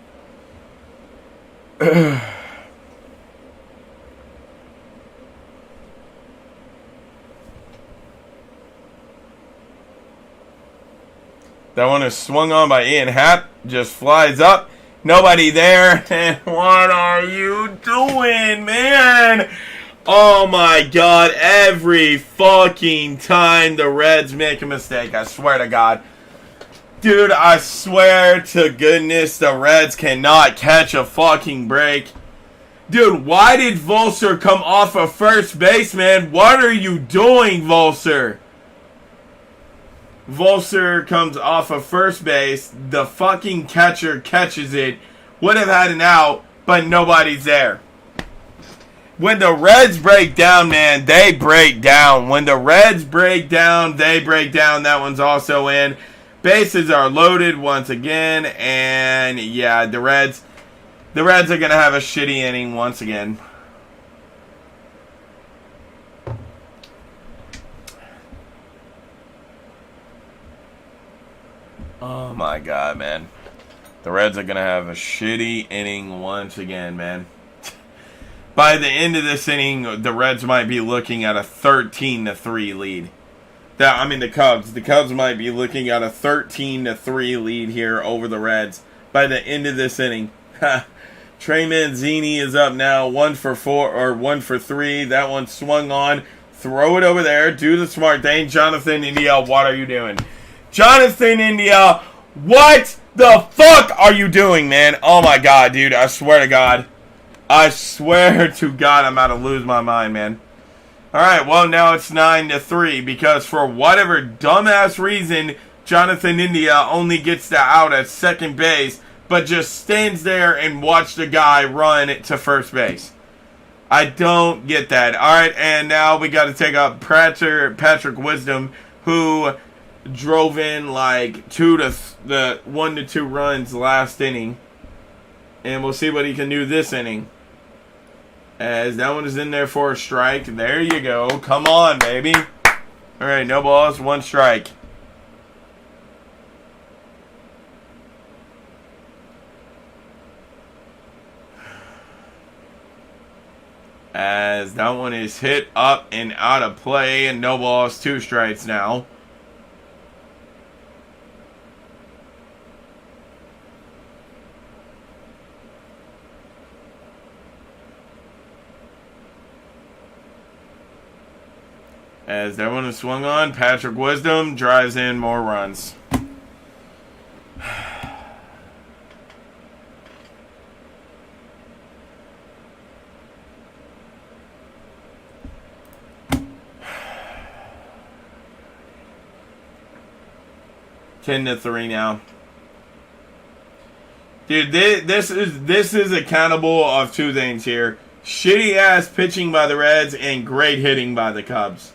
That one is swung on by Ian Happ. Just flies up Nobody there. And what are you doing, man? Oh my God. Every fucking time the Reds make a mistake, I swear to God. Dude, I swear to goodness the Reds cannot catch a fucking break. Dude, why did Volser come off of first base, man? What are you doing, Volser? Volser comes off of first base. The fucking catcher catches it. Would have had an out, but nobody's there. When the Reds break down, man, they break down. When the Reds break down, they break down. That one's also in. Bases are loaded once again. And, yeah, the Reds are going to have a shitty inning once again. Oh, my God, man. The Reds are going to have a shitty inning once again, man. By the end of this inning, the Reds might be looking at a 13-3 lead. The Cubs. The Cubs might be looking at a 13-3 lead here over the Reds by the end of this inning. Trey Mancini is up now, 1 for 3. That one swung on. Throw it over there. Do the smart thing. Jonathan India, what are you doing? Jonathan India, what the fuck are you doing, man? Oh my God, dude. I swear to God. I swear to God, I'm about to lose my mind, man. Alright, well, now it's 9-3 because for whatever dumbass reason, Jonathan India only gets the out at second base, but just stands there and watch the guy run to first base. I don't get that. Alright, and now we got to take up Patrick Wisdom, who drove in like 1 to 2 runs last inning. And we'll see what he can do this inning. As that one is in there for a strike. There you go. Come on, baby. Alright, no balls, 1 strike. As that one is hit up and out of play. And no balls, 2 strikes now. As that one is swung on, Patrick Wisdom drives in more runs. Ten to 3 now. Dude, this is accountable of 2 things here. Shitty ass pitching by the Reds and great hitting by the Cubs.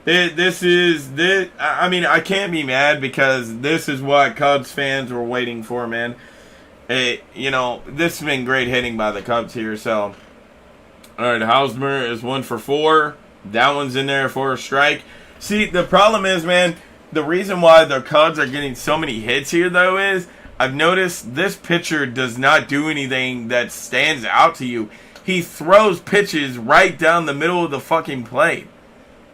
I can't be mad because this is what Cubs fans were waiting for, man. This has been great hitting by the Cubs here, so. Alright, Hosmer is 1 for 4. That one's in there for a strike. See, the problem is, man, the reason why the Cubs are getting so many hits here, though, is I've noticed this pitcher does not do anything that stands out to you. He throws pitches right down the middle of the fucking plate.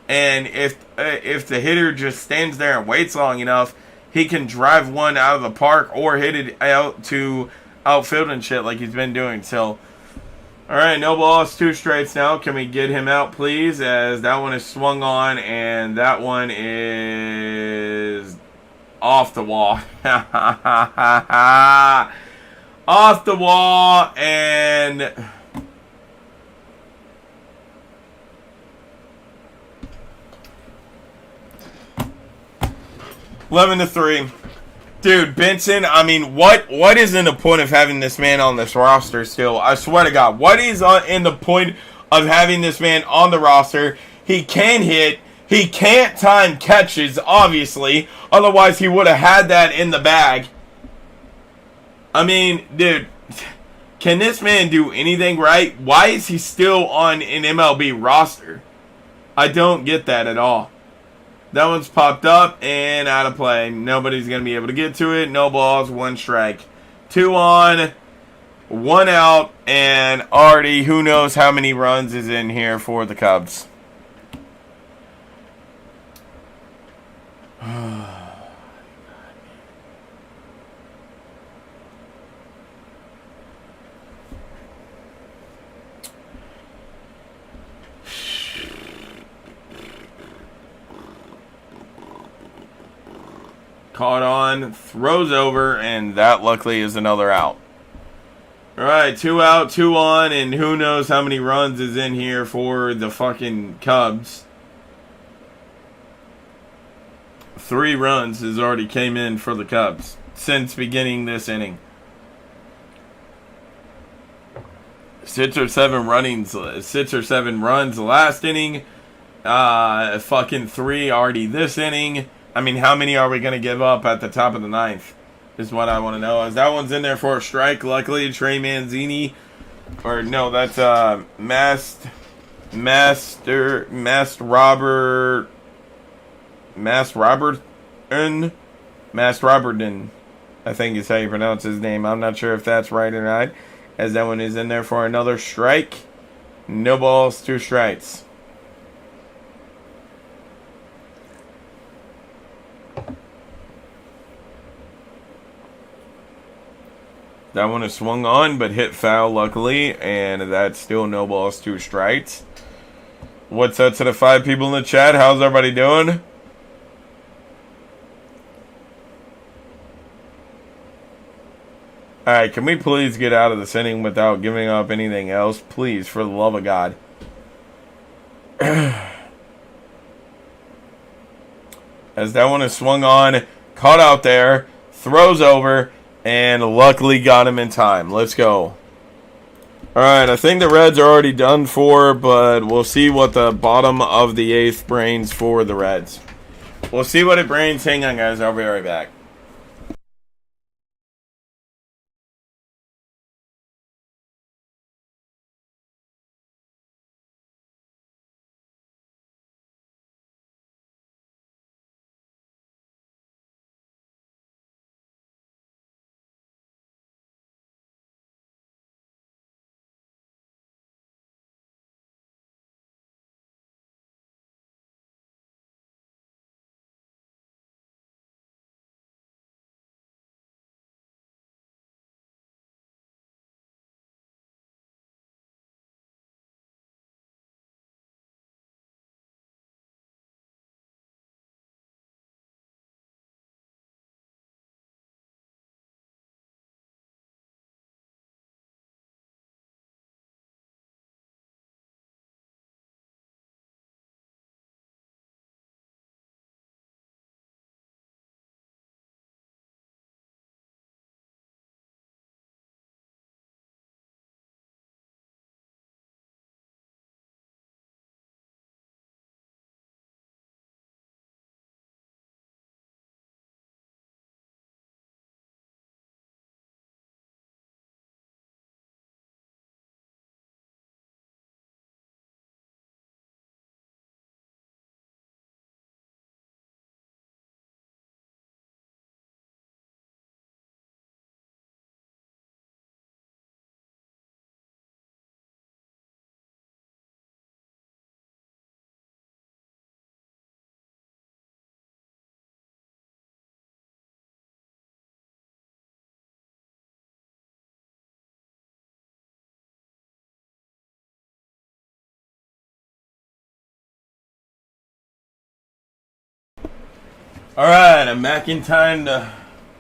And if the hitter just stands there and waits long enough, he can drive one out of the park or hit it out to outfield and shit like he's been doing. So, alright, no balls, 2 strikes now. Can we get him out, please? As that one is swung on, and that one is off the wall. Off the wall, and 11-3. Dude, Benson, what is in the point of having this man on this roster still? I swear to God, what is in the point of having this man on the roster? He can hit. He can't time catches, obviously. Otherwise, he would have had that in the bag. Dude, can this man do anything right? Why is he still on an MLB roster? I don't get that at all. That one's popped up and out of play. Nobody's going to be able to get to it. No balls, 1 strike. 2 on, 1 out, and already who knows how many runs is in here for the Cubs. Caught on, throws over, and that luckily is another out. Alright, 2 out, 2 on, and who knows how many runs is in here for the fucking Cubs. 3 runs has already came in for the Cubs since beginning this inning. 6 or 7 runs last inning. Fucking 3 already this inning. I mean, how many are we going to give up at the top of the 9th? Is what I want to know. As that one's in there for a strike. Luckily, Trey Manzini. Or, no, that's Mast Robertson. I think is how you pronounce his name. I'm not sure if that's right or not. As that one is in there for another strike. No balls, 2 strikes. That one is swung on, but hit foul, luckily. And that's still no balls, 2 strikes. What's up to the 5 people in the chat? How's everybody doing? Alright, can we please get out of this inning without giving up anything else? Please, for the love of God. As that one is swung on, caught out there, throws over, and luckily got him in time. Let's go. Alright, I think the Reds are already done for, but we'll see what the bottom of the 8th brings for the Reds. We'll see what it brings. Hang on, guys. I'll be right back. Alright, I'm back in time to...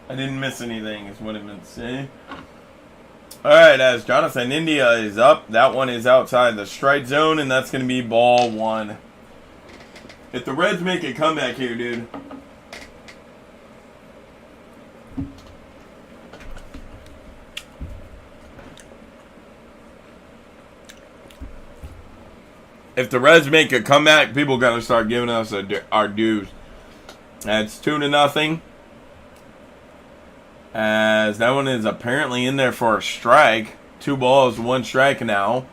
I didn't miss anything, is what I meant to say. Alright, as Jonathan India is up, that one is outside the strike zone, and that's going to be ball 1. If the Reds make a comeback here, dude... If the Reds make a comeback, people got to start giving us our dues. That's 2-0. As that one is apparently in there for a strike. 2 balls, 1 strike now.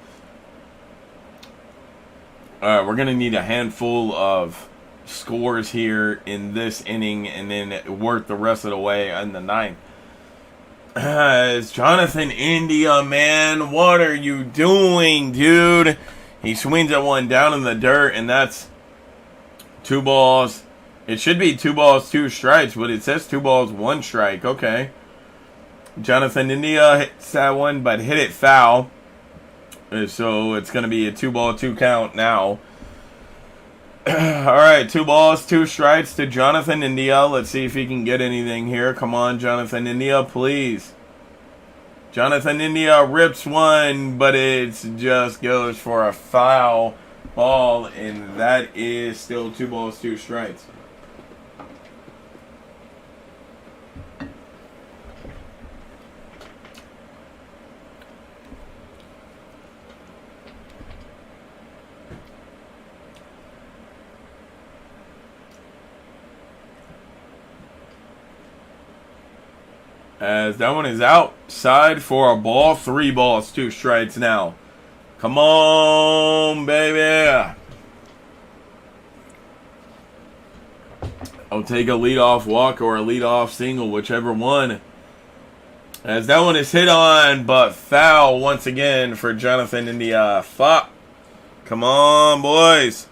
Alright, we're going to need a handful of scores here in this inning and then work the rest of the way in the 9th. As Jonathan India, man, what are you doing, dude? He swings that one down in the dirt, and that's 2 balls. It should be 2 balls, 2 strikes, but it says 2 balls, 1 strike. Okay. Jonathan India hits that one, but hit it foul. So it's going to be a 2 ball, 2 count now. All right, 2 balls, 2 strikes to Jonathan India. Let's see if he can get anything here. Come on, Jonathan India, please. Jonathan India rips one, but it just goes for a foul ball, and that is still 2 balls, 2 strikes. As that one is outside for a ball. 3 balls, 2 strikes now. Come on, baby. I'll take a leadoff walk or a leadoff single, whichever one. As that one is hit on, but foul once again for Jonathan India. Fuck. Come on, boys.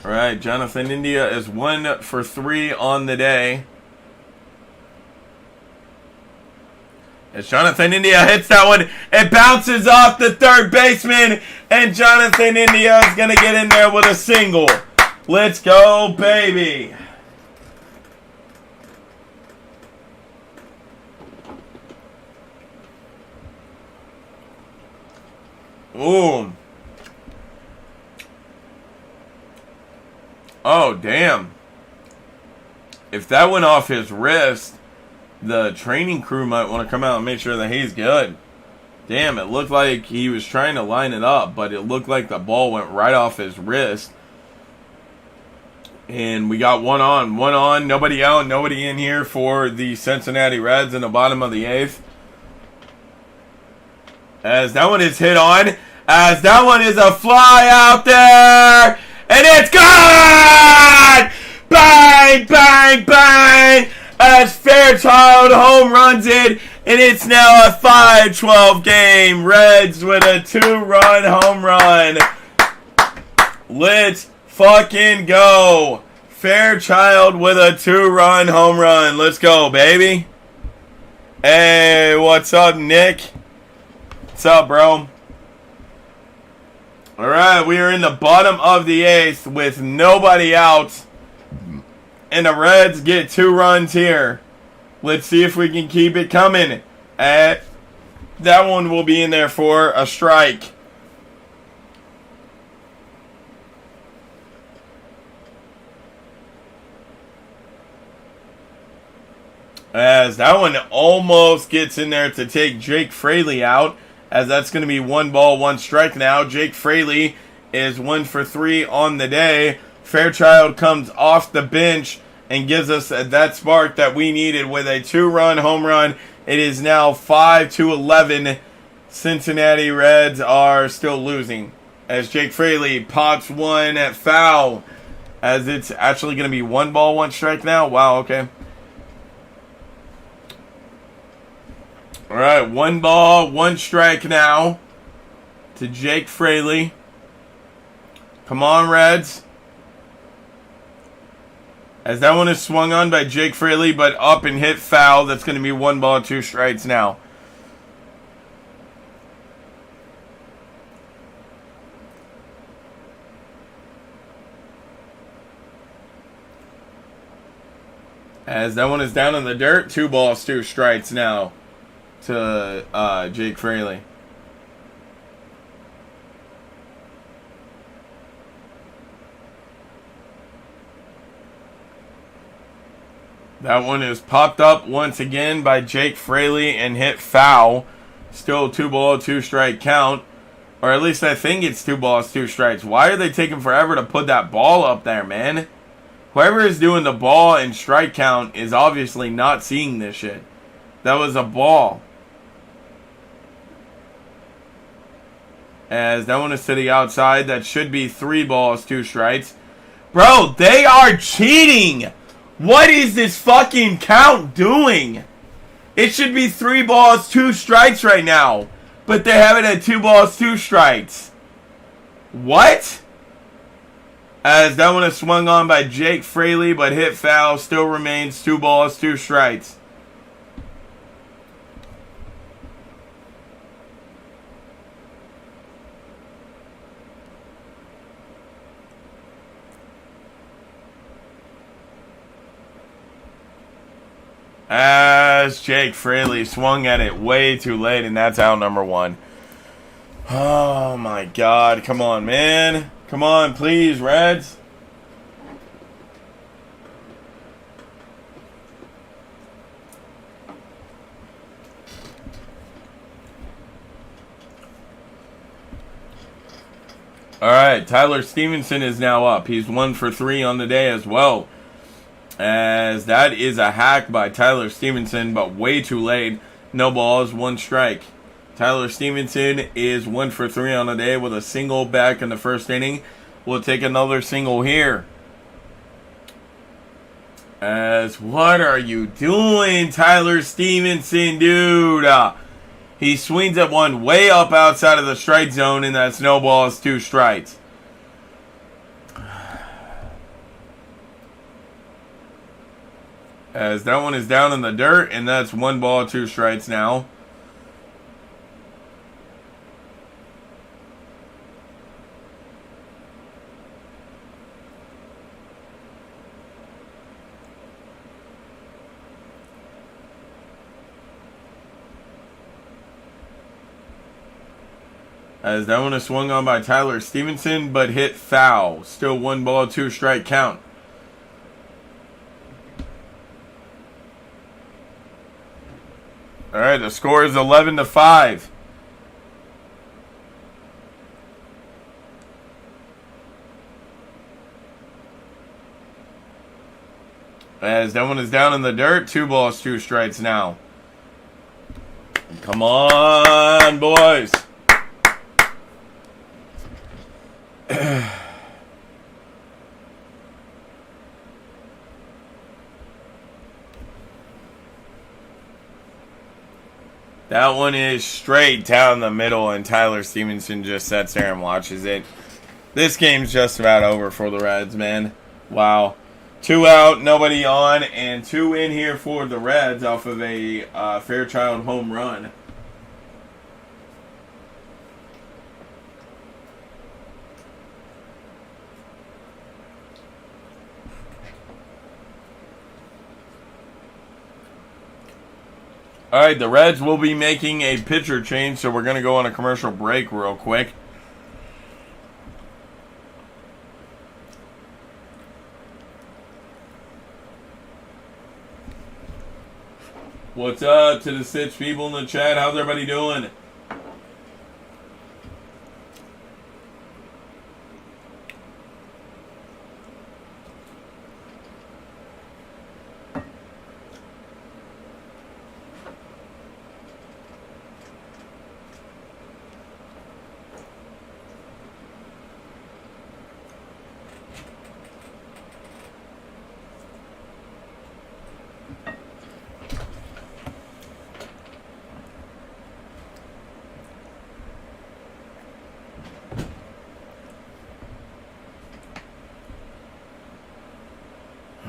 All right, Jonathan India is 1 for 3 on the day. As Jonathan India hits that one, it bounces off the third baseman, and Jonathan India is going to get in there with a single. Let's go, baby. Ooh. Oh, damn. If that went off his wrist, the training crew might want to come out and make sure that he's good. Damn, it looked like he was trying to line it up, but it looked like the ball went right off his wrist. And we got one on, nobody out, nobody in here for the Cincinnati Reds in the bottom of the 8th. As that one is hit on, as that one is a fly out there. And it's gone! Bang, bang, bang! As Fairchild home runs it, and it's now a 5-12 game. Reds with a 2-run home run. Let's fucking go. Fairchild with a 2-run home run. Let's go, baby. Hey, what's up, Nick? What's up, bro? All right, we are in the bottom of the 8th with nobody out. And the Reds get 2 runs here. Let's see if we can keep it coming. That one will be in there for a strike. As that one almost gets in there to take Jake Fraley out. As that's going to be 1 ball, 1 strike now. Jake Fraley is 1 for 3 on the day. Fairchild comes off the bench and gives us that spark that we needed with a 2-run home run. It is now 5-11. Cincinnati Reds are still losing. As Jake Fraley pops one at foul. As it's actually going to be 1 ball, 1 strike now. Wow, okay. All right, 1 ball, 1 strike now to Jake Fraley. Come on, Reds. As that one is swung on by Jake Fraley, but up and hit foul. That's going to be 1 ball, 2 strikes now. As that one is down in the dirt, 2 balls, 2 strikes now to Jake Fraley. That one is popped up once again by Jake Fraley and hit foul. Still 2 ball, 2 strike count. Or at least I think it's 2 balls, 2 strikes. Why are they taking forever to put that ball up there, man? Whoever is doing the ball and strike count is obviously not seeing this shit. That was a ball. As that one is to the outside. That should be 3 balls, 2 strikes. Bro, they are cheating! What is this fucking count doing? It should be 3 balls, 2 strikes right now. But they have it at 2 balls, 2 strikes. What? As that one is swung on by Jake Fraley, but hit foul. Still remains 2 balls, 2 strikes. As Jake Fraley swung at it way too late, and that's out number 1. Oh my God. Come on, man. Come on, please, Reds. All right, Tyler Stevenson is now up. He's 1 for 3 on the day as well. As that is a hack by Tyler Stevenson, but way too late. No balls, 1 strike. Tyler Stevenson is 1 for 3 on the day with a single back in the first inning. We'll take another single here. As what are you doing, Tyler Stevenson, dude? He swings at one way up outside of the strike zone, and that snowball is 2 strikes. As that one is down in the dirt, and that's 1 ball, 2 strikes now. As that one is swung on by Tyler Stevenson, but hit foul. Still 1 ball, 2 strike count. All right, the score is 11-5. As that one is down in the dirt, 2 balls, 2 strikes now. Come on, boys. That one is straight down the middle, and Tyler Stevenson just sits there and watches it. This game's just about over for the Reds, man. Wow. 2 out, nobody on, and 2 in here for the Reds off of a Fairchild home run. All right, the Reds will be making a pitcher change, so we're going to go on a commercial break real quick. What's up to the 6 people in the chat? How's everybody doing?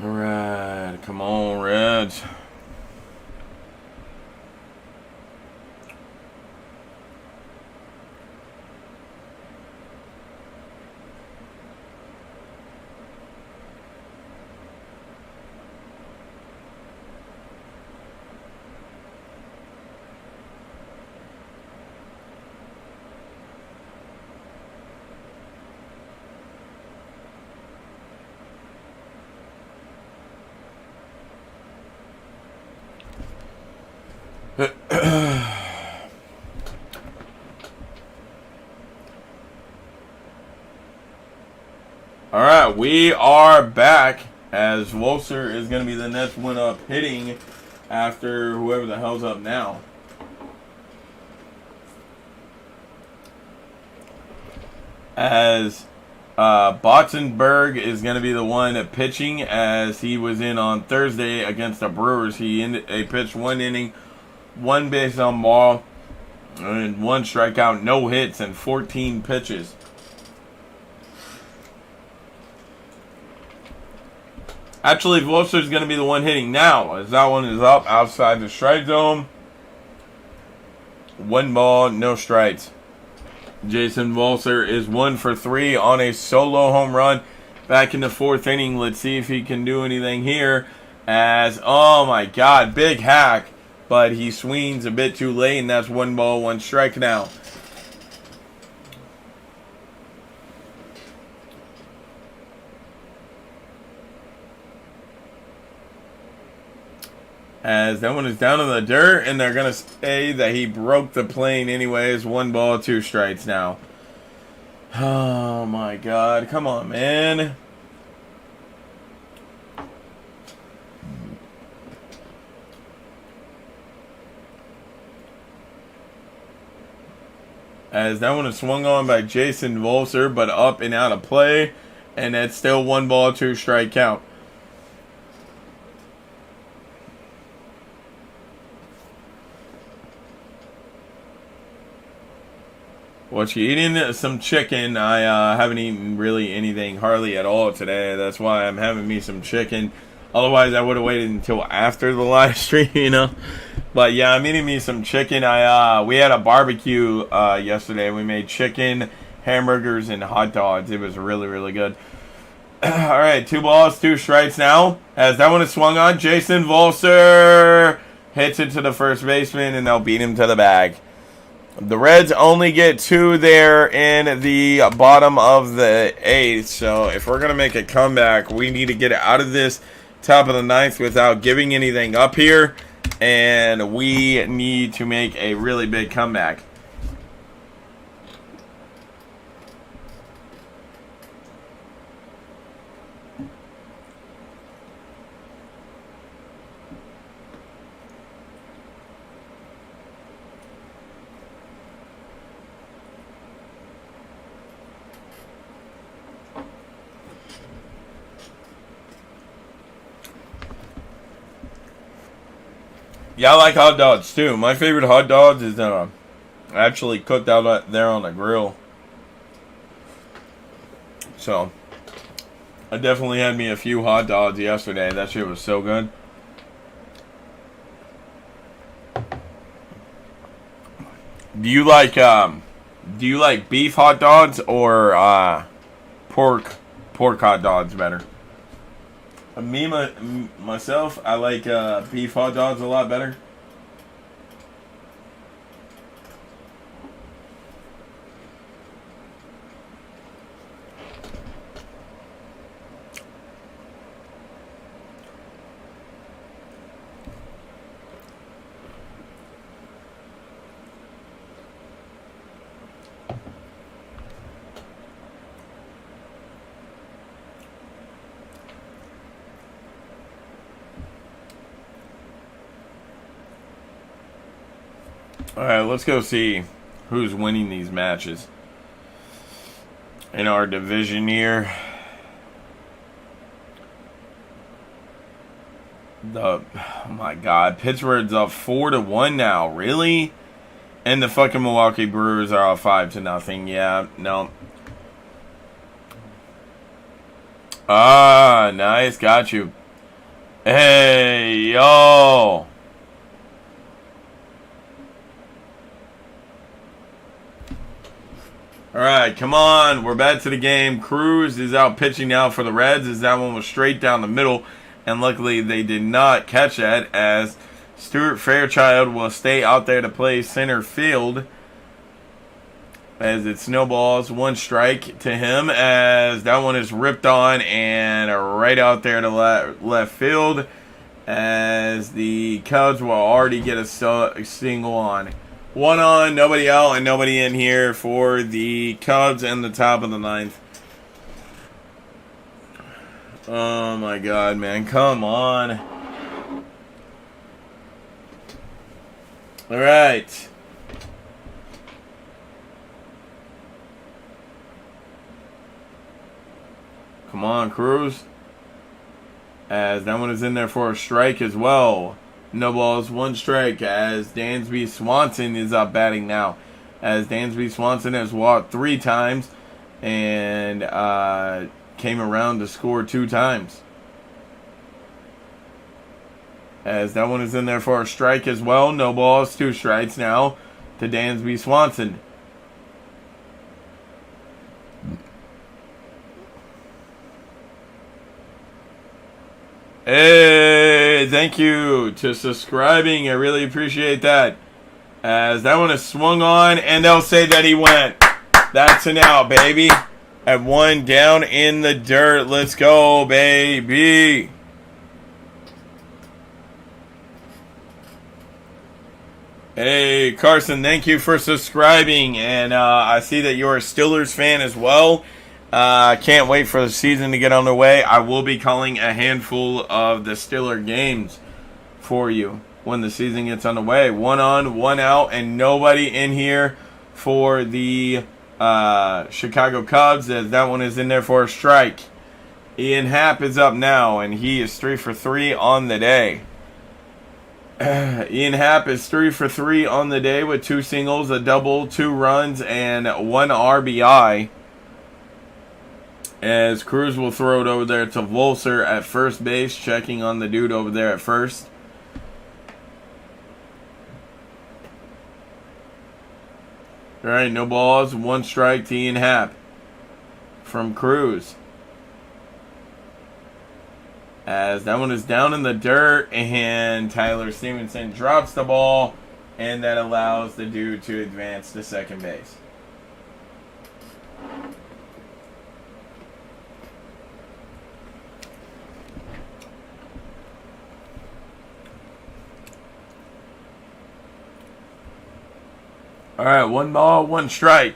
All right, come on, Reds. All right, we are back as Wolser is going to be the next one up hitting after whoever the hell's up now. As Bottenberg is going to be the one pitching, as he was in on Thursday against the Brewers. He pitched 1 inning, 1 base on ball, and 1 strikeout, no hits, and 14 pitches. Actually, Wolser's going to be the one hitting now, as that one is up outside the strike zone. 1 ball, no strikes. Jason Wolser is 1 for 3 on a solo home run back in the 4th inning. Let's see if he can do anything here. As, oh my God, big hack. But he swings a bit too late, and that's 1-1 now. As that one is down in the dirt, and they're going to say that he broke the plane anyways. 2 strikes now. Oh my God, come on, man. As that one is swung on by Jason Volser, but up and out of play. And that's still 1-2 strike count. What you eating? Some chicken. I haven't eaten really anything hardly at all today. That's why I'm having me some chicken. Otherwise, I would have waited until after the live stream, you know. But yeah, I'm eating me some chicken. We had a barbecue yesterday. We made chicken, hamburgers, and hot dogs. It was really, really good. All right, 2 strikes now. As that one is swung on, Jason Volser hits it to the first baseman, and they'll beat him to the bag. The Reds only get 2 there in the bottom of the 8th. So if we're going to make a comeback, we need to get out of this top of the 9th without giving anything up here. And we need to make a really big comeback. Yeah, I like hot dogs too. My favorite hot dogs is actually cooked out there on the grill. So, I definitely had me a few hot dogs yesterday. That shit was so good. Do you like beef hot dogs or pork hot dogs better? Myself, I like beef hot dogs a lot better. Alright, let's go see who's winning these matches in our division here. Oh my God, Pittsburgh's up 4-1 now. Really? And the fucking Milwaukee Brewers are up 5-0. Yeah, no. Ah, nice, got you. Hey, yo. Alright, come on. We're back to the game. Cruz is out pitching now for the Reds, as that one was straight down the middle. And luckily they did not catch that, as Stuart Fairchild will stay out there to play center field. As it snowballs 1 strike to him, as that one is ripped on and right out there to left field. As the Cubs will already get a single on. 1 on, nobody out, and nobody in here for the Cubs in the top of the 9th. Oh my God, man. Come on. Alright. Come on, Cruz. As that one is in there for a strike as well. No balls, 1 strike, as Dansby Swanson is up batting now. As Dansby Swanson has walked 3 times and came around to score 2 times. As that one is in there for a strike as well. No balls, 2 strikes now to Dansby Swanson. Hey! right, thank you to subscribing. I really appreciate that. As that one is swung on, and they'll say that he went. That's an out, baby. At one down in the dirt. Let's go, baby. Hey, Carson, thank you for subscribing. And I see that you're a Steelers fan as well. Can't wait for the season to get underway. I will be calling a handful of the Steeler games for you when the season gets underway. 1 on, 1 out, and nobody in here for the Chicago Cubs, as that one is in there for a strike. Ian Happ is up now, and he is 3 for 3 on the day. Ian Happ is 3 for 3 on the day with 2 singles, a double, 2 runs, and 1 RBI. As Cruz will throw it over there to Volser at first base, checking on the dude over there at first. All right, no balls, 1 strike to Ian Happ from Cruz. As that one is down in the dirt, and Tyler Stevenson drops the ball, and that allows the dude to advance to second base. All right, 1 ball, 1 strike.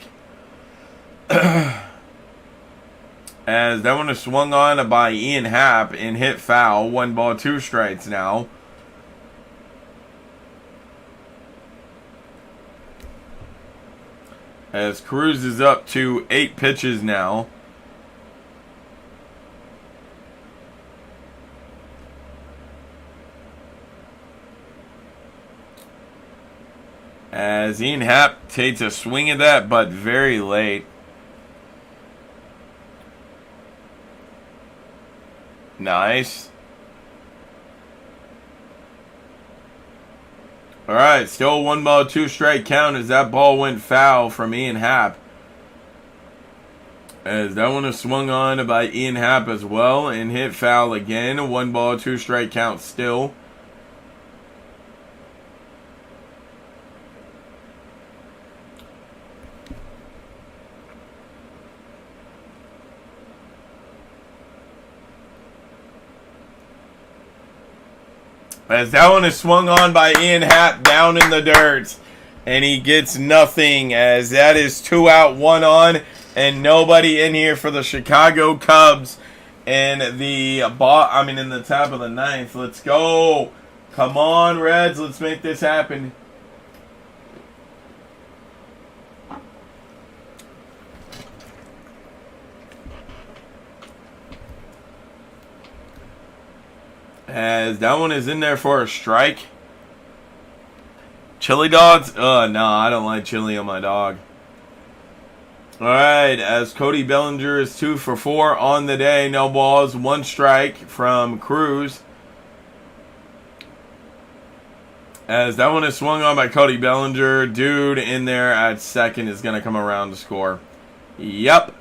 As that one is swung on by Ian Happ and hit foul. 1 ball, 2 strikes now. As Cruz is up to 8 pitches now. As Ian Happ takes a swing at that, but very late. Nice. Alright, still 1 ball, 2 strike count as that ball went foul from Ian Happ. As that one is swung on by Ian Happ as well and hit foul again. 1 ball, 2 strike count still. As that one is swung on by Ian Happ down in the dirt. And he gets nothing, as that is 2 out, 1 on, and nobody in here for the Chicago Cubs in the in the top of the 9th. Let's go. Come on, Reds. Let's make this happen. As that one is in there for a strike. Chili dogs? No, I don't like chili on my dog. Alright, as Cody Bellinger is 2 for 4 on the day. No balls, 1 strike from Cruz. As that one is swung on by Cody Bellinger. Dude in there at second is going to come around to score. Yep.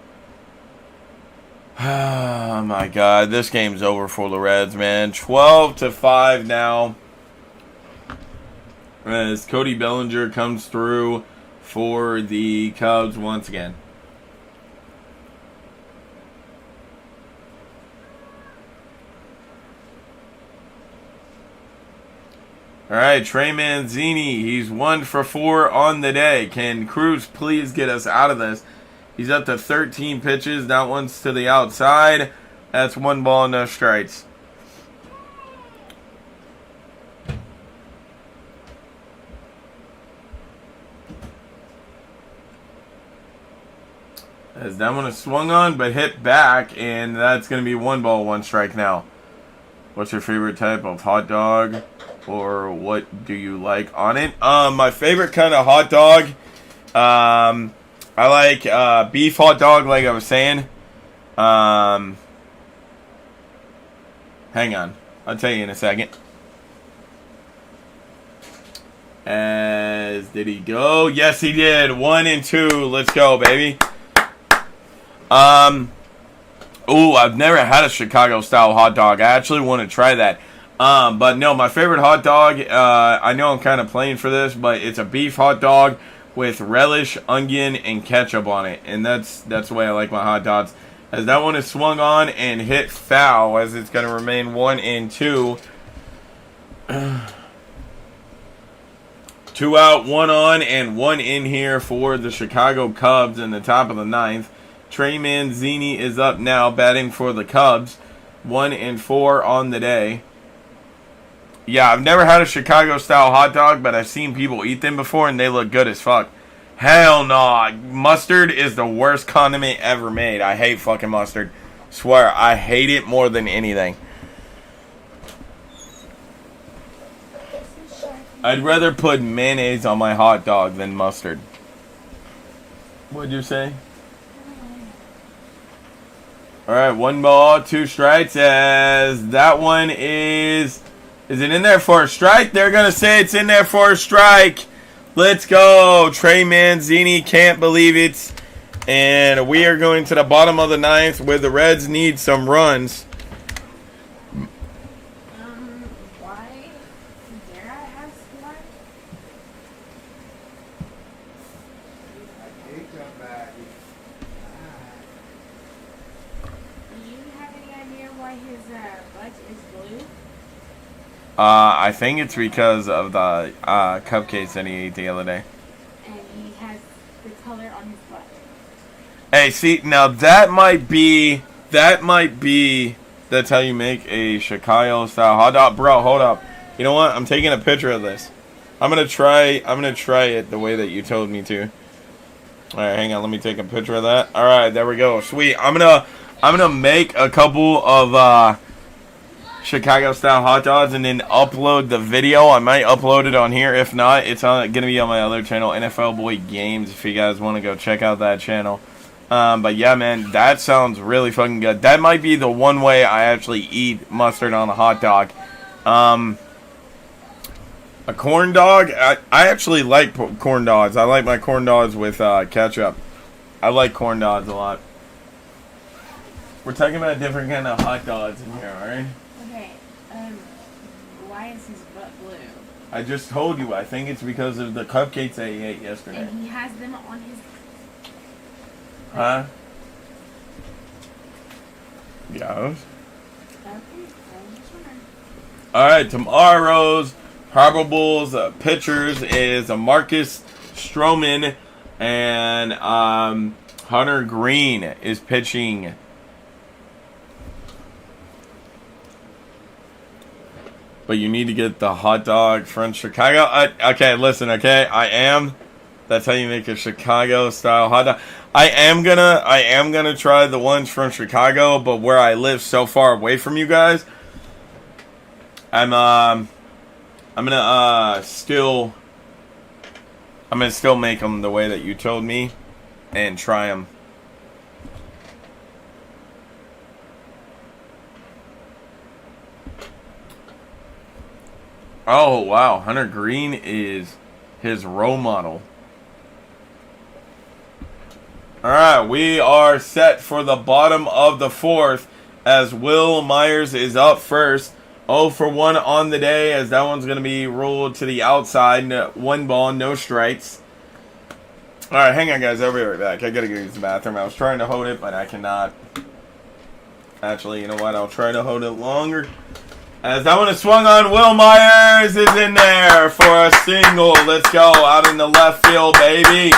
Oh my God, this game's over for the Reds, man. 12-5 now. As Cody Bellinger comes through for the Cubs once again. All right, Trey Manzini, he's 1 for 4 on the day. Can Cruz please get us out of this? He's up to 13 pitches. That one's to the outside. That's 1 ball, no strikes. As that one is swung on, but hit back, and that's going to be 1 ball, 1 strike now. What's your favorite type of hot dog, or what do you like on it? My favorite kind of hot dog, I like beef hot dog, like I was saying. Hang on. I'll tell you in a second. As did he go? Yes, he did. 1 and 2. Let's go, baby. I've never had a Chicago-style hot dog. I actually want to try that. But no, my favorite hot dog, I know I'm kind of playing for this, but it's a beef hot dog with relish, onion, and ketchup on it. And that's the way I like my hot dogs. As that one is swung on and hit foul, as it's going to remain 1-2. 2 out, 1 on, and 1 in here for the Chicago Cubs in the top of the ninth. Trey Manzini is up now, batting for the Cubs. 1-4 on the day. Yeah, I've never had a Chicago-style hot dog, but I've seen people eat them before, and they look good as fuck. Hell no. Mustard is the worst condiment ever made. I hate fucking mustard. Swear, I hate it more than anything. I'd rather put mayonnaise on my hot dog than mustard. What'd you say? Alright, 1 ball, 2 strikes, as that one is it in there for a strike? They're going to say it's in there for a strike. Let's go. Trey Manzini, can't believe it. And we are going to the bottom of the ninth where the Reds need some runs. Why? Dare I ask why? Do you have any idea why his butt is blue? I think it's because of the cupcakes that he ate the other day. And he has the color on his butt. Hey, see, now that might be that's how you make a Chicago style hot dog. Bro, hold up. You know what? I'm taking a picture of this. I'm gonna try it the way that you told me to. Alright, hang on, let me take a picture of that. Alright, there we go. Sweet. I'm gonna make a couple of Chicago style hot dogs and then upload the video. I might upload it on here. If not, it's gonna be on my other channel, NFL Boy Games, if you guys want to go check out that channel. But yeah, man, that sounds really fucking good. That might be the one way I actually eat mustard on a hot dog. A corn dog, I actually like corn dogs. I like my corn dogs with ketchup. I like corn dogs a lot. We're talking about different kind of hot dogs in here, alright? Okay, why is his butt blue? I just told you, I think it's because of the cupcakes that he ate yesterday. And he has them on his... Huh? Yeah. Okay, I was just wondering. Alright, tomorrow's probables pitchers is Marcus Stroman and Hunter Green is pitching. But you need to get the hot dog from Chicago. Okay, listen, okay? That's how you make a Chicago style hot dog. I am gonna try the ones from Chicago, but where I live so far away from you guys, I'm gonna still make them the way that you told me and try them. Oh wow, Hunter Green is his role model. Alright, we are set for the bottom of the fourth as Will Myers is up first. 0 for 1 on the day, as that one's going to be rolled to the outside. 1 ball, no strikes. Alright, hang on guys, I'll be right back. I gotta go use the bathroom. I was trying to hold it, but I cannot. Actually, you know what? I'll try to hold it longer. As that one is swung on, Will Myers is in there for a single. Let's go, out in the left field, baby.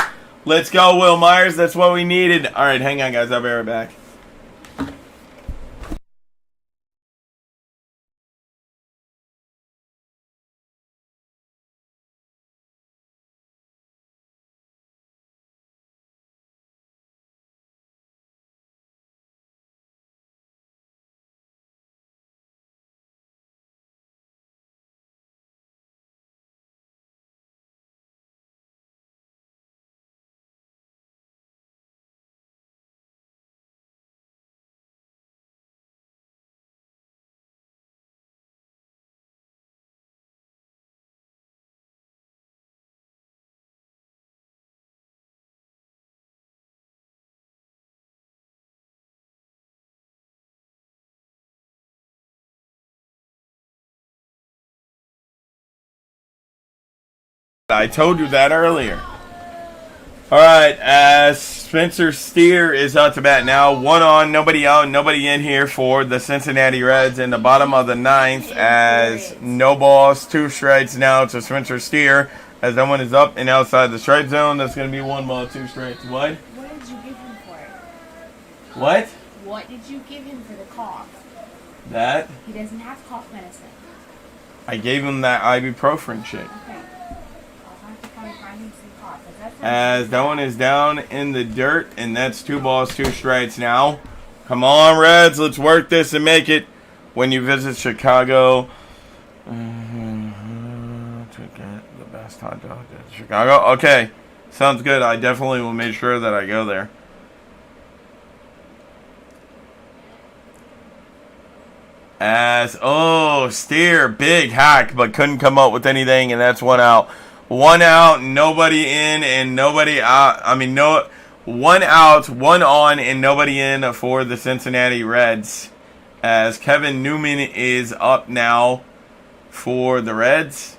Let's go, Will Myers. That's what we needed. Alright, hang on guys, I'll be right back. I told you that earlier. All right, Spencer Steer is up to bat now. 1 on, nobody out, nobody in here for the Cincinnati Reds in the bottom of the 9th as no balls, 2 strikes now to Spencer Steer as that one is up and outside the strike zone. That's going to be 1 ball, 2 strikes. What? What did you give him for it? What? What did you give him for the cough? That? He doesn't have cough medicine. I gave him that ibuprofen shit. Okay. I'll have to probably find him some cough. As that one is down in the dirt, and that's 2 balls, 2 strikes now. Come on, Reds, let's work this and make it when you visit Chicago. To get the best hot dog in Chicago. Okay, sounds good. I definitely will make sure that I go there. Steer, big hack, but couldn't come up with anything, and that's 1 out. 1 out, nobody in, and nobody out. 1 out, 1 on, and nobody in for the Cincinnati Reds. As Kevin Newman is up now for the Reds.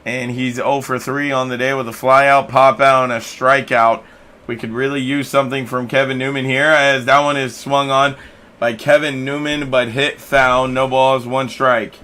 And he's 0 for 3 on the day with a flyout, pop out, and a strikeout. We could really use something from Kevin Newman here as that one is swung on by Kevin Newman, but hit foul. No balls, 1 strike.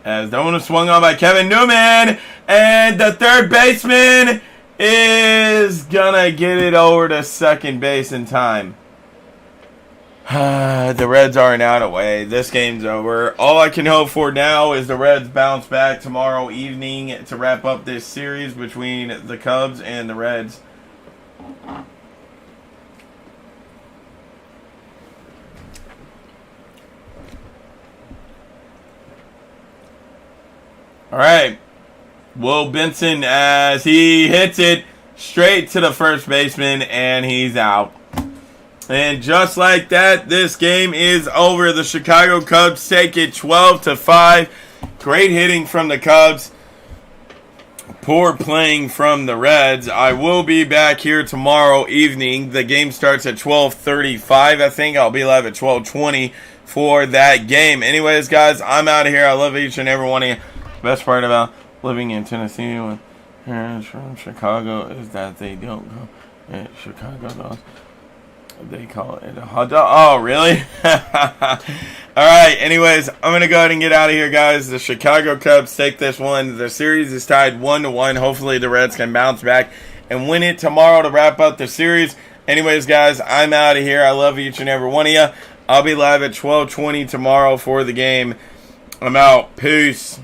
As that one was swung on by Kevin Newman, and the third baseman is gonna get it over to second base in time. The Reds are an out away. This game's over. All I can hope for now is the Reds bounce back tomorrow evening to wrap up this series between the Cubs and the Reds. All right, Will Benson as he hits it straight to the first baseman, and he's out. And just like that, this game is over. The Chicago Cubs take it 12-5. Great hitting from the Cubs. Poor playing from the Reds. I will be back here tomorrow evening. The game starts at 12:35. I think I'll be live at 12:20 for that game. Anyways, guys, I'm out of here. I love each and every one of you. Best part about living in Tennessee with parents from Chicago is that they don't go at Chicago dogs. They call it a hot dog. Oh, really? All right. Anyways, I'm going to go ahead and get out of here, guys. The Chicago Cubs take this one. The series is tied 1-1. Hopefully the Reds can bounce back and win it tomorrow to wrap up the series. Anyways, guys, I'm out of here. I love each and every one of you. I'll be live at 12:20 tomorrow for the game. I'm out. Peace.